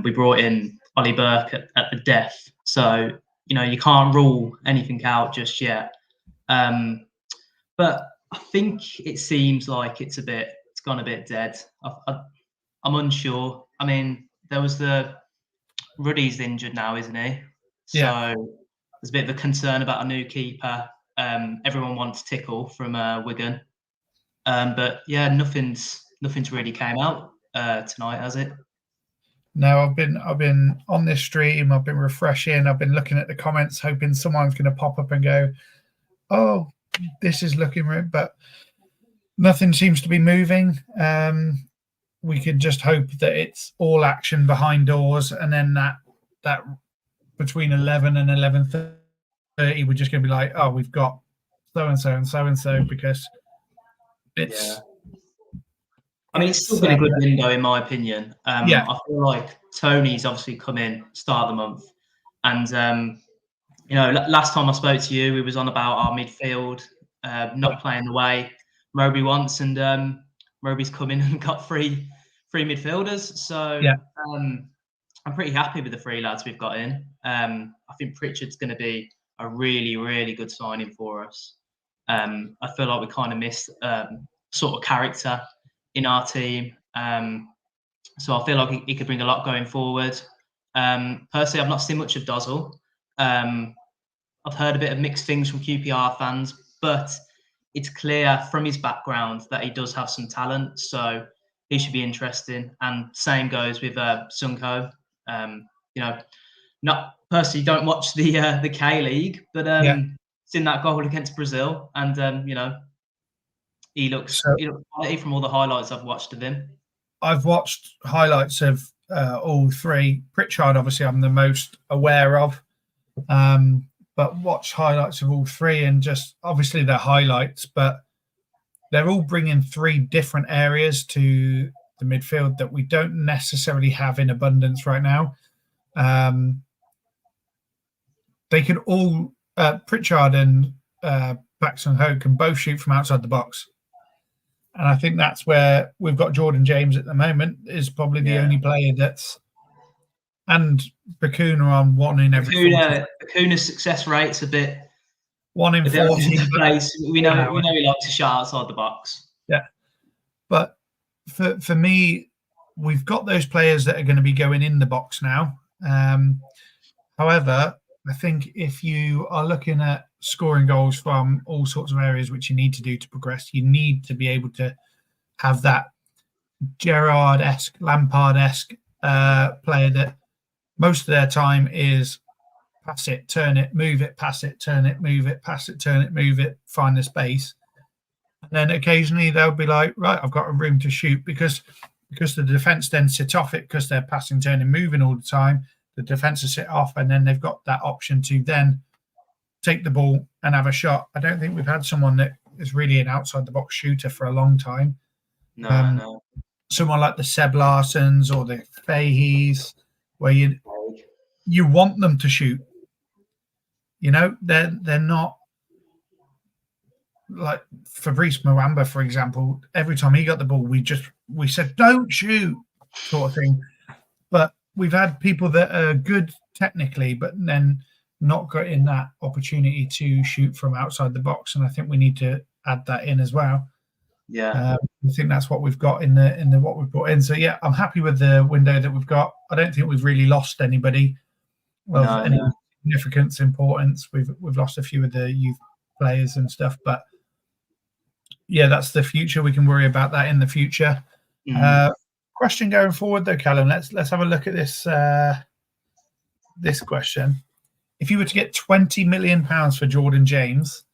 we brought in Ollie Burke at the death. So, you can't rule anything out just yet. But I think it seems like it's gone a bit dead. I'm unsure. I mean, there was Ruddy's injured now, isn't he? Yeah. So there's a bit of a concern about a new keeper. Everyone wants Tickle from Wigan. But yeah, nothing's really came out tonight, has it? No, I've been on this stream. I've been refreshing. I've been looking at the comments, hoping someone's going to pop up and go, "Oh, this is looking right," but nothing seems to be moving. We can just hope that it's all action behind doors, and then that between 11 and 11:30 30, we're just going to be like, oh, we've got so and so and so and so, because it's. Yeah. I mean, it's still been a good window, in my opinion. Yeah. I feel like Tony's obviously come in start of the month, and you know, last time I spoke to you, we was on about our midfield not playing the way Moby wants, and Moby's come in and got three midfielders. So I'm pretty happy with the three lads we've got in. I think Pritchard's going to be a really, really good signing for us. I feel like we kind of missed sort of character in our team. So I feel like he could bring a lot going forward. Personally, I've not seen much of Dozzle. I've heard a bit of mixed things from QPR fans, but it's clear from his background that he does have some talent. So he should be interesting. And same goes with Sunko. You know, not personally don't watch the K League, but seen that goal against Brazil, and you know, he looks quality from all the highlights I've watched of him. I've watched highlights of all three. Pritchard, obviously, I'm the most aware of, but watch highlights of all three, and just obviously they're highlights, but they're all bringing three different areas to the midfield that we don't necessarily have in abundance right now. They could all, Pritchard and Paxton Ho can both shoot from outside the box. And I think that's where we've got Jordan James at the moment, is probably the only player that's, and Bakuna on 1 in every 40. Bakuna's success rate's a bit 1 in 40. We know he likes to shot outside the box. Yeah. But for me, we've got those players that are going to be going in the box now. However, I think if you are looking at scoring goals from all sorts of areas, which you need to do to progress, you need to be able to have that Gerrard-esque, Lampard-esque player that most of their time is pass it, turn it, move it, pass it, turn it, move it, pass it, turn it, move it, find the space. And then occasionally they'll be like, right, I've got a room to shoot, because the defence then sit off it, because they're passing, turning, moving all the time. The defence will sit off, and then they've got that option to then take the ball and have a shot. I don't think we've had someone that is really an outside-the-box shooter for a long time. No. Someone like the Seb Larsons or the Fahey's, where you want them to shoot. You know, they're not like Fabrice Mwamba, for example. Every time he got the ball, we said, don't shoot, sort of thing. But we've had people that are good technically, but then not getting that opportunity to shoot from outside the box, and I think we need to add that in as well. Yeah, I think that's what we've got in the what we've brought in. So yeah, I'm happy with the window that we've got. I don't think we've really lost anybody of any significance, importance. We've lost a few of the youth players and stuff, but yeah, that's the future. We can worry about that in the future. Question going forward though, Callum, let's have a look at this this question. If you were to get £20 million for Jordan James,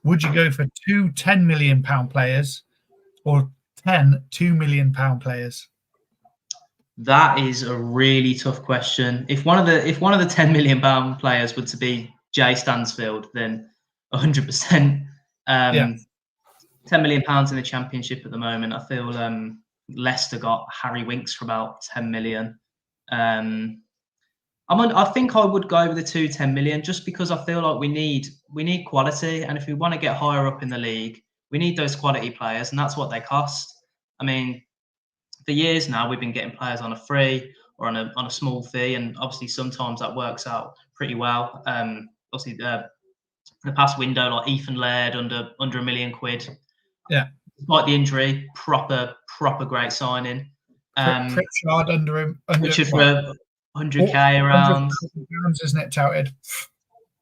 would you go for two £10 million players or 10 £2 million players? That is a really tough question. If one of the £10 million players were to be Jay Stansfield, then 100%. £10 million in the Championship at the moment. I feel Leicester got Harry Winks for about 10 million. I think I would go with the 10 million, just because I feel like we need quality, and if we want to get higher up in the league, we need those quality players, and that's what they cost. I mean, for years now, we've been getting players on a free or on a small fee, and obviously sometimes that works out pretty well. Obviously, the past window, like Ethan Laird under £1 million. Yeah. Despite the injury, proper great signing. Pritchard under him. Pritchard for 100k around. Pounds, isn't it, touted?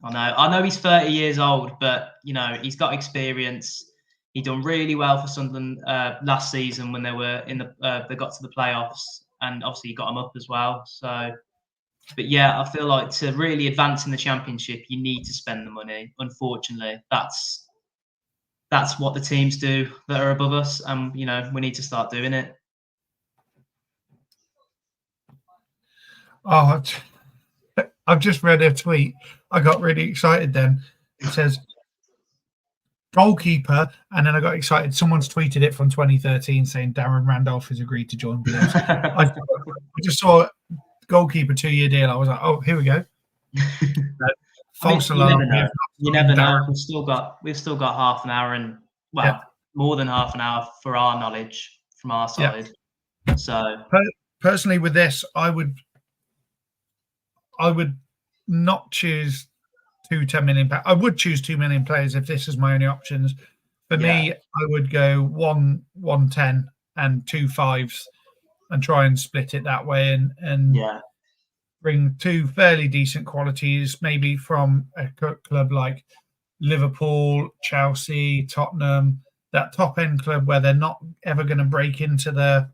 I know he's 30 years old, but you know, he's got experience. He done really well for Sunderland last season when they were in they got to the playoffs, and obviously he got them up as well. So, but yeah, I feel like to really advance in the Championship, you need to spend the money. Unfortunately, that's what the teams do that are above us, and you know, we need to start doing it. Oh, I've just read a tweet. I got really excited then. It says goalkeeper, and then I got excited. Someone's tweeted it from 2013 saying Darren Randolph has agreed to join Blues. I just saw goalkeeper 2-year deal. I was like, oh, here we go. False alarm. You never know. You never know. We've still got half an hour and more than half an hour for our knowledge from our side. So personally, with this, I would not choose 10 million. I would choose 2 million players if this is my only options. For me, I would go 110 and 2 5s and try and split it that way and bring 2 fairly decent qualities, maybe from a club like Liverpool, Chelsea, Tottenham, that top end club where they're not ever going to break into the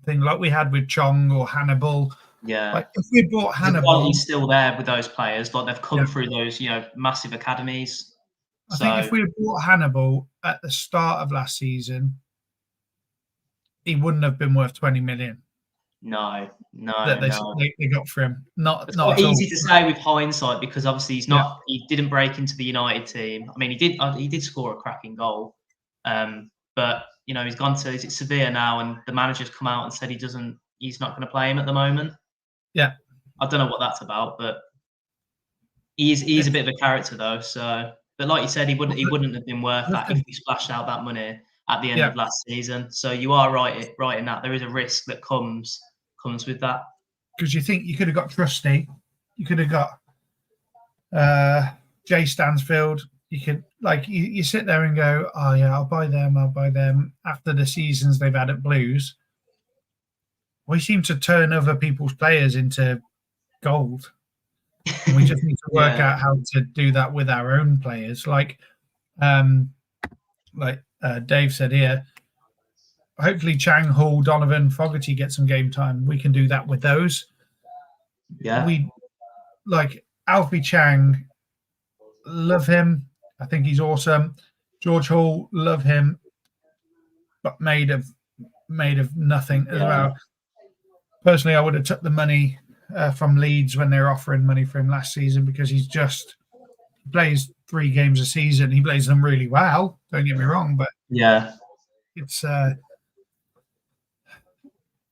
thing like we had with Chong or Hannibal. Yeah, like if we bought Hannibal, the quality's still there with those players. Like they've come through those, massive academies. I think if we had bought Hannibal at the start of last season, he wouldn't have been worth 20 million. No. They got for him. It's quite easy to say with hindsight because obviously he's not. He didn't break into the United team. I mean, he did score a cracking goal, but he's gone to Sevilla now, and the manager's come out and said he's not going to play him at the moment. Yeah, I don't know what that's about, but he's a bit of a character though. So, but like you said, he wouldn't have been worth that if we splashed out that money at the end of last season. So you are right in that there is a risk that comes with that. Because you think you could have got Trusty, you could have got Jay Stansfield. You could you sit there and go, oh yeah, I'll buy them after the seasons they've had at Blues. We seem to turn other people's players into gold. And we just need to work out how to do that with our own players. Like Dave said here, hopefully Chang, Hall, Donovan, Fogarty get some game time. We can do that with those. Yeah. We like Alfie Chang, love him. I think he's awesome. George Hall, love him, but made of nothing as well. Personally, I would have took the money from Leeds when they were offering money for him last season because he plays 3 games a season. He plays them really well. Don't get me wrong, but it's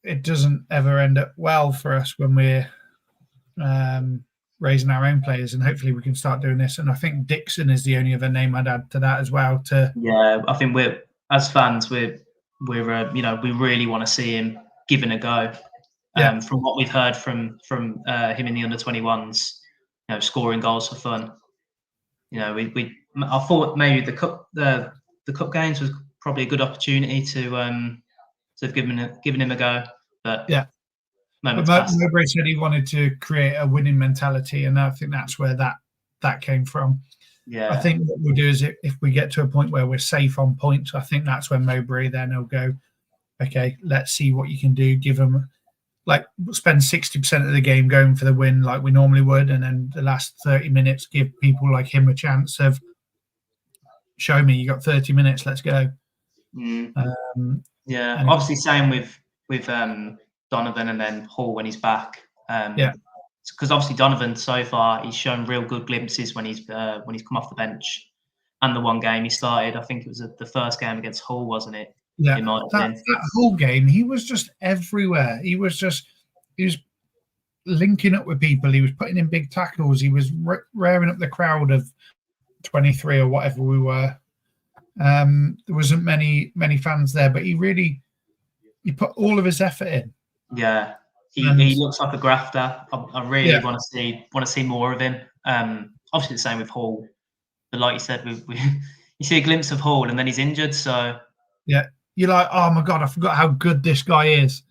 it doesn't ever end up well for us when we're raising our own players, and hopefully we can start doing this. And I think Dixon is the only other name I'd add to that as well. I think we're as fans we really want to see him given a go. From what we've heard from him in the under-21s, scoring goals for fun. I thought maybe the cup games was probably a good opportunity to have given him a go. But Mowbray said he wanted to create a winning mentality, and I think that's where that came from. I think what we'll do is if we get to a point where we're safe on points, I think that's when Mowbray then will go, okay, let's see what you can do. Give them spend 60% of the game going for the win like we normally would, and then the last 30 minutes give people like him a chance of show me you got 30 minutes, let's go. Obviously same with Donovan and then Hall when he's back. Because obviously Donovan so far he's shown real good glimpses when he's come off the bench, and the one game he started, I think it was the first game against Hull, wasn't it? Yeah, that whole game, he was just everywhere. He was linking up with people. He was putting in big tackles. He was raring up the crowd of 23 or whatever we were. There wasn't many fans there, but he put all of his effort in. Yeah, he looks like a grafter. I really want to see more of him. Obviously the same with Hall, but like you said, you see a glimpse of Hall and then he's injured. So you're like, oh my god, I forgot how good this guy is.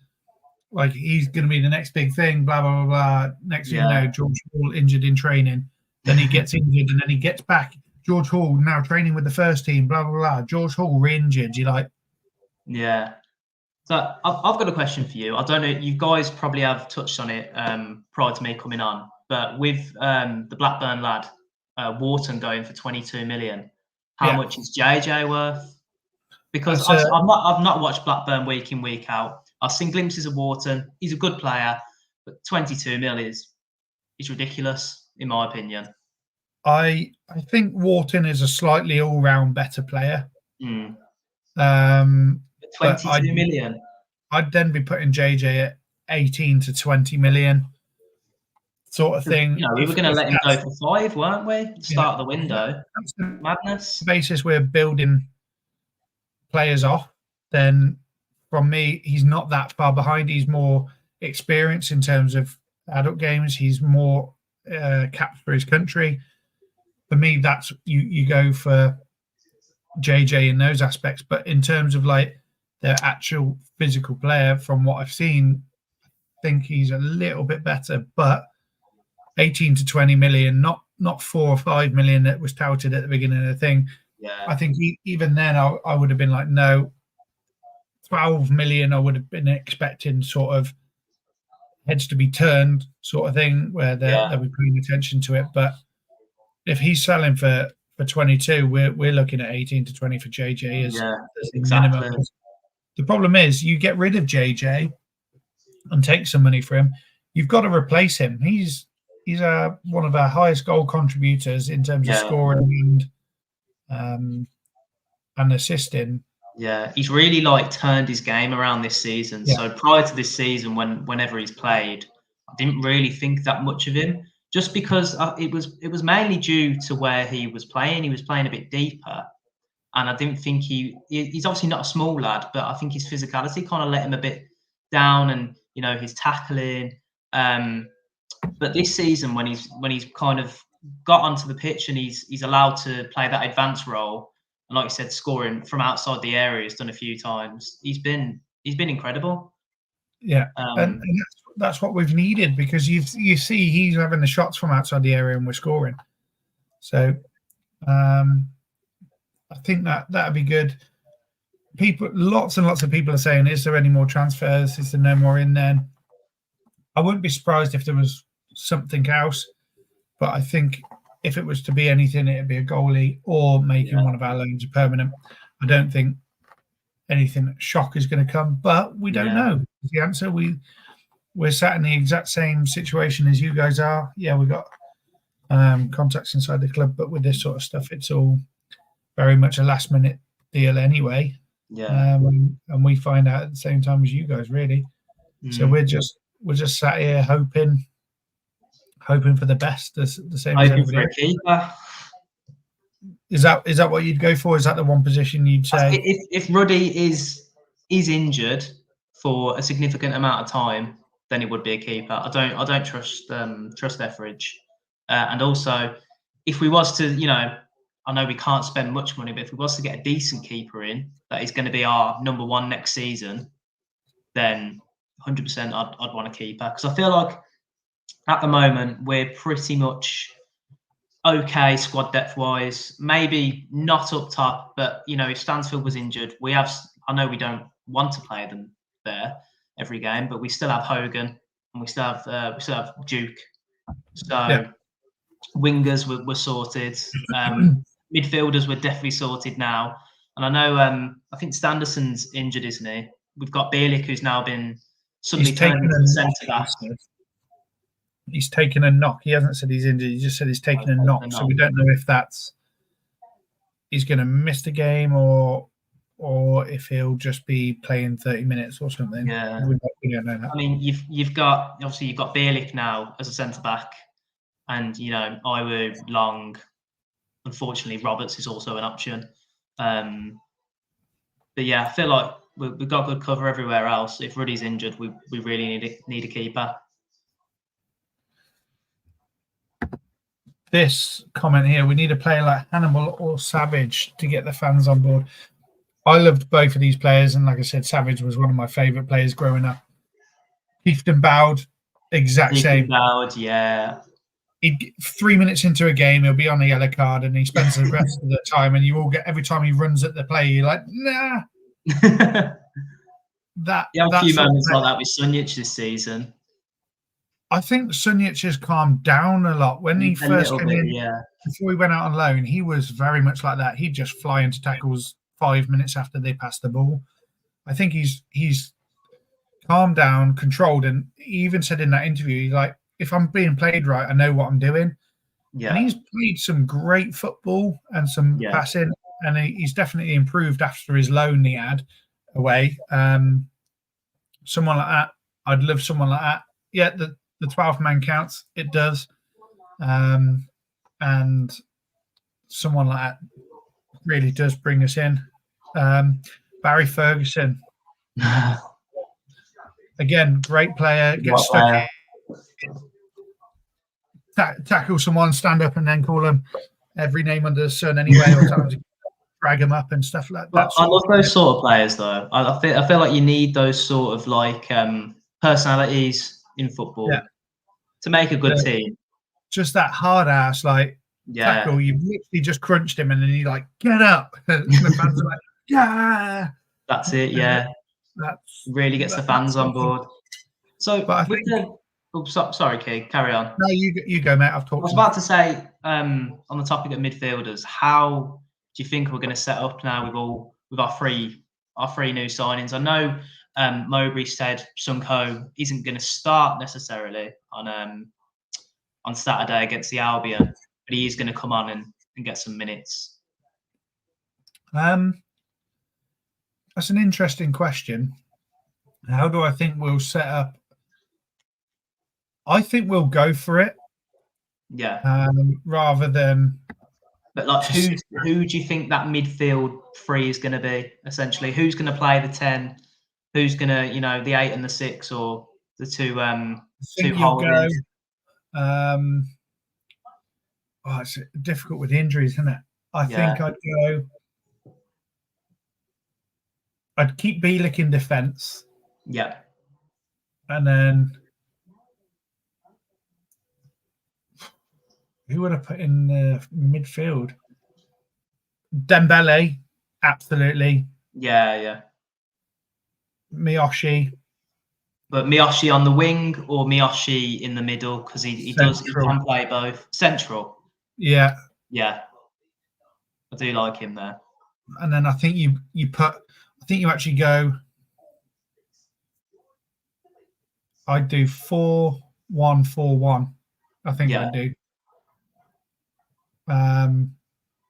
Like he's going to be the next big thing. Blah blah blah blah. Next thing you know, George Hall injured in training. Then he gets injured and then he gets back. George Hall now training with the first team. Blah blah blah. George Hall re-injured. You're like, So I've got a question for you. I don't know, you guys probably have touched on it prior to me coming on, but with the Blackburn lad, Wharton going for 22 million, how much is JJ worth? Because I've not watched Blackburn week in, week out. I've seen glimpses of Wharton. He's a good player, but 22 mil is is ridiculous, in my opinion. I think Wharton is a slightly all-round better player. Mm. But 22 million. I'd then be putting JJ at 18 to 20 million sort of thing. You know, we were going to let him go for 5, weren't we? Start the window. That's madness. The basis we're building players off, then from me, he's not that far behind. He's more experienced in terms of adult games. He's more caps for his country. For me, that's you go for JJ in those aspects. But in terms of like the actual physical player, from what I've seen, I think he's a little bit better. But 18 to 20 million, not 4 or 5 million that was touted at the beginning of the thing. Yeah. I think even then I would have been like, no, 12 million I would have been expecting sort of heads to be turned sort of thing where they'll be paying attention to it. But if he's selling for 22, we're looking at 18 to 20 for JJ as exactly. minimum. The problem is you get rid of JJ and take some money for him, you've got to replace him. He's one of our highest goal contributors in terms of scoring and assisting. Yeah, he's really like turned his game around this season. So prior to this season, whenever he's played, I didn't really think that much of him, just because it was mainly due to where he was playing. He was playing a bit deeper, and I didn't think he's obviously not a small lad, but I think his physicality kind of let him a bit down, and you know, his tackling. But this season, when he's kind of got onto the pitch and he's allowed to play that advanced role, and like you said, scoring from outside the area, he's done a few times. He's been incredible. Yeah, and that's what we've needed, because you see he's having the shots from outside the area and we're scoring. So I think that'd be good. Lots and lots of people are saying, is there any more transfers? Is there no more in then? I wouldn't be surprised if there was something else, but I think if it was to be anything, it'd be a goalie or making one of our loans a permanent. I don't think anything shock is going to come, but we don't know. Is the answer. We're sat in the exact same situation as you guys are. Yeah, we've got contacts inside the club, but with this sort of stuff, it's all very much a last minute deal anyway. Yeah, and we find out at the same time as you guys, really. So we're just sat here hoping for the best, the same as everybody else. Keeper. Is that what you'd go for? Is that the one position you'd say? If Ruddy is injured for a significant amount of time, then it would be a keeper. I don't trust Etheridge, and also if we was to, you know, I know we can't spend much money, but if we was to get a decent keeper in that is going to be our number one next season, then 100% I'd want a keeper, because I feel like at the moment we're pretty much okay squad depth wise, maybe not up top, but you know, if Stansfield was injured, I know we don't want to play them there every game, but we still have Hogan and we still have Duke. So wingers were sorted. Midfielders were definitely sorted now. And I know I think Standerson's injured, isn't he? We've got Bielik, who's now been suddenly turned into the centre back. He's taken a knock. He hasn't said he's injured. He just said he's taken a knock. So we don't know if he's going to miss the game or if he'll just be playing 30 minutes or something. Yeah, we don't know that. I mean, you've got Bielik now as a centre back, and you know, Iwu, Long. Unfortunately, Roberts is also an option. But yeah, I feel like we've got good cover everywhere else. If Ruddy's injured, we really need a keeper. This comment here, we need a player like Hannibal or Savage to get the fans on board. I loved both of these players, and like I said, Savage was one of my favourite players growing up. Kieften Bowd, exact same. Bowd, yeah. 3 minutes into a game, he'll be on a yellow card, and he spends the rest of the time, and you all get, every time he runs at the play, you're like, nah. A few moments like that with Sunjic this season. I think Sunjic has calmed down a lot. When he first came in, before he went out on loan, he was very much like that. He'd just fly into tackles 5 minutes after they passed the ball. I think he's calmed down, controlled, and he even said in that interview, he's like, if I'm being played right, I know what I'm doing. Yeah. And he's played some great football and some passing, and he's definitely improved after his loan he had away. Someone like that, I'd love someone like that. Yeah, the 12th man counts. It does. And someone like that really does bring us in. Barry Ferguson. Again, great player. Gets stuck in, tackle someone, stand up, and then call them every name under the sun anyway, or tell them to drag them up and stuff like that. I love those sort of players, though. I feel like you need those sort of like personalities in football to make a good team. Just that hard ass tackle. You literally just crunched him, and then you like get up. And the fans are like, yeah. That's it. Yeah, that's really gets the fans on board. So, but sorry, Keith, carry on. No, you go, mate. I've talked. I was about to say on the topic of midfielders, how do you think we're going to set up now with our three new signings? I know Mowbray said Sunko isn't going to start necessarily on Saturday against the Albion, but he is going to come on and get some minutes. That's an interesting question. How do I think we'll set up? I think we'll go for it. Yeah. Rather than. But like, who do you think that midfield three is going to be? Essentially, who's going to play the 10? Who's going to, the 8 and the 6, or the two holders? It's difficult with injuries, isn't it? I think I'd keep Bielik in defence. Yeah. And then who would I put in the midfield? Dembele, absolutely. Yeah. Miyoshi. But Miyoshi on the wing or Miyoshi in the middle, because he can play both. Central. Yeah. Yeah. I do like him there. And then I think you actually go. I'd do 4-1-4-1. I think I'd do. Do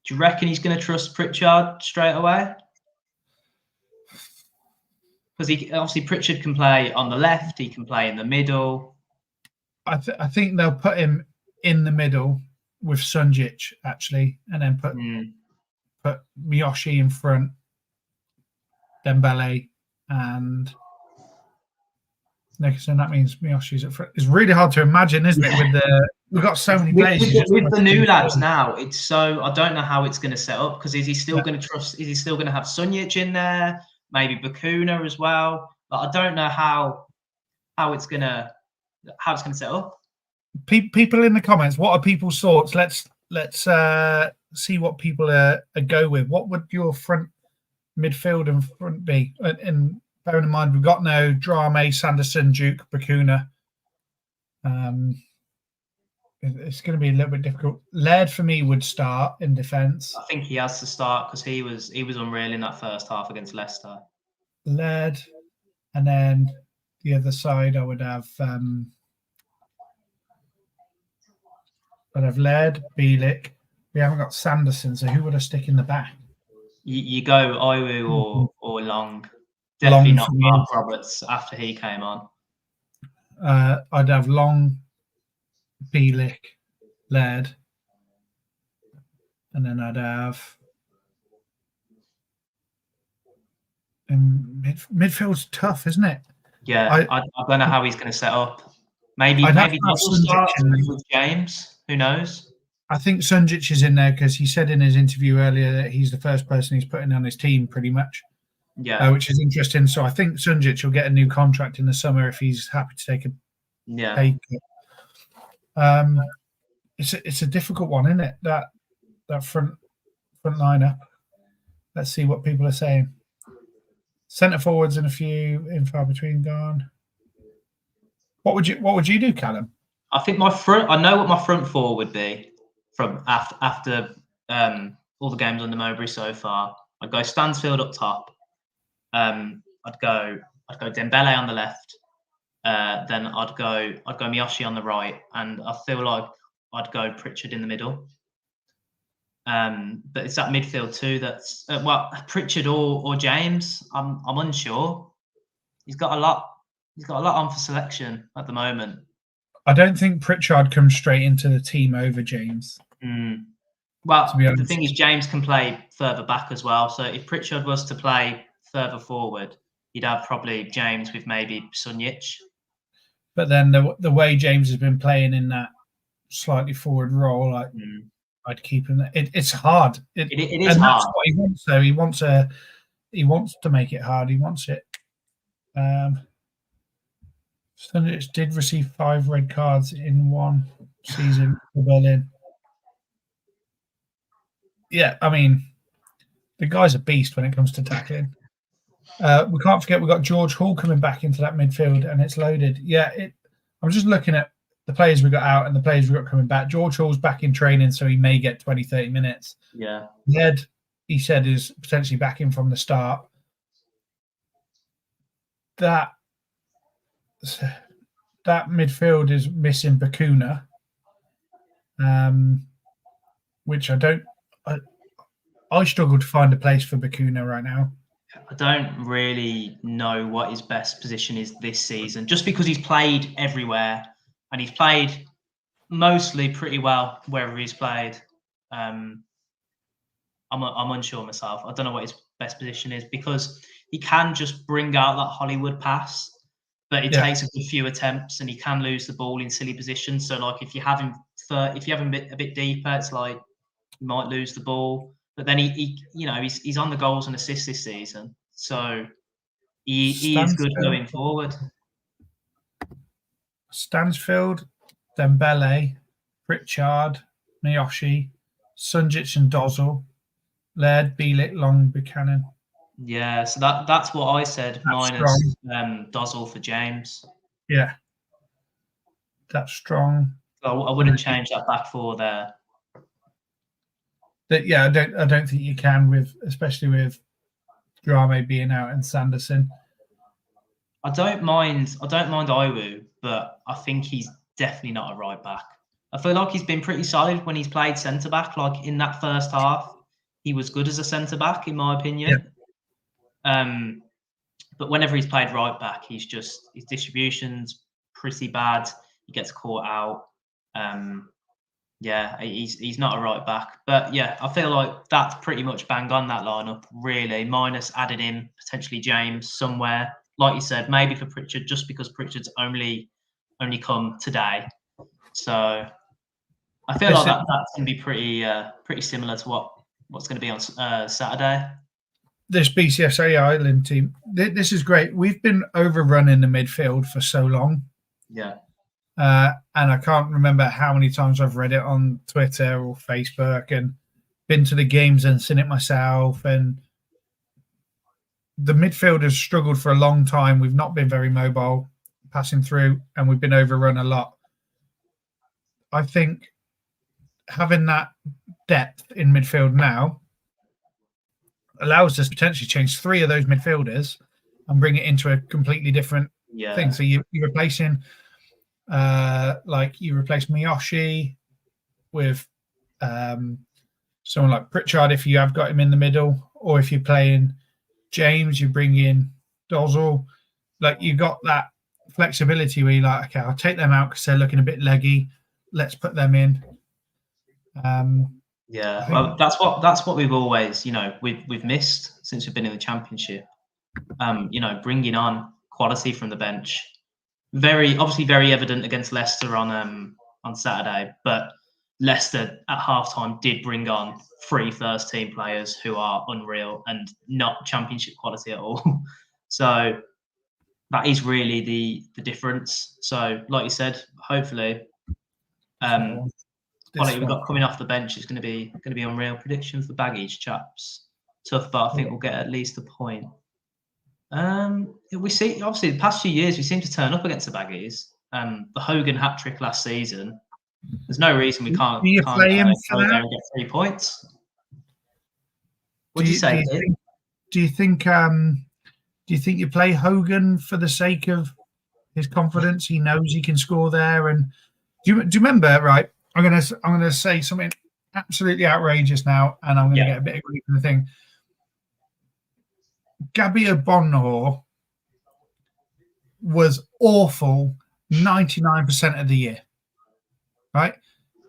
you reckon he's going to trust Pritchard straight away? Because obviously Pritchard can play on the left, he can play in the middle. I think they'll put him in the middle with Sunjic actually, and then put Miyoshi in front, Dembele, and Nicholson. That means Miyoshi's at front. It's really hard to imagine, isn't it? We've got so many players. With the new lads now, it's so I don't know how it's going to set up, because is he still going to trust? Is he still going to have Sunjic in there? Maybe Bakuna as well. But I don't know how it's going to set up. People in the comments, what are people's thoughts? Let's see what people go with. What would your front midfield and front be? And bearing in mind, we've got no Drame, Sanderson, Duke, Bakuna. It's going to be a little bit difficult. Laird for me would start in defence. I think he has to start because he was unreal in that first half against Leicester. Laird, and then the other side I would have Laird, Bielik. We haven't got Sanderson, so who would I stick in the back? You go Iwu or Long. Definitely not Mark Roberts after he came on. I'd have Long, Bielik, Laird, and then I'd have midfield's tough, isn't it? Yeah, I don't know how he's going to set up. Maybe we'll start with James. Who knows? I think Sunjic is in there because he said in his interview earlier that he's the first person he's putting on his team, pretty much. Yeah, which is interesting. So I think Sunjic will get a new contract in the summer if he's happy to take a pay cut. It's a difficult one, isn't it? That front lineup. Let's see what people are saying. Centre forwards and a few in far between gone. What would you do, Callum? I think I know what my front four would be from after all the games under Mowbray so far. I'd go Stansfield up top. I'd go Dembele on the left. then I'd go Miyoshi on the right, and I feel like I'd go Pritchard in the middle. But it's that midfield too that's Pritchard or James. I'm unsure. He's got a lot on for selection at the moment. I don't think Pritchard comes straight into the team over James. Well, the thing is, James can play further back as well. So if Pritchard was to play further forward, you'd have probably James with maybe Sunjic. But then the way James has been playing in that slightly forward role, I'd keep him. It's hard. It is hard. That's what he wants, though. He wants to make it hard. He wants it. Sunjic did receive 5 red cards in one season for Berlin. Yeah, I mean, the guy's a beast when it comes to tackling. We can't forget we've got George Hall coming back into that midfield, and it's loaded. Yeah, I'm just looking at the players we got out and the players we got coming back. George Hall's back in training, so he may get 20, 30 minutes. Yeah. Ned, he said, is potentially back in from the start. That midfield is missing Bakuna, which I struggle to find a place for Bakuna right now. I don't really know what his best position is this season, just because he's played everywhere and he's played mostly pretty well wherever he's played. I'm unsure myself. I don't know what his best position is, because he can just bring out that Hollywood pass, but it takes a good few attempts and he can lose the ball in silly positions. So like if you have him a bit deeper, it's like you might lose the ball. But then he's on the goals and assists this season, so he is good going forward. Stansfield, Dembele, Pritchard, Miyoshi, Sunjic and Dozzle, Laird, Bielik, Long, Buchanan. Yeah, so that's what I said, minus Dozzle for James. Yeah, that's strong. I wouldn't change that back four there. I don't think you can, especially with Drame being out and Sanderson. I don't mind Iwu, but I think he's definitely not a right back. I feel like he's been pretty solid when he's played centre back. Like in that first half, he was good as a centre back, in my opinion. Yeah. But whenever he's played right back, his distribution's pretty bad. He gets caught out. Yeah, he's not a right back. But yeah, I feel like that's pretty much bang on that lineup, really, minus added in potentially James somewhere. Like you said, maybe for Pritchard, just because Pritchard's only come today. So I feel like that's going to be pretty similar to what's going to be on Saturday. This BCSA Ireland team, this is great. We've been overrunning the midfield for so long. Yeah. And I can't remember how many times I've read it on Twitter or Facebook and been to the games and seen it myself. And the midfield has struggled for a long time. We've not been very mobile passing through, and we've been overrun a lot. I think having that depth in midfield now allows us to potentially change 3 of those midfielders and bring it into a completely different thing. So you're replacing... you replace Miyoshi with someone like Pritchard if you have got him in the middle, or if you're playing James, you bring in Dozzle. Like you got that flexibility where you're like, okay, I'll take them out because they're looking a bit leggy. Let's put them in. Well, that's what we've always, we've missed since we've been in the Championship. Bringing on quality from the bench. Very evident against Leicester on Saturday, but Leicester at halftime did bring on 3 first-team players who are unreal and not Championship quality at all. So that is really the difference. So, like you said, hopefully, quality we've got coming off the bench is going to be unreal. Prediction for Baggage, chaps. Tough, but I think we'll get at least a point. We see, obviously, the past few years, we seem to turn up against the Baggies. The Hogan hat-trick last season. There's no reason we can't go there and get 3 points. What do you say? Do you think you play Hogan for the sake of his confidence. He knows he can score there. And do you remember? Right, I'm gonna say something absolutely outrageous now, and I'm gonna get a bit of grief from the thing. Gabby Ogbonnor was awful 99% of the year. Right,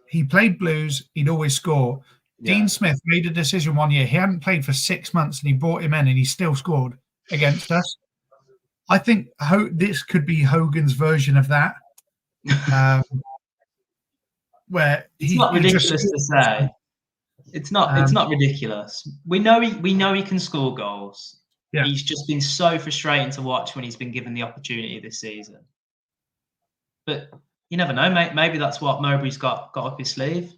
he played Blues. He'd always score. Dean Smith made a decision one year. He hadn't played for 6 months, and he brought him in, and he still scored against us. I think this could be Hogan's version of that, where it's not ridiculous to say. It's not. It's not ridiculous. We know he can score goals. Yeah. He's just been so frustrating to watch when he's been given the opportunity this season. But you never know, mate. Maybe that's what Mowbray's got up his sleeve.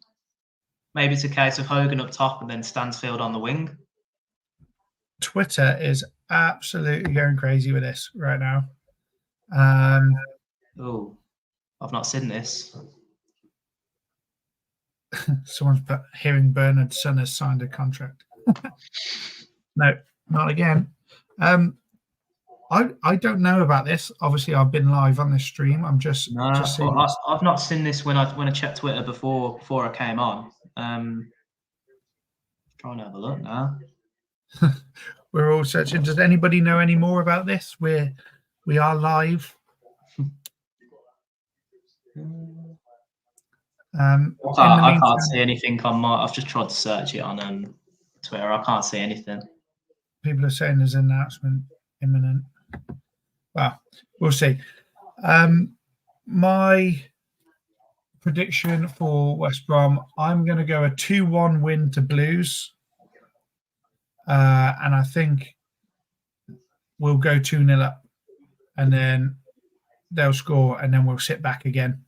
Maybe it's a case of Hogan up top and then Stansfield on the wing. Twitter is absolutely going crazy with this right now. Oh, I've not seen this. Someone's hearing Bernard's son has signed a contract. No, not again. I don't know about this. Obviously, I've been live on this stream. I'm just seeing. I've not seen this when I checked Twitter before I came on. Trying to have a look now. We're all searching. Does anybody know any more about this? We are live. I can't see anything on my. I've just tried to search it on Twitter. I can't see anything. People are saying there's an announcement imminent. Well, we'll see. My prediction for West Brom, I'm going to go a 2-1 win to Blues. And I think we'll go 2-0 up. And then they'll score, and then we'll sit back again.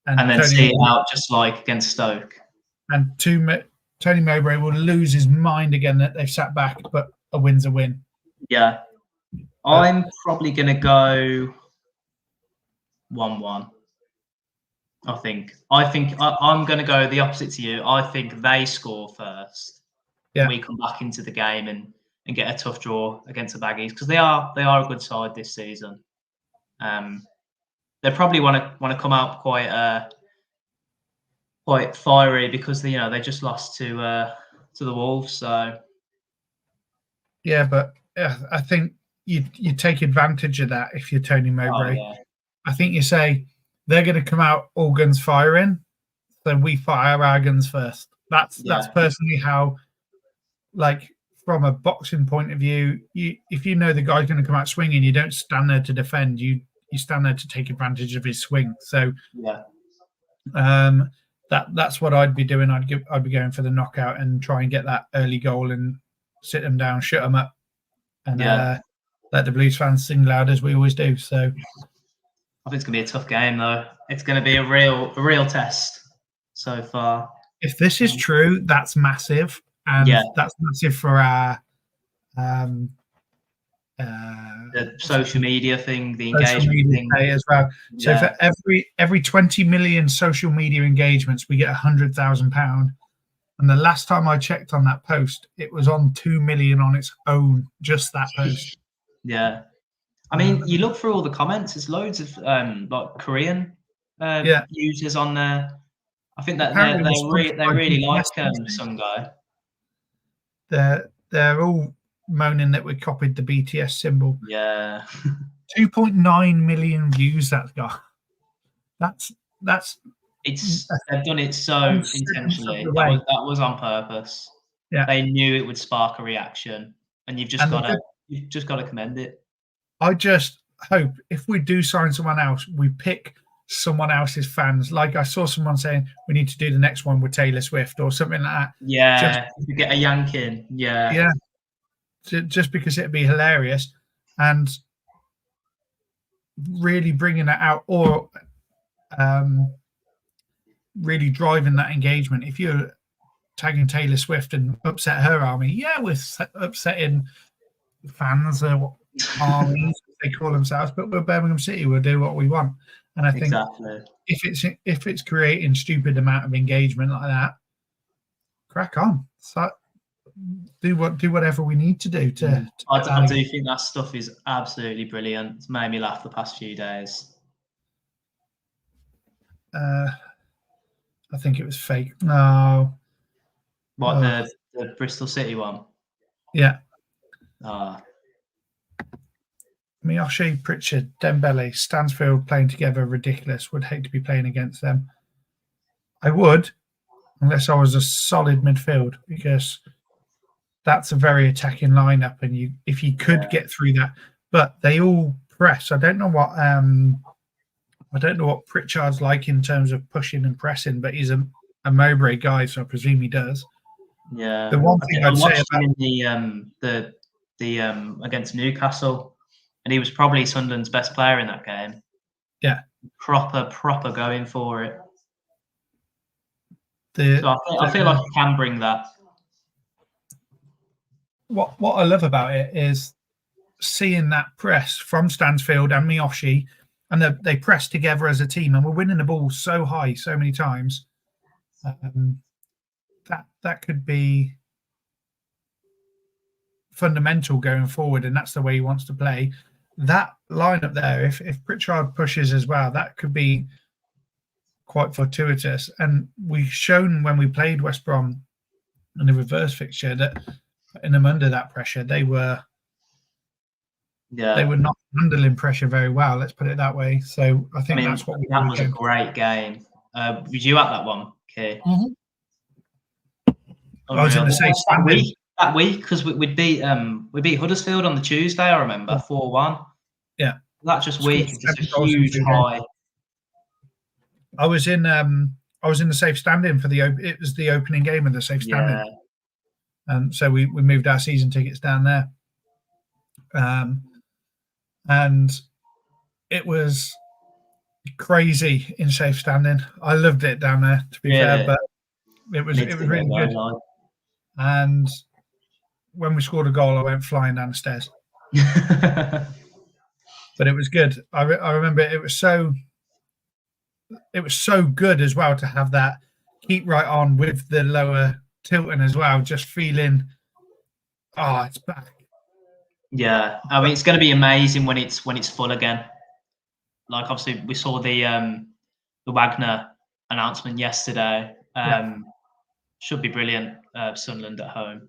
And then see it out just like against Stoke. And Tony Mowbray will lose his mind again that they've sat back, but a win's a win. Yeah. I'm probably going to go 1-1. I think I'm going to go the opposite to you. I think they score first. Yeah. We come back into the game and get a tough draw against the Baggies, because they are a good side this season. They probably want to come out quite fiery, because they just lost to the Wolves. So yeah, but I think you take advantage of that if you're Tony Mowbray. Oh, yeah. I think you say they're going to come out all guns firing, so we fire our guns first. That's personally how, like, from a boxing point of view, if you know the guy's going to come out swinging, you don't stand there to defend. You stand there to take advantage of his swing. So that's what I'd be doing. I'd be going for the knockout and try and get that early goal and sit them down, shut them up, and let the Blues fans sing loud as we always do. So I think it's going to be a tough game, though. It's going to be a real test so far. If this is true, that's massive, and that's massive for our the social media thing, the engagement thing as well. So for every 20 million social media engagements, we get £100,000. And the last time I checked on that post, it was on 2 million on its own, just that post. Yeah. I mean, you look through all the comments, there's loads of like Korean users on there. I think that they really like some guy. They're all moaning that we copied the BTS symbol. Yeah. 2.9 million views that's got. They've done it so intentionally. That was on purpose. Yeah. They knew it would spark a reaction, and you've just got to commend it. I just hope if we do sign someone else, we pick someone else's fans. Like I saw someone saying we need to do the next one with Taylor Swift or something like that. Yeah, you get a Yankin. Yeah. Yeah. Just because it'd be hilarious, and really bringing that out, or really driving that engagement. If you're tagging Taylor Swift and upset her army, we're upsetting fans or armies, they call themselves, but we're Birmingham City. We'll do what we want. And I think if it's creating stupid amount of engagement like that, crack on. do whatever we need to do to I do think that stuff is absolutely brilliant. It's made me laugh the past few days. I think it was fake. No. What, the Bristol City one? Yeah. Ah. Miyoshi, Pritchard, Dembele, Stansfield playing together, ridiculous. Would hate to be playing against them. I would, unless I was a solid midfield, because that's a very attacking lineup, and if you could get through that, but they all press. I don't know what Pritchard's like in terms of pushing and pressing, but he's a Mowbray guy, so I presume he does. Yeah. The one thing I'd say about him in the against Newcastle, and he was probably Sunderland's best player in that game. Yeah. Proper going for it. So I feel like he can bring that. What I love about it is seeing that press from Stansfield and Miyoshi, and they press together as a team, and we're winning the ball so high so many times. That could be fundamental going forward, and that's the way he wants to play. That lineup there, if Pritchard pushes as well, that could be quite fortuitous. And we've shown when we played West Brom in the reverse fixture that putting them under that pressure, they were not handling pressure very well. Let's put it that way. So I think that's what that was a great game. Was you at that one, Kay? Mm-hmm. I was in the safe standing that week because we beat Huddersfield on the Tuesday. I remember 4-1. Yeah, that week is just a huge high. I was in the safe standing for it was the opening game of the safe standing. And so we moved our season tickets down there. And it was crazy in safe standing. I loved it down there, to be fair, but it was really good. And when we scored a goal, I went flying down the stairs. But it was good. I remember it was so good as well to have that keep right on with the lower tilting as well, just feeling it's back. Yeah, I mean it's going to be amazing when it's full again. Like obviously we saw the Wagner announcement yesterday. Should be brilliant. Sunderland at home.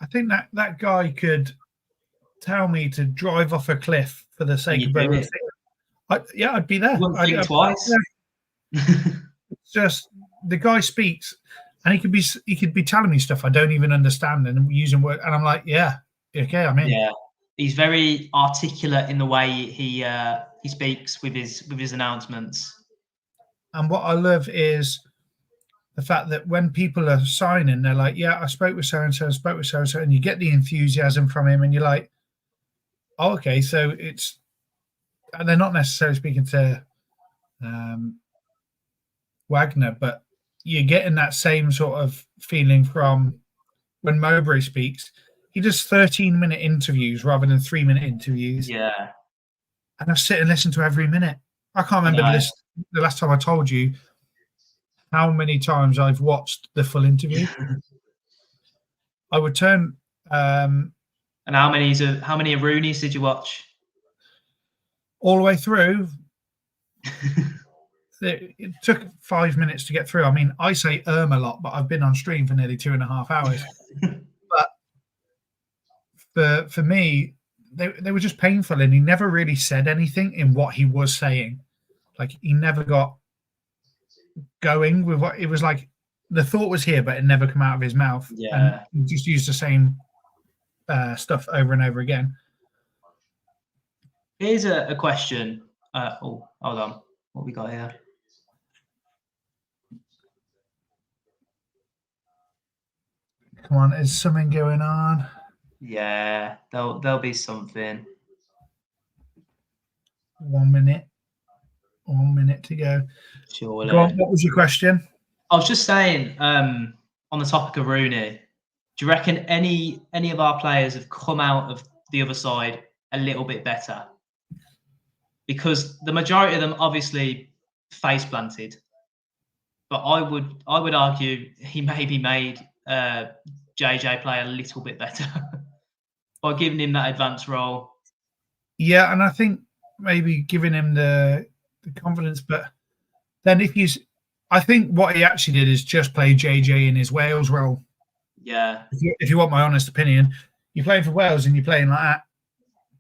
I think that guy could tell me to drive off a cliff for the sake of it. I'd be there. Wouldn't think twice. It's just the guy speaks, and he could be telling me stuff I don't even understand, and using words, and I'm like, yeah, okay, I'm in. Yeah, he's very articulate in the way he speaks with his announcements. And what I love is the fact that when people are signing, they're like, yeah, I spoke with so-and-so, and you get the enthusiasm from him, and you're like, oh, okay, so and they're not necessarily speaking to Wagner, but you're getting that same sort of feeling from when Mowbray speaks. He does 13-minute interviews rather than 3-minute interviews. Yeah. And I sit and listen to every minute. I can't remember the last time I told you how many times I've watched the full interview. I would turn. And how many of Rooney's did you watch? All the way through. It took 5 minutes to get through. I mean, I say a lot, but I've been on stream for nearly 2.5 hours. But for me, they were just painful, and he never really said anything in what he was saying. Like, he never got going with what it was like. The thought was here, but it never came out of his mouth. Yeah. And he just used the same stuff over and over again. Here's a question. Hold on. What we got here? Come on, is something going on? Yeah, there'll be something. 1 minute. 1 minute to go. Surely. Go on, what was your question? I was just saying, on the topic of Rooney, do you reckon any of our players have come out of the other side a little bit better? Because the majority of them obviously face planted, but I would argue he maybe made JJ play a little bit better by giving him that advanced role. Yeah, and I think maybe giving him the confidence, but then I think what he actually did is just play JJ in his Wales role. Yeah. If you want my honest opinion, you're playing for Wales and you're playing like that,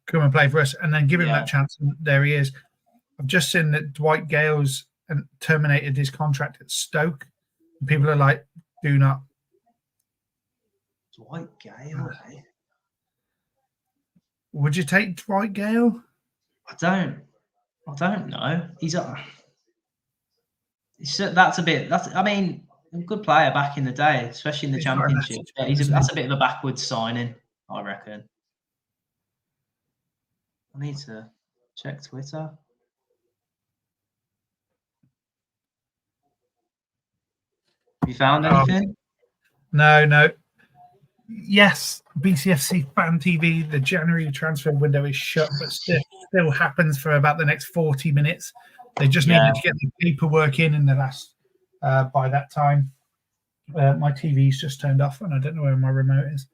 come and play for us, and then give him that chance, and there he is. I've just seen that Dwight Gale's terminated his contract at Stoke. And people are like, do not. Dwight Gale, eh? Would you take Dwight Gale? I don't know. That's a good player back in the day, especially in the Championship. That's a bit of a backwards signing, I reckon. I need to check Twitter. Have you found anything? No. Yes, BCFC Fan TV, the January transfer window is shut, but still happens for about the next 40 minutes. They just needed to get the paperwork in the last, by that time. My TV's just turned off and I don't know where my remote is.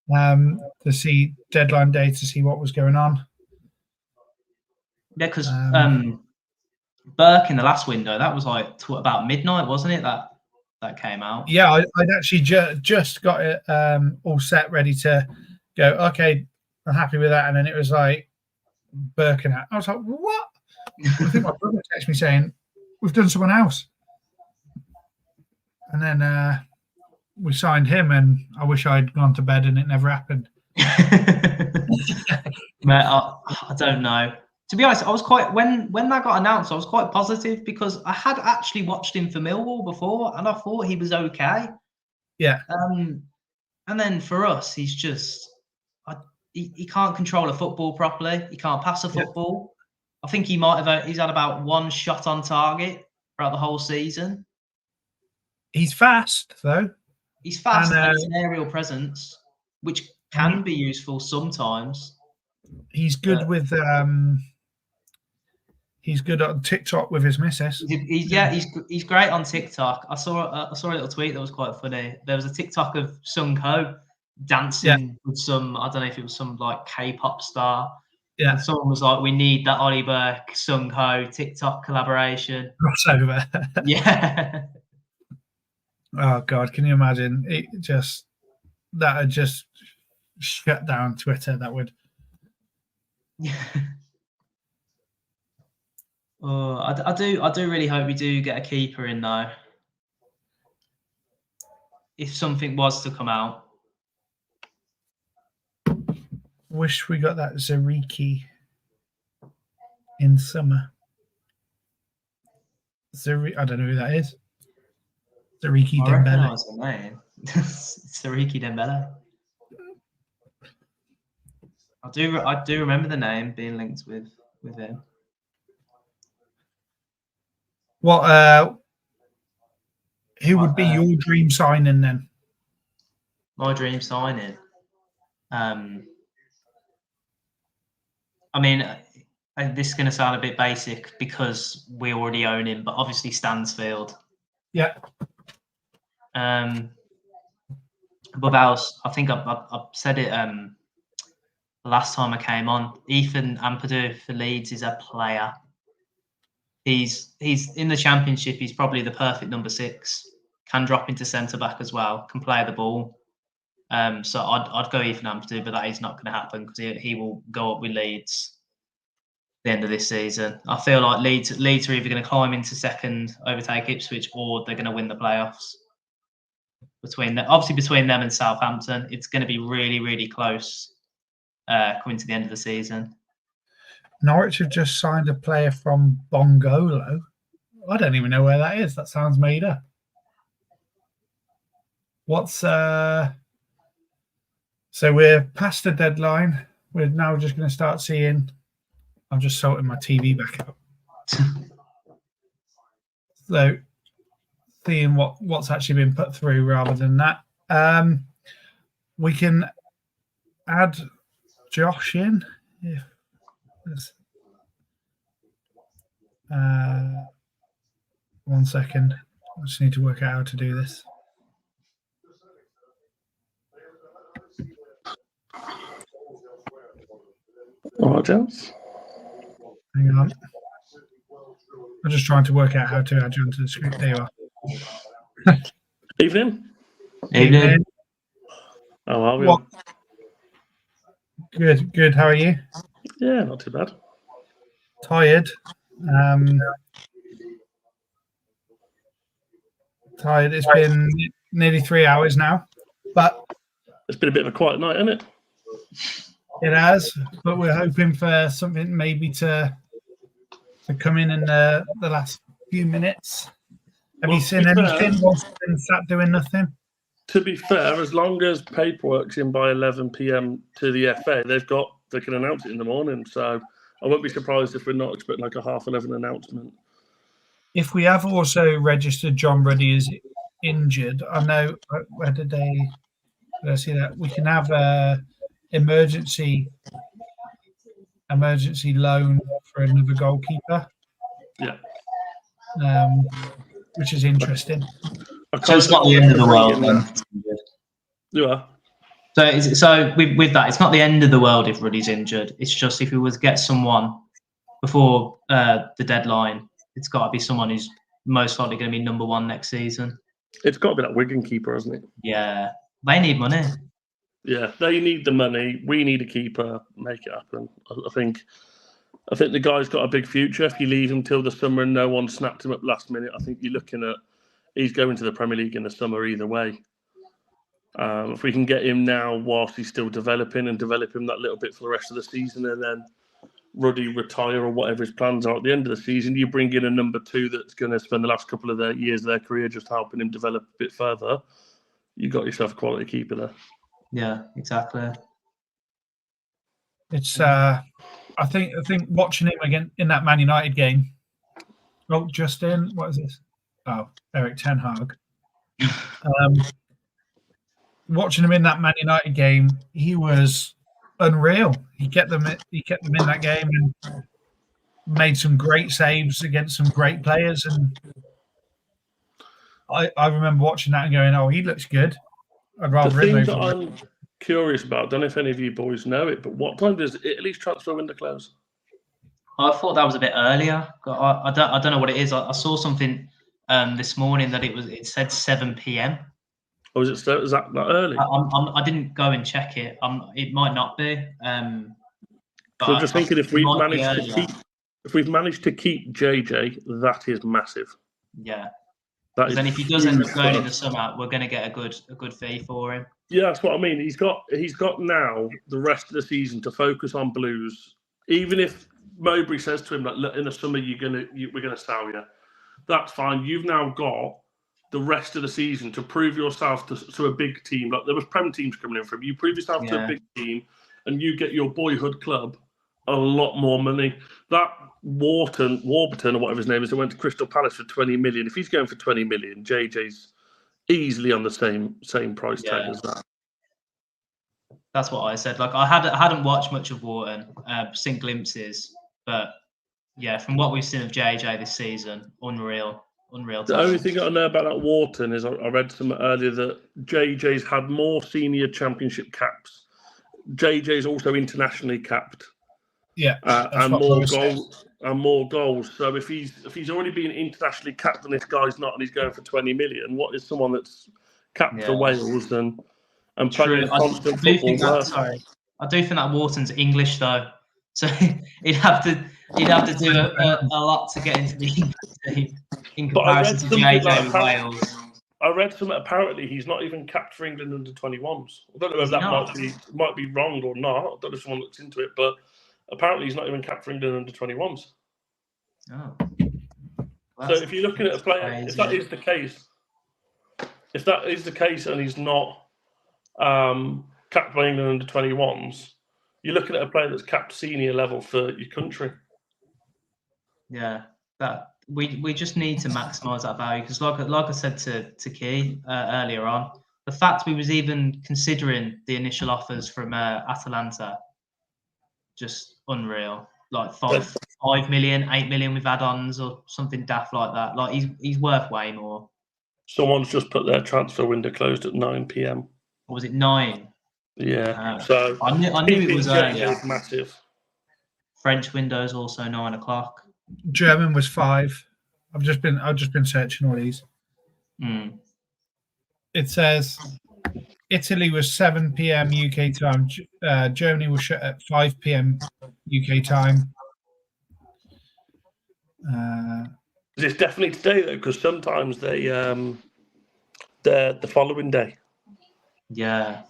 To see deadline day, to see what was going on. Yeah, because Burke in the last window, that was like about midnight, wasn't it? That came out. Yeah, I'd actually just got it all set, ready to go. Okay, I'm happy with that. And then it was like Burke and I was like, what? I think my brother texted me saying, we've done someone else. And then we signed him, and I wish I'd gone to bed and it never happened. Mate, I don't know. To be honest, I was when that got announced, I was quite positive because I had actually watched him for Millwall before, and I thought he was okay. Yeah. And then for us, he's just he can't control a football properly. He can't pass a football. I think he's had about one shot on target throughout the whole season. He's fast though. He's fast and he's an aerial presence, which can be useful sometimes. He's good with he's good on TikTok with his missus. He's great on TikTok. I saw a little tweet that was quite funny. There was a TikTok of Sung Ho dancing with some, I don't know if it was some like K-pop star. Yeah. And someone was like, we need that Ollie Burke, Sung Ho TikTok collaboration. Crossover. Yeah. Oh God, can you imagine? That had just shut down Twitter. That would. Oh, I do really hope we do get a keeper in though. If something was to come out. Wish we got that Zariki in summer. I don't know who that is. Zariki Dembele. Zariki Dembele. I do remember the name being linked with him. Who would be your dream signing then? My dream signing. I mean, this is going to sound a bit basic because we already own him, but obviously Stansfield. Yeah. Above else, I think I've said it last time I came on. Ethan Ampadu for Leeds is a player. He's in the Championship. He's probably the perfect number 6. Can drop into centre back as well. Can play the ball. So I'd go Ethan Ampadu, but that is not going to happen because he will go up with Leeds at the end of this season. I feel like Leeds are either going to climb into second, overtake Ipswich, or they're going to win the playoffs. Between them and Southampton, it's going to be really, really close coming to the end of the season. Norwich have just signed a player from Bongolo. I don't even know where that is. That sounds made up. So we're past the deadline. We're now just going to start seeing. I'm just sorting my TV back up. So seeing what's actually been put through rather than that. We can add Josh in. One second. I just need to work out how to do this. right, gents. Hang on. I'm just trying to work out how to add you onto the screen. There you are. Evening. Evening. How are we? What? Good. How are you? Yeah, not too bad. Tired. Tired. It's been nearly 3 hours now, but It's been a bit of a quiet night, hasn't it? it has. But we're hoping for something maybe to come in the last few minutes. Have you seen anything whilst you've been sat doing nothing? To be fair, as long as paperwork's in by 11 p.m. to the FA, they can announce it in the morning. So I won't be surprised if we're not expecting like a 11:30 announcement. If we have also registered John Ruddy as injured, I know where did I see that we can have a emergency loan for another goalkeeper. Yeah. Which is interesting. So it's not the end of the world then. You are. So with that, it's not the end of the world if Ruddy's injured. It's just if we were to get someone before the deadline, it's got to be someone who's most likely going to be number one next season. It's got to be that Wigan keeper, hasn't it? Yeah, they need money. Yeah, they need the money. We need a keeper. Make it happen. I think the guy's got a big future. If you leave him till the summer and no one snapped him up last minute, I think you're looking at he's going to the Premier League in the summer either way. If we can get him now whilst he's still developing and develop him that little bit for the rest of the season, and then Ruddy retire or whatever his plans are at the end of the season, you bring in a number two that's going to spend the last couple of their years of their career just helping him develop a bit further. You got yourself a quality keeper there. Yeah, exactly. It's I think watching him again in that Man United game. Oh, Justin, what is this? Oh, Eric Ten Hag. Watching him in that Man United game, he was unreal. He kept them in that game and made some great saves against some great players. And I remember watching that and going, "Oh, he looks good." I'd rather the thing him that over. I'm curious about, I don't know if any of you boys know it, but what time does Italy's transfer window close? I thought that was a bit earlier. I don't know what it is. I saw something this morning that it said 7 p.m. Or is that early? I didn't go and check it. It might not be. So I'm just thinking if we've managed to keep JJ, that is massive. Yeah. Because then if he does end up going in the summer, we're going to get a good fee for him. Yeah, that's what I mean. He's got now the rest of the season to focus on Blues. Even if Mowbray says to him that, look, in the summer we're gonna sell you, that's fine. You've now got the rest of the season to prove yourself to a big team. Like there was Prem teams coming in from you. Prove yourself to a big team, and you get your boyhood club a lot more money. That Warburton or whatever his name is, that went to Crystal Palace for 20 million. If he's going for 20 million, JJ's easily on the same price tag as that. That's what I said. Like I hadn't watched much of Wharton, seen glimpses, but yeah, from what we've seen of JJ this season, unreal. The only thing I know about that Wharton is I read some earlier that JJ's had more senior championship caps. JJ's also internationally capped. Yeah, and more goals. So if he's already been internationally capped and this guy's not, and he's going for 20 million, what is someone that's capped for Wales and playing constant football? I do think that Wharton's English though, so he'd have to do a lot to get into the English team in comparison to JJ with Wales. I read something. Apparently, he's not even capped for England under 21s. I don't know if that might be wrong or not. I don't know if someone looks into it, but apparently he's not even capped for England under 21s. Oh. So if you're looking at a player, if that is the case, and he's not capped by England under 21s, you're looking at a player that's capped senior level for your country. Yeah, that we just need to maximise that value because, like I said to Key earlier on, the fact we was even considering the initial offers from Atalanta, just unreal. Like 5 million, 8 million with add-ons or something daft like that. Like he's worth way more. Someone's just put their transfer window closed at 9 p.m. Or was it 9? Yeah. So I knew it was earlier. Massive. French window is also 9 o'clock. German was 5. I've just been searching all these. Mm. It says Italy was 7 p.m. UK time. Germany was shut at 5 p.m. UK time. It's definitely today though, because sometimes they're the following day. Yeah.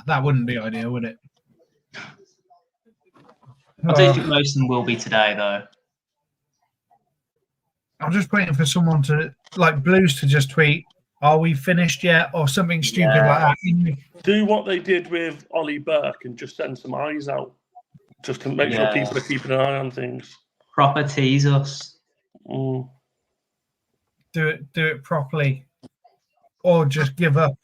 That wouldn't be ideal, would it? I do think most of them will be today, though. I'm just waiting for someone to, like Blues, to just tweet, "Are we finished yet?" or something stupid like that. Do what they did with Ollie Burke and just send some eyes out, just to make sure people are keeping an eye on things. Proper tease us. Do it properly, or just give up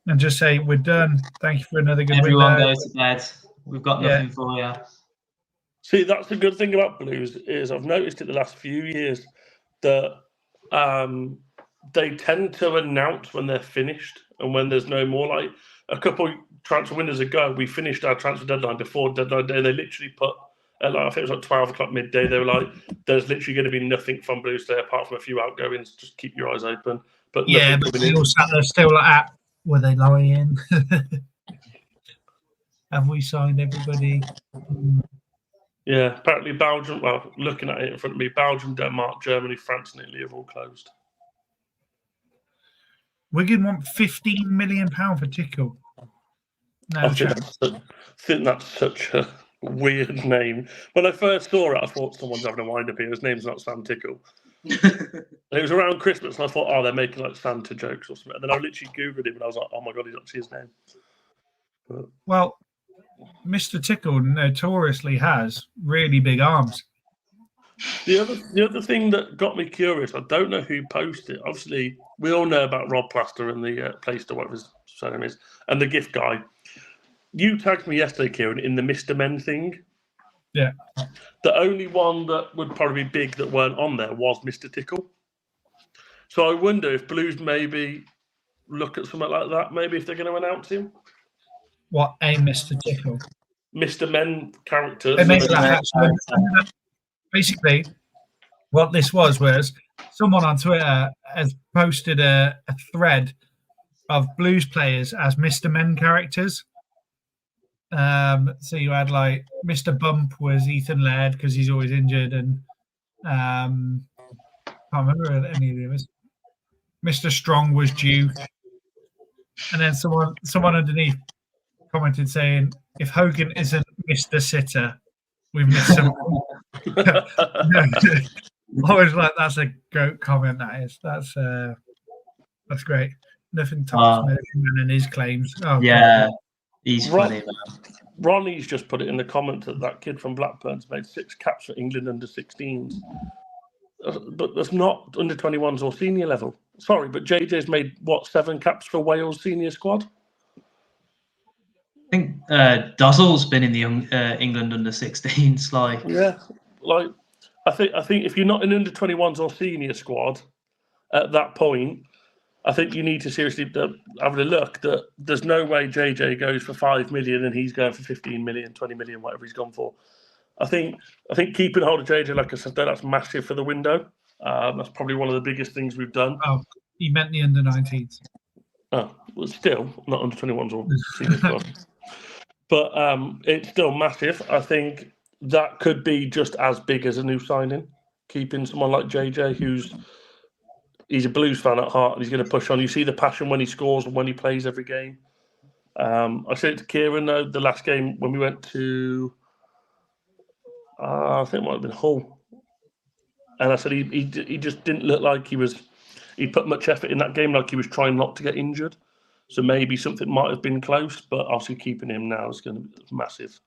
and just say we're done. Thank you for another good Everyone window. go to bed. We've got nothing for you. See, that's the good thing about Blues is I've noticed it the last few years that they tend to announce when they're finished and when there's no more. Like a couple transfer windows ago, we finished our transfer deadline before deadline day. They literally put, I think it was like 12 o'clock midday. They were like, "There's literally going to be nothing from Blues today apart from a few outgoings. Just keep your eyes open." But yeah, but they all sat there still like that. Were they lying? Have we signed everybody? Yeah, apparently Belgium, well, looking at it in front of me, Belgium, Denmark, Germany, France and Italy have all closed. Wigan want £15 million for Tickle. No I think that's such a weird name. When I first saw it, I thought someone's having a wind-up here. His name's not Sam Tickle. And it was around Christmas, and I thought, they're making like Santa jokes or something. And then I literally Googled him, and I was like, oh my God, he's actually his name. But... Well, Mr. Tickle notoriously has really big arms. The other thing that got me curious, I don't know who posted it. Obviously, we all know about Rob Plaster and the Playster, whatever his surname is, and the gift guy. You tagged me yesterday, Kieran, in the Mr. Men thing. Yeah. The only one that would probably be big that weren't on there was Mr. Tickle. So I wonder if Blues maybe look at something like that, maybe if they're going to announce him. What, a Mr. Tickle? Mr. Men characters. Basically, what this was someone on Twitter has posted a thread of Blues players as Mr. Men characters. So you had like Mr. Bump was Ethan Laird because he's always injured, and can't remember any of the others. Mr. Strong was Jude, and then someone underneath commented saying, "If Hogan isn't Mr. Sitter, we've missed something." I was like, "That's a goat comment. That is. That's great. Nothing tops American Man and his claims." Oh, yeah, God. He's funny, man. Ronnie's just put it in the comment that kid from Blackburn's made 6 caps for England under 16s. But that's not under 21s or senior level. Sorry, but JJ's made, 7 caps for Wales senior squad? I think Duzzle's been in the England under 16s. I think if you're not in under 21s or senior squad at that point, I think you need to seriously have a look that there's no way JJ goes for 5 million and he's going for 15 million, 20 million, whatever he's gone for. I think keeping hold of JJ, like I said, that's massive for the window. That's probably one of the biggest things we've done. Oh, he meant the under 19s. Oh, well, still not under 21s or senior squad. But it's still massive. I think that could be just as big as a new signing. Keeping someone like JJ, he's a Blues fan at heart, and he's going to push on. You see the passion when he scores and when he plays every game. I said to Kieran, though, the last game when we went to, I think it might have been Hull, and I said he just didn't look like he put much effort in that game, like he was trying not to get injured. So maybe something might have been close, but obviously keeping him now is going to be massive.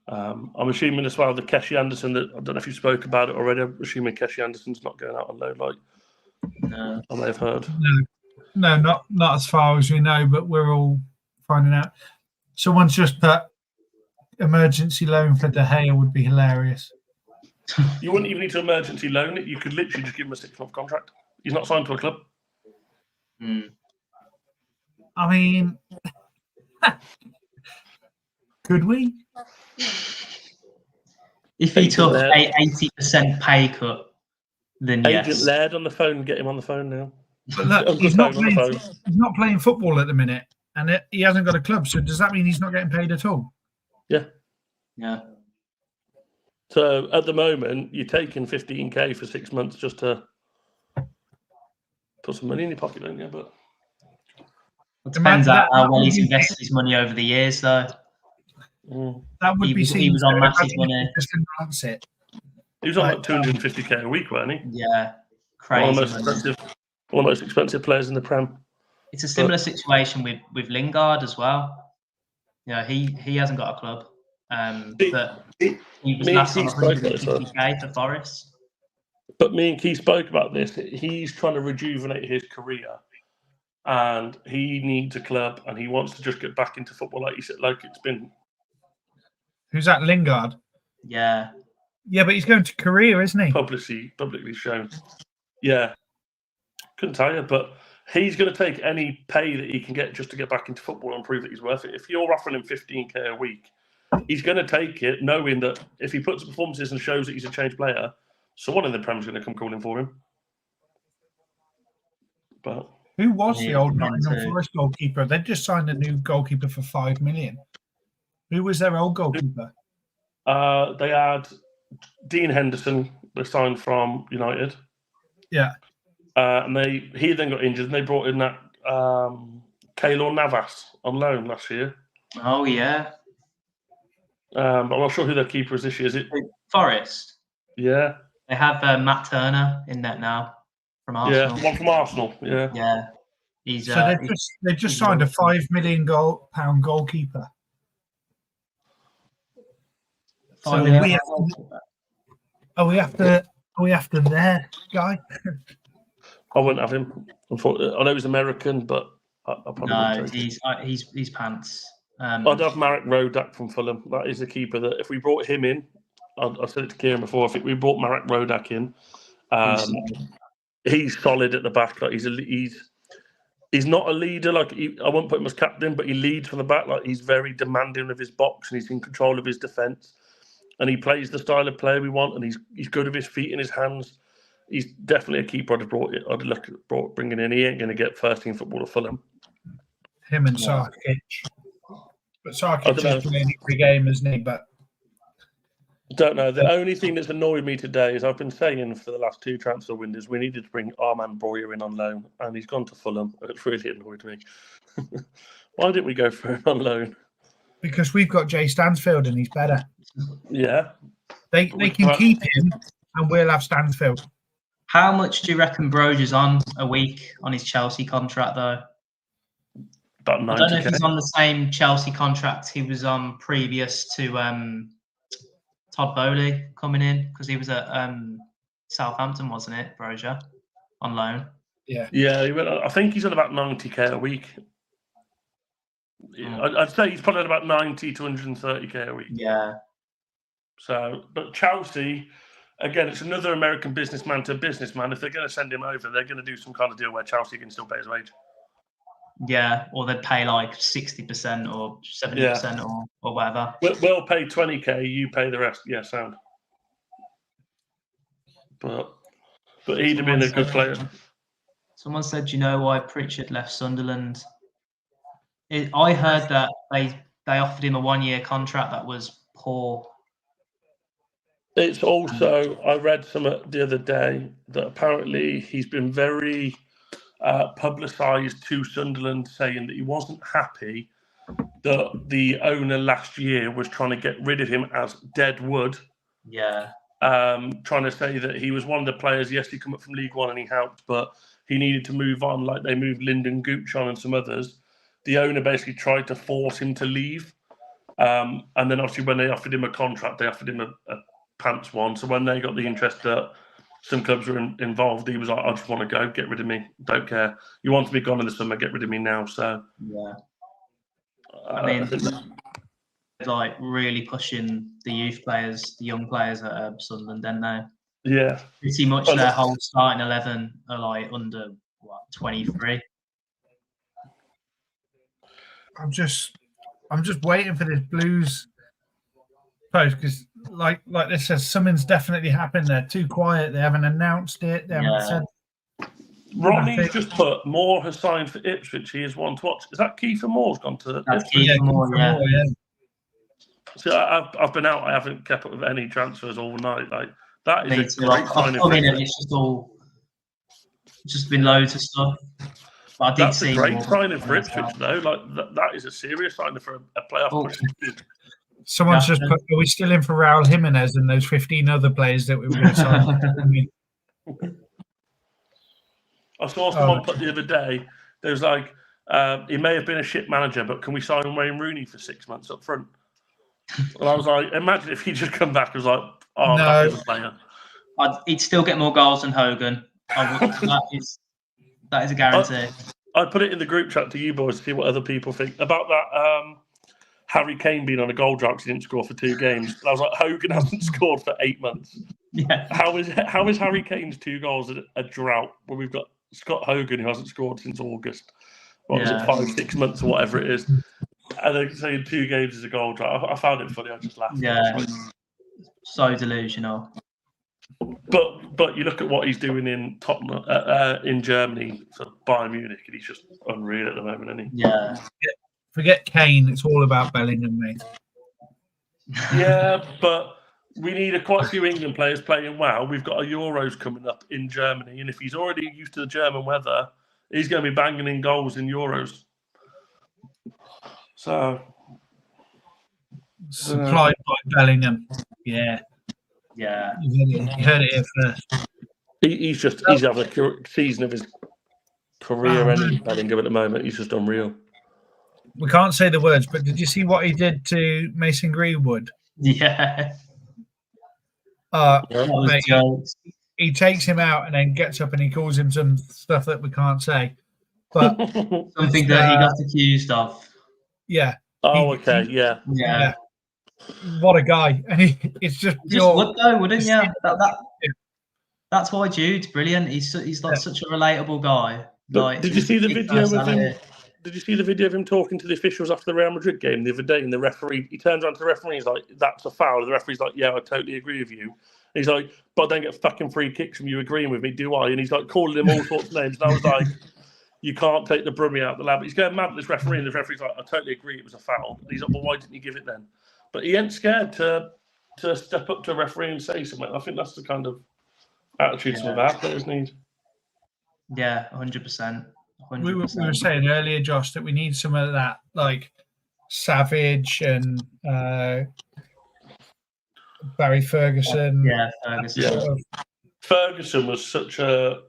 I'm assuming as well the Keshi Anderson, that I don't know if you spoke about it already. I'm assuming Keshi Anderson's not going out on loan, like I may have heard. No, not as far as we know, but we're all finding out. Someone's just put emergency loan for De Gea would be hilarious. You wouldn't even need to emergency loan it. You could literally just give him a 6-month contract. He's not signed to a club. I mean, Could we? If he took Laird. a 80% pay cut, then Agent yes. Laird on the phone. Get him on the phone now. But look, Uncle he's not Tone on the playing. phone. He's not playing football at the minute, and he hasn't got a club. So does that mean he's not getting paid at all? Yeah. Yeah. So at the moment, you're taking 15k for 6 months just to put some money in your pocket, don't you? But It depends that how well would he's be- invested his money over the years, though. That would be seen. He was on to massive imagine money. if he just enhance it. he was on like 250k a week, wasn't he? Yeah, One of crazy. the most expensive players in the Prem. It's a similar situation with Lingard as well. Yeah, he hasn't got a club, but he was last on 150k for Forest. But me and Keith spoke about this. He's trying to rejuvenate his career, and he needs a club, and he wants to just get back into football, like you said, like it's been. Who's that, Lingard? Yeah. Yeah, but he's going to Korea, isn't he? Publicly shown. Yeah, couldn't tell you, but he's going to take any pay that he can get just to get back into football and prove that he's worth it. If you're offering him 15k a week, he's going to take it, knowing that if he puts performances and shows that he's a changed player, someone in the Prem is going to come calling for him. But who was the old Nottingham Forest goalkeeper? They've just signed a new goalkeeper for $5 million. Who was their old goalkeeper? They had Dean Henderson. They signed from United. Yeah. And he then got injured, and they brought in that Keylor Navas on loan last year. Oh yeah. But I'm not sure who their keeper is this year. Is it Forest? Yeah. They have Matt Turner in that now from Arsenal. Yeah, one from Arsenal. Yeah. Yeah. They've just signed a £5 million goalkeeper. So we have to their guy. I wouldn't have him. Unfortunately, I know he's American, but I probably wouldn't take him. He's pants. I'd have Marek Rodak from Fulham. That is a keeper that if we brought him in, I've said it to Kieran before. I think we brought Marek Rodak in. He's solid at the back. Like he's not a leader. Like I won't put him as captain, but he leads from the back. Like he's very demanding of his box and he's in control of his defence. And he plays the style of player we want, and he's good with his feet and his hands. He's definitely a keeper I'd look at bringing in. He ain't going to get first team football at Fulham. Him and Sarkic. But Sarkic is playing every game, isn't he? But don't know. The only thing that's annoyed me today is I've been saying for the last 2 transfer windows we needed to bring Armand Broyer in on loan, and he's gone to Fulham. It's really annoyed me. Why didn't we go for him on loan? Because we've got Jay Stansfield and he's better. Yeah. They can keep him and we'll have Stansfield. How much do you reckon Broger's on a week on his Chelsea contract, though? About 90K. I don't know if he's on the same Chelsea contract he was on previous to Todd Bowley coming in, because he was at Southampton, wasn't it, Broger, on loan? Yeah. Yeah, I think he's on about 90k a week. I'd say he's probably at about 90 to 130k a week. Yeah. So, but Chelsea, again, it's another American businessman to businessman. If they're going to send him over, they're going to do some kind of deal where Chelsea can still pay his wage. Yeah, or they'd pay like 60% or 70% or whatever. We'll pay 20k, you pay the rest. Yeah, sound. But he'd have been a good player. Someone said, you know why Pritchard left Sunderland? I heard that they offered him a 1-year contract that was poor. It's also, I read the other day that apparently he's been very publicised to Sunderland, saying that he wasn't happy that the owner last year was trying to get rid of him as dead wood. Yeah. Trying to say that he was one of the players. Yes, he come up from League One and he helped, but he needed to move on, like they moved Lyndon Gooch on and some others. The owner basically tried to force him to leave. And then obviously when they offered him a contract, they offered him a pants one. So when they got the interest that some clubs were involved, he was like, I just want to go, get rid of me, don't care. You want to be gone in the summer, get rid of me now. So yeah. I mean, like really pushing the youth players, the young players at Sunderland, didn't they? Yeah. Pretty much their whole starting 11 are like under 23. I'm just waiting for this Blues post because, like this says, something's definitely happened. They're too quiet. They haven't announced it. They haven't said. Ronnie's just put Moore has signed for Ipswich. He is one to watch. Is that Kiefer Moore's gone to Ipswich? Kiefer Moore, yeah. So I've been out. I haven't kept up with any transfers all night. Like that is a great signing. It's just been loads of stuff. But I did That's see a great signing for Ipswich, though. Like that is a serious signing for a playoff push. Someone's just put, are we still in for Raul Jimenez and those 15 other players that we were going to sign? I saw someone put the other day, there was like, he may have been a shit manager, but can we sign Wayne Rooney for 6 months up front? And I was like, imagine if he just come back and was like, oh, no. That's a player. He'd still get more goals than Hogan. That is a guarantee. I put it in the group chat to you boys to see what other people think about that. Harry Kane being on a goal drought because he didn't score for 2 games. And I was like, Hogan hasn't scored for 8 months. Yeah. How is Harry Kane's 2 goals a drought when we've got Scott Hogan who hasn't scored since August? What was it, 5-6 months or whatever it is? And they're saying 2 games is a goal drought. I found it funny. I just laughed. Yeah. So delusional. But you look at what he's doing in Tottenham, in Germany, for Bayern Munich, and he's just unreal at the moment, isn't he? Yeah. Forget Kane. It's all about Bellingham, mate. Yeah, but we need quite a few England players playing well. We've got a Euros coming up in Germany, and if he's already used to the German weather, he's going to be banging in goals in Euros. So supplied by Bellingham. Yeah. Yeah. You heard it here first. He's having a season of his career, and Bellingham at the moment. He's just unreal. We can't say the words, but did you see what he did to Mason Greenwood? Yeah. Mate, he takes him out and then gets up and he calls him some stuff that we can't say. But something that he got accused of. Yeah. Oh, okay. Yeah. What a guy. And it's just would though, wouldn't you? That's why Jude's brilliant. He's like such a relatable guy. Like, did you see the video of him? Did you see the video of him talking to the officials after the Real Madrid game the other day? And the referee, he turns around to the referee, he's like, "That's a foul." And the referee's like, "Yeah, I totally agree with you." And he's like, "But I don't get fucking free kicks from you agreeing with me, do I?" And he's like calling him all sorts of names. And I was like, "You can't take the brummie out of the lab." He's going mad at this referee, and the referee's like, "I totally agree, it was a foul." And he's like, "Well, why didn't you give it then?" But he ain't scared to step up to a referee and say something. I think that's the kind of attitude some of our players need. Yeah, 100%. We were saying earlier, Josh, that we need some of that, like Savage and Barry Ferguson. Yeah, Ferguson. Yeah. Ferguson was such a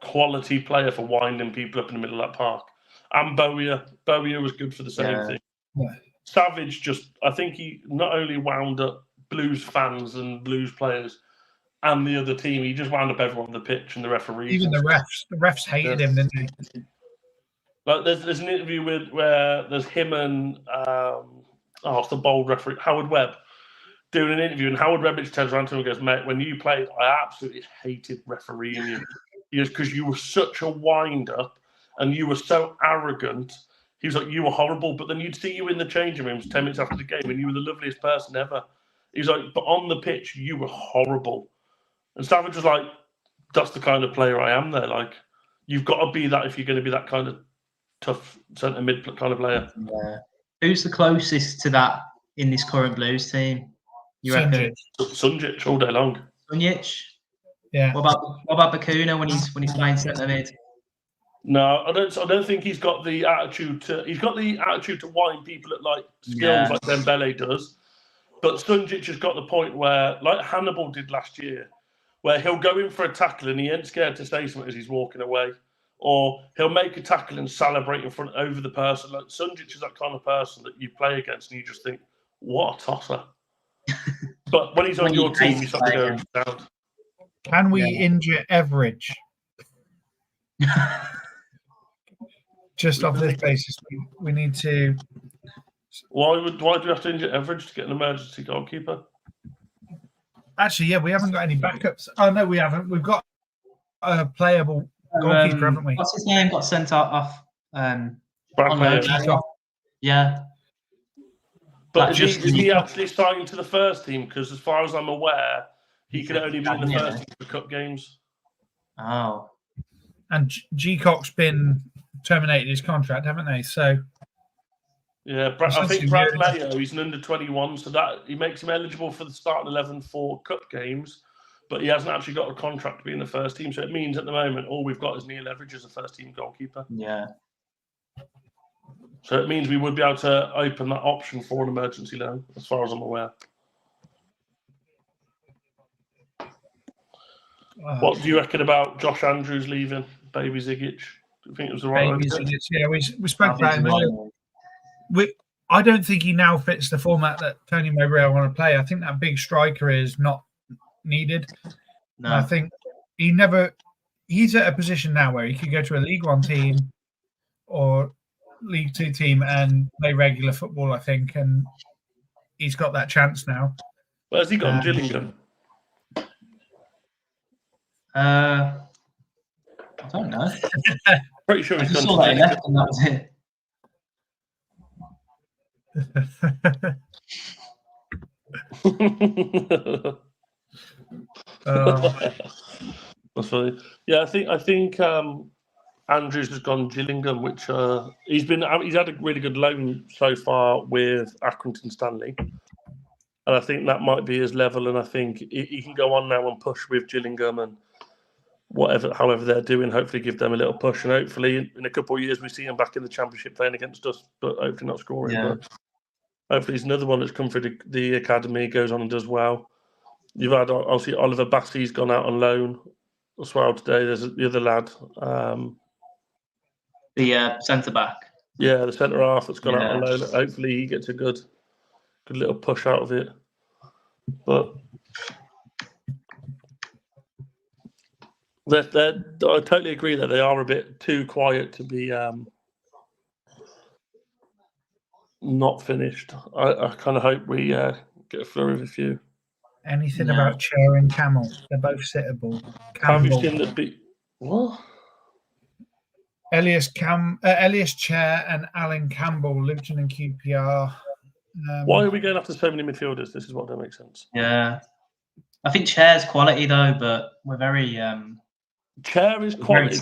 quality player for winding people up in the middle of that park. And Bowyer was good for the same thing. Yeah. Savage I think he not only wound up Blues fans and Blues players and the other team, he just wound up everyone on the pitch and the referees. Even the refs. The refs hated him, didn't they? Like there's an interview where there's him and it's the bold referee, Howard Webb, doing an interview, and Howard Webb turns around to him and goes, "Mate, when you played, I absolutely hated refereeing you because you were such a wind-up and you were so arrogant." He was like, "You were horrible," but then you'd see you in the changing rooms 10 minutes after the game and you were the loveliest person ever. He was like, "But on the pitch, you were horrible." And Savage was like, "That's the kind of player I am there. Like, you've got to be that if you're going to be that kind of tough centre mid kind of player." Yeah. Who's the closest to that in this current Blues team? You reckon? Sunjic all day long. Sunjic? Yeah. What about Bakuna when he's playing centre mid? No, I don't think he's got the attitude to wind people at like skills like Dembele does. But Sunjic has got the point where, like Hannibal did last year, where he'll go in for a tackle and he ain't scared to say something as he's walking away. Or he'll make a tackle and celebrate in front over the person. Like Sunjic is that kind of person that you play against and you just think, "What a tosser." But when he's on your team, you start to go down. Can we injure Everidge? Just off this basis, we need to. Why do you have to injure Everidge to get an emergency goalkeeper? Actually, we haven't got any backups. Oh no, we haven't. We've got a playable goalkeeper, haven't we? What's his name? Got sent off. Brad Mayer. Yeah. But is he actually signed to the first team? Because as far as I'm aware, he can only be in the first team for cup games. Oh. And G-Cock's been terminated his contract, haven't they? So yeah, I think Brad Mayo, he's an under-21, so that he makes him eligible for the starting 11 for cup games, but he hasn't actually got a contract to be in the first team. So it means at the moment all we've got is Neil Everidge as a first-team goalkeeper. Yeah. So it means we would be able to open that option for an emergency loan, as far as I'm aware. What do you reckon about Josh Andrews leaving, Baby Zigic? Do you think it was the right idea? Yeah, we spoke about him. I don't think he now fits the format that Tony Mowbray want to play. I think that big striker is not needed. No. I think he's at a position now where he could go to a League One team or League Two team and play regular football, I think, and he's got that chance now. Where's he gone? Gillingham? I don't know. Pretty sure he's gone to left and that was it. That's funny. Yeah, I think Andrews has gone Gillingham, which he's had a really good loan so far with Accrington Stanley, and I think that might be his level. And I think he can go on now and push with Gillingham and however they're doing. Hopefully, give them a little push, and hopefully in a couple of years we see him back in the Championship playing against us, but hopefully not scoring. Yeah. But hopefully he's another one that's come through the academy, goes on and does well. You've had obviously Oliver Bassey's gone out on loan as well today. There's the other lad. The centre back. Yeah, the centre half that's gone out on loan. Hopefully he gets a good little push out of it. But I totally agree that they are a bit too quiet to be not finished. I kind of hope we get a flurry of a few. Anything about Chair and Camel? They're both sittable. Have you seen the what? Elias Chair and Alan Campbell, Luton and QPR. Why are we going after so many midfielders? This is what don't make sense. Yeah, I think Chair's quality though, but we're very Chair is quality,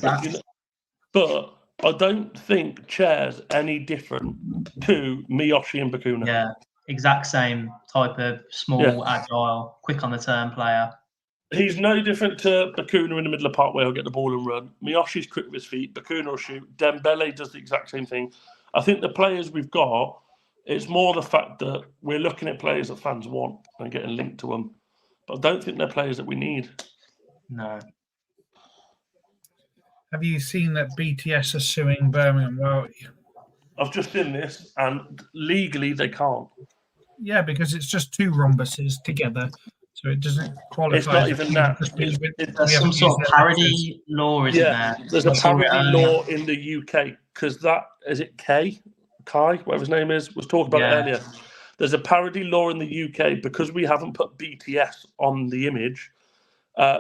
but I don't think Chair's any different to Miyoshi and Bakuna. Yeah, exact same type of small, agile, quick on the turn player. He's no different to Bakuna in the middle of the park where he'll get the ball and run. Miyoshi's quick with his feet. Bakuna will shoot. Dembele does the exact same thing. I think the players we've got, it's more the fact that we're looking at players that fans want and getting linked to them. But I don't think they're players that we need. No. Have you seen that BTS are suing Birmingham? Well, I've just seen this, and legally they can't. Yeah, because it's just two rhombuses together, so it doesn't qualify. It's not even that. There's some sort of parody law, isn't there? There's a parody law in the UK because is it Kai, whatever his name is, was talking about it earlier. There's a parody law in the UK because we haven't put BTS on the image.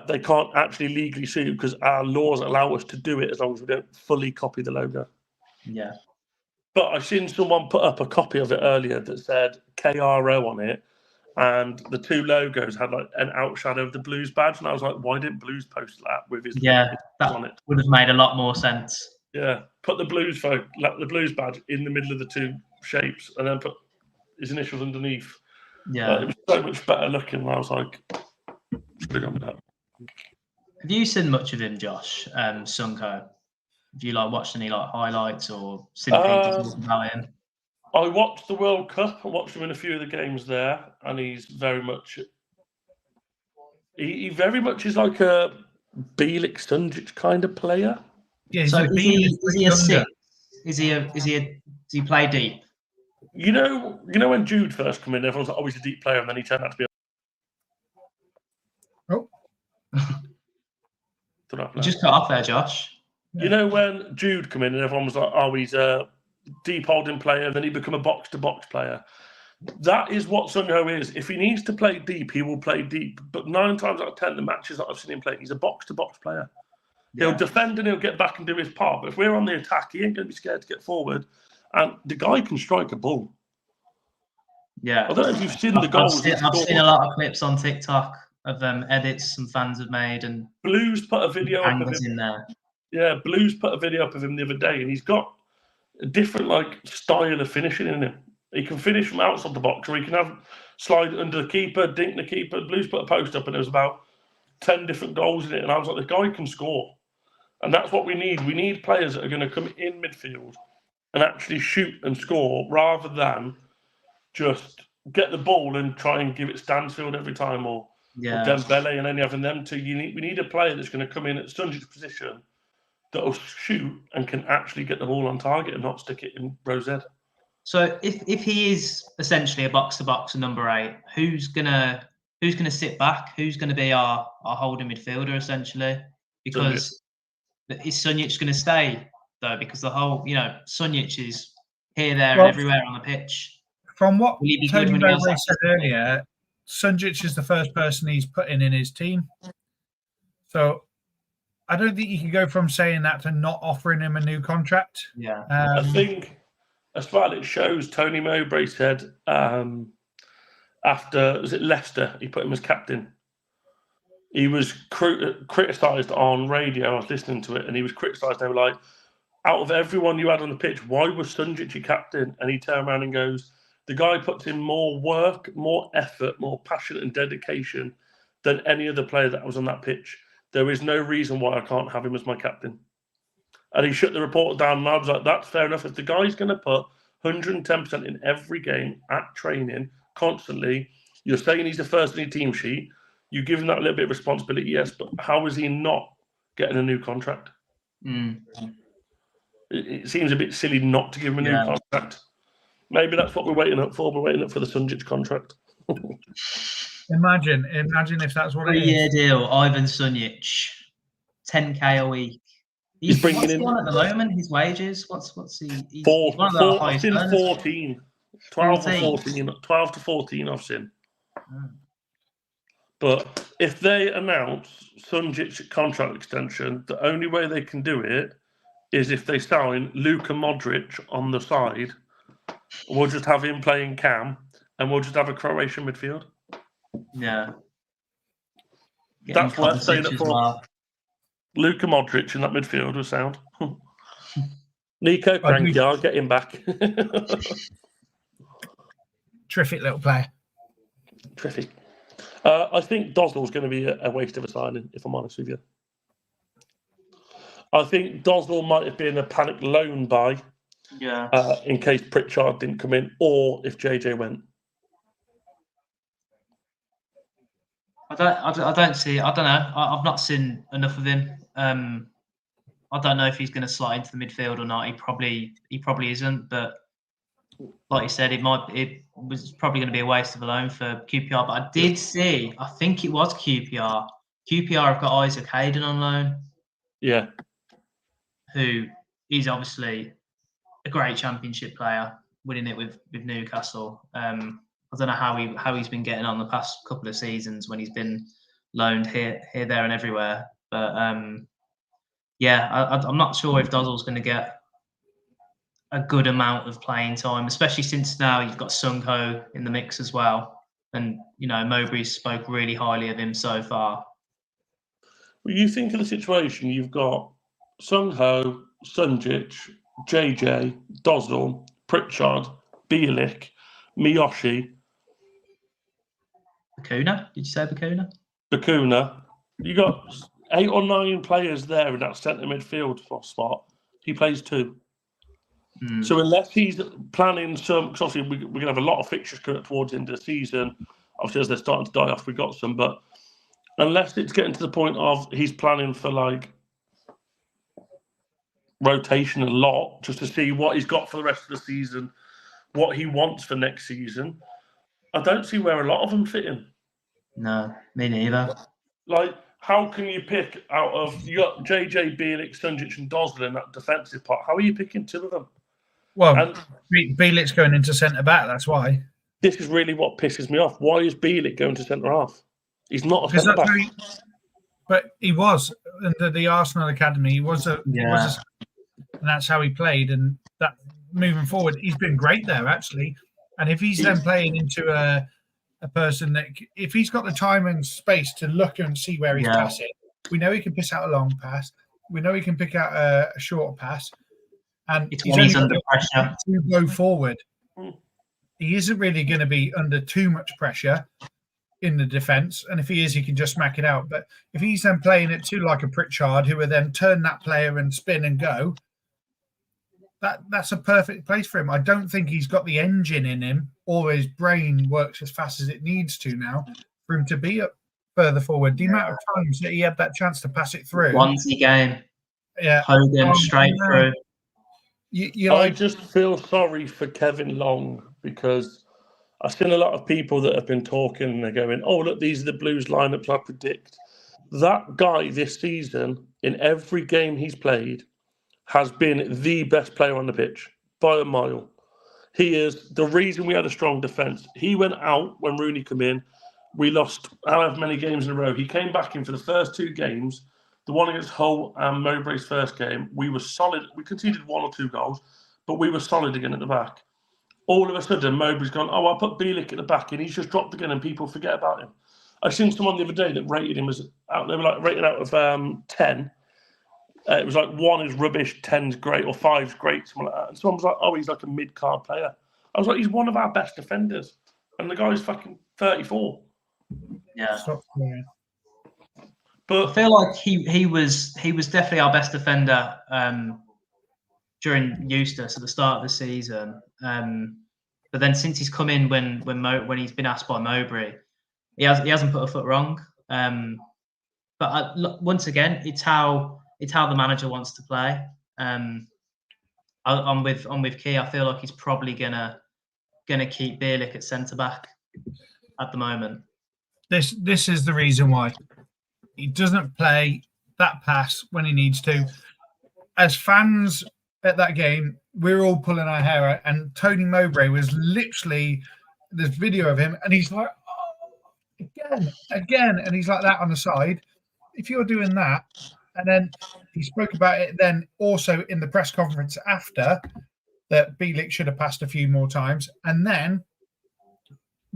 They can't actually legally sue because our laws allow us to do it as long as we don't fully copy the logo. Yeah. But I've seen someone put up a copy of it earlier that said KRO on it, and the two logos had like an outshadow of the Blues badge, and I was like, why didn't Blues post that with his that on it? Would have made a lot more sense. Yeah, put the Blues badge in the middle of the two shapes, and then put his initials underneath. Yeah, it was so much better looking. And I was like, big on that. Have you seen much of him, Josh? Sunko? Have you watched any highlights or seen people talk about him? I watched the World Cup. I watched him in a few of the games there, and he's very much. He very much is like a Bielik Stunjic kind of player. Yeah. So is he a six? Does he play deep? You know when Jude first came in, everyone's like, "Oh, he's a deep player," and then he turned out to be. You just cut off there, Josh. You know when Jude came in and everyone was like, "Oh, he's a deep holding player," and then he become a box-to-box player. That is what Sunho is. If he needs to play deep, he will play deep. But 9 times out of 10, the matches that I've seen him play, he's a box-to-box player. Yeah. He'll defend and he'll get back and do his part. But if we're on the attack, he ain't going to be scared to get forward. And the guy can strike a ball. Yeah, I don't know if you've seen the I've goals. seen a lot of clips on TikTok of edits some fans have made, and Blues put a video up of angles him. in there. Yeah, Blues put a video up of him the other day, and he's got a different style of finishing in him. He can finish from outside the box, or he can have slide under the keeper, dink the keeper. Blues put a post up, and there was about 10 different goals in it, and I was like, the guy can score, and that's what we need. We need players that are going to come in midfield and actually shoot and score, rather than just get the ball and try and give it Stansfield every time, or Dembele, and only having them two. We need a player that's going to come in at Stunge's position that will shoot and can actually get the ball on target and not stick it in row Z. So if he is essentially a box-to-box number 8, who's gonna sit back? Who's gonna be our holding midfielder essentially? Because is Sunjic going to stay though? Because the whole Sunjic is here, there, and everywhere on the pitch. From what Tony Mowbray said earlier, Sunjic is the first person he's putting in his team. So I don't think you can go from saying that to not offering him a new contract. Yeah. I think, as far as it shows, Tony Mowbray said after, was it Leicester, he put him as captain. He was criticised on radio. I was listening to it, and he was criticised. They were like, out of everyone you had on the pitch, why was Sunjic your captain? And he turned around and goes, the guy puts in more work, more effort, more passion and dedication than any other player that was on that pitch. There is no reason why I can't have him as my captain. And he shut the reporter down, and I was like, that's fair enough. If the guy's going to put 110% in every game at training constantly, you're saying he's the first on your team sheet, you give him that little bit of responsibility, yes, but how is he not getting a new contract? It seems a bit silly not to give him a new contract. Maybe that's what we're waiting up for. We're waiting up for the Sunjic contract. Imagine if that's what it is. 3-year deal, Ivan Sunjic, 10K a week. He's bringing in at the moment. His wages. What's he? He's one of the highest. I've seen 14, 12 or 14, 12 to 14. I've seen. But if they announce Sunjic contract extension, the only way they can do it is if they sign Luka Modric on the side. We'll just have him playing cam, and we'll just have a Croatian midfield. Yeah. That's worth saying it for. Well. Luka Modric in that midfield was sound. Nico Cranky, I'll get him back. Terrific little player. Terrific. I think Dozdel's going to be a waste of a signing, if I'm honest with you. I think Dozdel might have been a panic loan buy. Yeah. In case Pritchard didn't come in, or if JJ went. I don't see. I don't know. I've not seen enough of him. I don't know if he's going to slide into the midfield or not. He probably isn't. But like you said, it was probably going to be a waste of a loan for QPR. But I did see. I think it was QPR. QPR have got Isaac Hayden on loan. Yeah. Who is obviously a great Championship player, winning it with Newcastle. I don't know how he's been getting on the past couple of seasons when he's been loaned here, there, and everywhere. But I'm not sure if Dozdel's going to get a good amount of playing time, especially since now you've got Sung Ho in the mix as well. And Mowbray spoke really highly of him so far. Well, you think of the situation: you've got Sung Ho, Sunjic, JJ, Dozdel, Pritchard, Bielik, Miyoshi. Bakuna? Did you say Bakuna? Bakuna. You got 8 or 9 players there in that centre midfield spot. He plays 2. So unless he's planning some, because obviously we're going to have a lot of fixtures coming towards the end of the season. Obviously, as they're starting to die off, we got some. But unless it's getting to the point of he's planning for rotation a lot, just to see what he's got for the rest of the season, what he wants for next season, I don't see where a lot of them fit in. No, me neither. How can you pick out of, you got JJ, Bielik, Sunjic and Dozdel in that defensive part? How are you picking 2 of them? Well, Bielik's going into centre-back, that's why. This is really what pisses me off. Why is Bielik going to centre-half? He's not a centre-back. But he was under the Arsenal Academy. He was and that's how he played. And that moving forward, he's been great there, actually. And if he's then playing into a person that, if he's got the time and space to look and see where he's passing, we know he can piss out a long pass. We know he can pick out a short pass. And it's when he's under pressure to go forward. He isn't really going to be under too much pressure in the defence, and if he is, he can just smack it out. But if he's then playing it to like a Pritchard, who will then turn that player and spin and go, that's a perfect place for him. I don't think he's got the engine in him, or his brain works as fast as it needs to now for him to be up further forward. The amount of times that he had that chance to pass it through. Onesie game. Hogan straight through. I just feel sorry for Kevin Long, because I've seen a lot of people that have been talking and they're going, oh, look, these are the Blues lineups I predict. That guy this season, in every game he's played, has been the best player on the pitch by a mile. He is the reason we had a strong defence. He went out when Rooney came in. We lost however many games in a row. He came back in for the first 2 games. The one against Hull and Mowbray's first game, we were solid. We conceded 1 or 2 goals, but we were solid again at the back. All of a sudden, Mowbray's gone, oh, I'll put Bielik at the back, and he's just dropped again, and people forget about him. I seen someone the other day that rated him as out. They were like rated out of 10. It was like 1 is rubbish, 10's great, or 5's great, something like that. And someone was like, oh, he's like a mid-card player. I was like, he's one of our best defenders, and the guy's fucking 34. Yeah. But I feel like he was definitely our best defender during Eustace at the start of the season. But then since he's come in when he's been asked by Mowbray, he hasn't put a foot wrong. But once again, it's how the manager wants to play. I'm with Key. I feel like he's probably gonna keep Bielik at centre back at the moment. This is the reason why he doesn't play that pass when he needs to. As fans at that game, we're all pulling our hair out, and Tony Mowbray was literally, there's video of him, and he's like, oh, again, and he's like that on the side. If you're doing that, and then he spoke about it then also in the press conference after, that Bielik should have passed a few more times, and then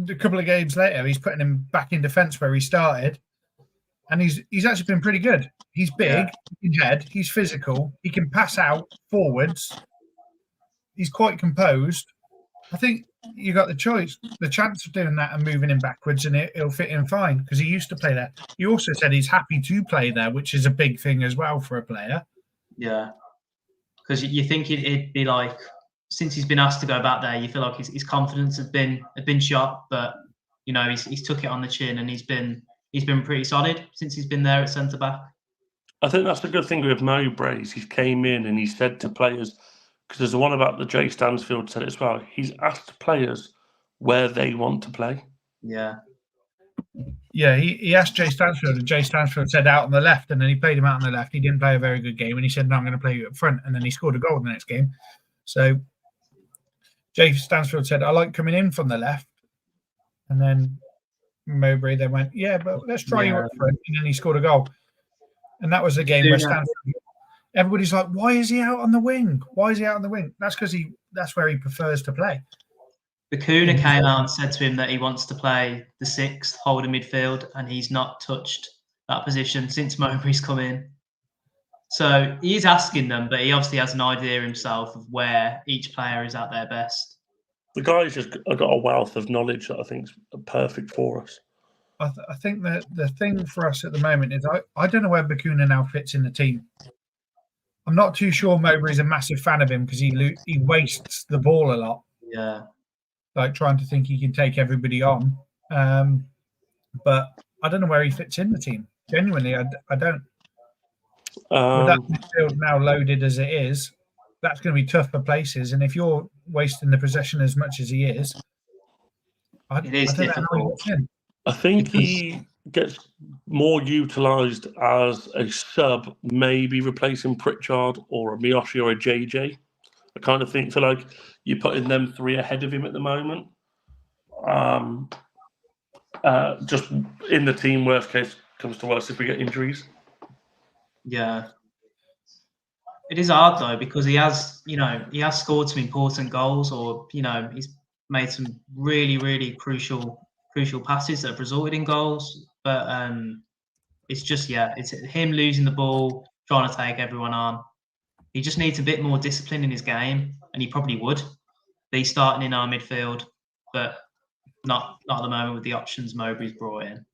a couple of games later, he's putting him back in defence where he started, and he's actually been pretty good. He's big, he can head, he's physical, he can pass out forwards. He's quite composed. I think you got the chance of doing that and moving him backwards, and it'll fit in fine because he used to play there. He also said he's happy to play there, which is a big thing as well for a player. Yeah, because you think it'd be like, since he's been asked to go back there, you feel like his confidence had been shot, but you know he's took it on the chin, and he's been pretty solid since he's been there at centre back. I think that's the good thing with Mowbray. He came in and he said to players, because there's the one about the Jay Stansfield said it as well. He's asked players where they want to play. Yeah. Yeah, he asked Jay Stansfield, and Jay Stansfield said out on the left, and then he played him out on the left. He didn't play a very good game, and he said, no, I'm going to play you up front, and then he scored a goal in the next game. So Jay Stansfield said, I like coming in from the left, and then Mowbray then went, yeah, but let's try you up front, and then he scored a goal. And that was the game where Stansfield, everybody's like, why is he out on the wing? Why is he out on the wing? That's because that's where he prefers to play. Bakuna came out and said to him that he wants to play the 6th, hold a midfield, and he's not touched that position since Mowbray's come in. So he is asking them, but he obviously has an idea himself of where each player is at their best. The guy's just got a wealth of knowledge that I think is perfect for us. I think that the thing for us at the moment is I don't know where Bakuna now fits in the team. I'm not too sure Mowbray's a massive fan of him because he wastes the ball a lot. Yeah. Like trying to think he can take everybody on. But I don't know where he fits in the team. Genuinely, I don't. With that midfield now loaded as it is, that's going to be tough for places. And if you're wasting the possession as much as he is, it is difficult. I think he gets more utilised as a sub, maybe replacing Pritchard or a Miyoshi or a JJ. I kind of think, so like you're putting them 3 ahead of him at the moment. Just in the team, worst case comes to worst if we get injuries. Yeah. It is hard though, because he has scored some important goals, or he's made some really, really crucial passes that have resulted in goals. But it's just, it's him losing the ball, trying to take everyone on. He just needs a bit more discipline in his game, and he probably would be starting in our midfield, but not at the moment with the options Mowbray's brought in.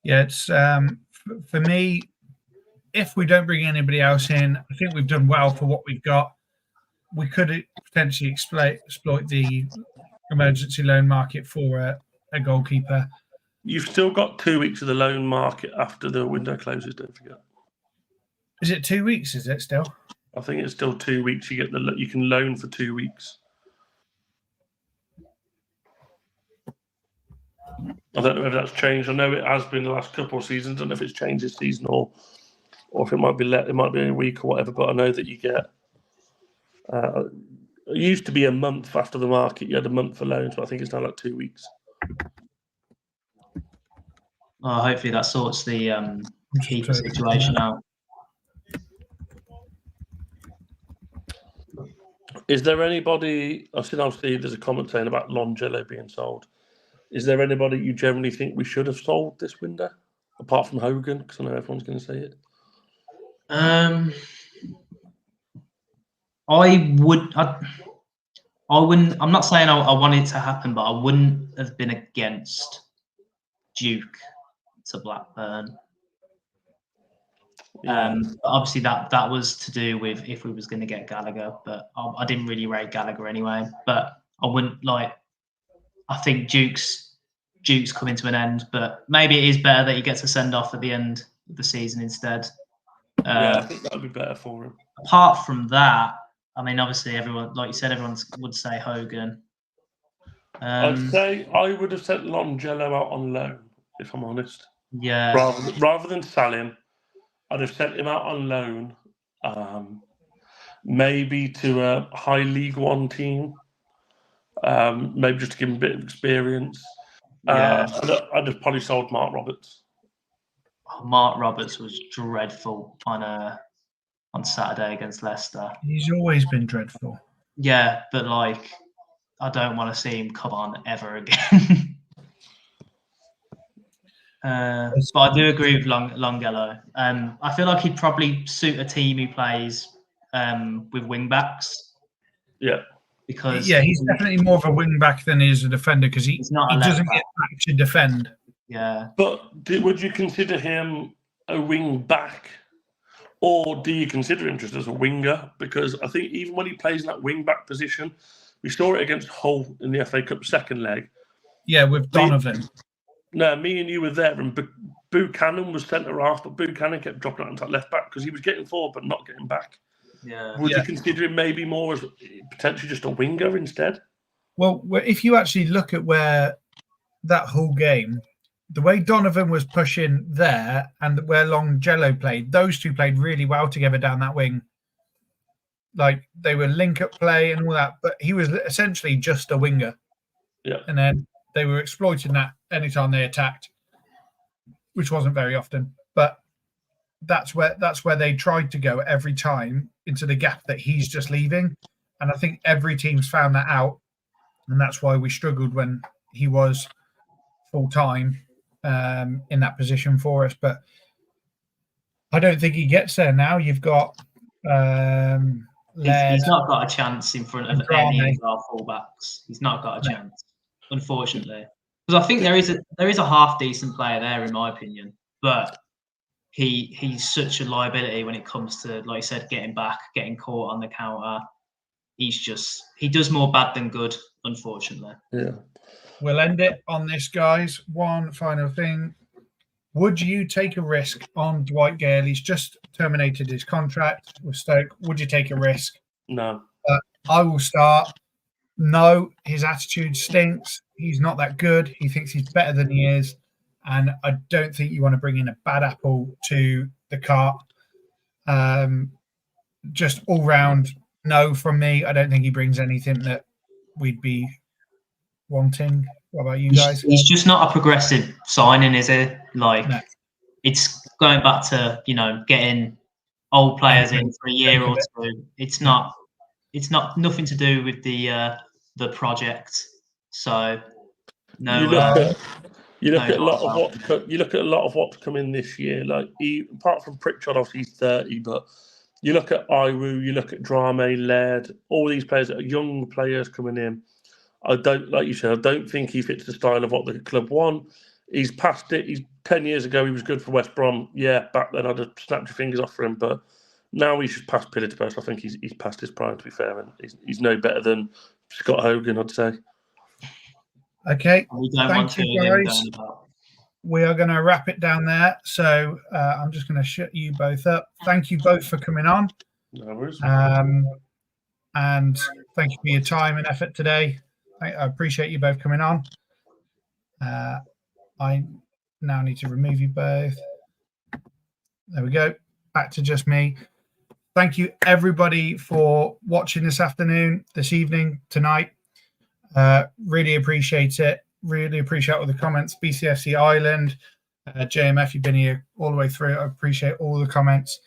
Yeah, it's for me, if we don't bring anybody else in, I think we've done well for what we've got. We could potentially exploit the emergency loan market for a goalkeeper. You've still got 2 weeks of the loan market after the window closes, don't forget. Is it 2 weeks, is it still? I think it's still 2 weeks. You can loan for 2 weeks. I don't know if that's changed. I know it has been the last couple of seasons. I don't know if it's changed this season or if it might be a week or whatever, but I know that you get it used to be a month after the market. You had a month for loans, but I think it's now like 2 weeks. Hopefully that sorts the keeper situation out. Is there anybody? I've seen obviously there's a comment saying about Longello being sold. Is there anybody you generally think we should have sold this window, apart from Hogan? Because I know everyone's going to say it. I wouldn't. I'm not saying I want it to happen, but I wouldn't have been against Duke to Blackburn. Obviously, that was to do with if we was going to get Gallagher, but I didn't really rate Gallagher anyway. But I wouldn't like. I think Duke's coming to an end, but maybe it is better that he gets a send off at the end of the season instead. I think that would be better for him. Apart from that, I mean, obviously, everyone, like you said, everyone would say Hogan. I'd say I would have sent Longello out on loan, if I'm honest. Yeah. Rather than sell him, I'd have sent him out on loan, maybe to a high League One team, maybe just to give him a bit of experience. Yeah. I'd have probably sold Mark Roberts. Mark Roberts was dreadful on Saturday against Leicester. He's always been dreadful. Yeah, but like, I don't want to see him come on ever again. But I do agree with Longello. I feel like he'd probably suit a team who plays with wing backs. Yeah. Because he's definitely more of a wing back than he is a defender because he doesn't get back to defend. Yeah. But would you consider him a wing back, or do you consider him just as a winger? Because I think even when he plays in that wing back position, we saw it against Hull in the FA Cup second leg. Yeah, with Donovan. No, me and you were there, and Buchanan was centre half, but Buchanan kept dropping out into left back because he was getting forward but not getting back. Yeah. Would you consider him maybe more as potentially just a winger instead? Well, if you actually look at where that whole game, the way Donovan was pushing there and where Longello played, those two played really well together down that wing. Like, they were link-up play and all that, but he was essentially just a winger. Yeah. And then they were exploiting that anytime they attacked, which wasn't very often. But that's where they tried to go every time, into the gap that he's just leaving. And I think every team's found that out. And that's why we struggled when he was full-time in that position for us. But I don't think he gets there now. You've got he's not got a chance in front of any of our fullbacks. He's not got a chance, unfortunately. Because I think there is a half decent player there, in my opinion. But he's such a liability when it comes to, like I said, getting back, getting caught on the counter. He does more bad than good, unfortunately. Yeah. We'll end it on this, guys. One final thing. Would you take a risk on Dwight Gale? He's just terminated his contract with Stoke. Would you take a risk? No. I will start. No, his attitude stinks. He's not that good. He thinks he's better than he is. And I don't think you want to bring in a bad apple to the cart. Just all round no from me. I don't think he brings anything that we'd be wanting. What about you guys? He's just not a progressive signing, is he? Like, it's going back to, getting old players in for a year or two. It's not nothing to do with the the project. So no, You look at you look no at a lot goals of you look at a lot of what's coming this year. Like apart from Pritchard, obviously he's 30, but you look at Iwu, you look at Drame, Laird, all these players that are young players coming in. I don't, like you said, I don't think he fits the style of what the club want. He's past it. He's 10 years ago, he was good for West Brom. Yeah, back then I'd have snapped your fingers off for him, but now he's just past pillar to post. I think he's past his prime, to be fair, and he's no better than Scott Hogan, I'd say. Okay, we don't thank want to you, hear him guys. going about. We are going to wrap it down there. So I'm just going to shut you both up. Thank you both for coming on. No worries. And thank you for your time and effort today. I appreciate you both coming on. I now need to remove you both. There we go. Back to just me. Thank you, everybody, for watching this afternoon, this evening, tonight. Really appreciate it. Really appreciate all the comments. BCFC Ireland, JMF, you've been here all the way through. I appreciate all the comments.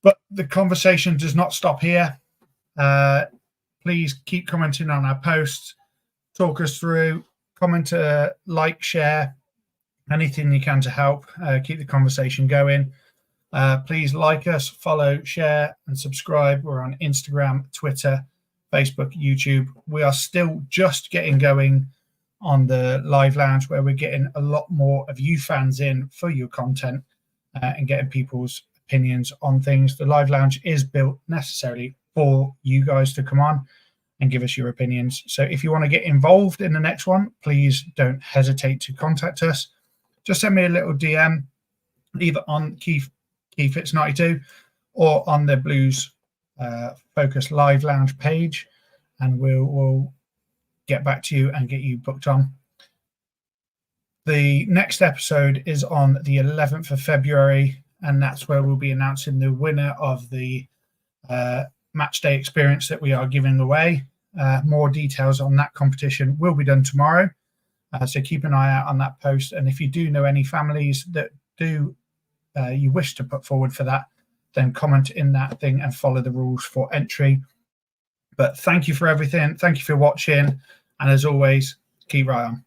But the conversation does not stop here. Please keep commenting on our posts. Talk us through. Comment, like, share, anything you can to help keep the conversation going. Please like us, follow, share, and subscribe. We're on Instagram, Twitter, Facebook, YouTube. We are still just getting going on the live lounge, where we're getting a lot more of you fans in for your content and getting people's opinions on things. The live lounge is built necessarily for you guys to come on and give us your opinions. So if you want to get involved in the next one, please don't hesitate to contact us. Just send me a little DM, either on KeyFits92 or on the Blues Focus Live Lounge page, and we'll get back to you and get you booked on. The next episode is on the 11th of February, and that's where we'll be announcing the winner of the Matchday experience that we are giving away. More details on that competition will be done tomorrow, so keep an eye out on that post. And if you do know any families that do you wish to put forward for that, then comment in that thing and follow the rules for entry. But thank you for everything. Thank you for watching. And as always, keep right on.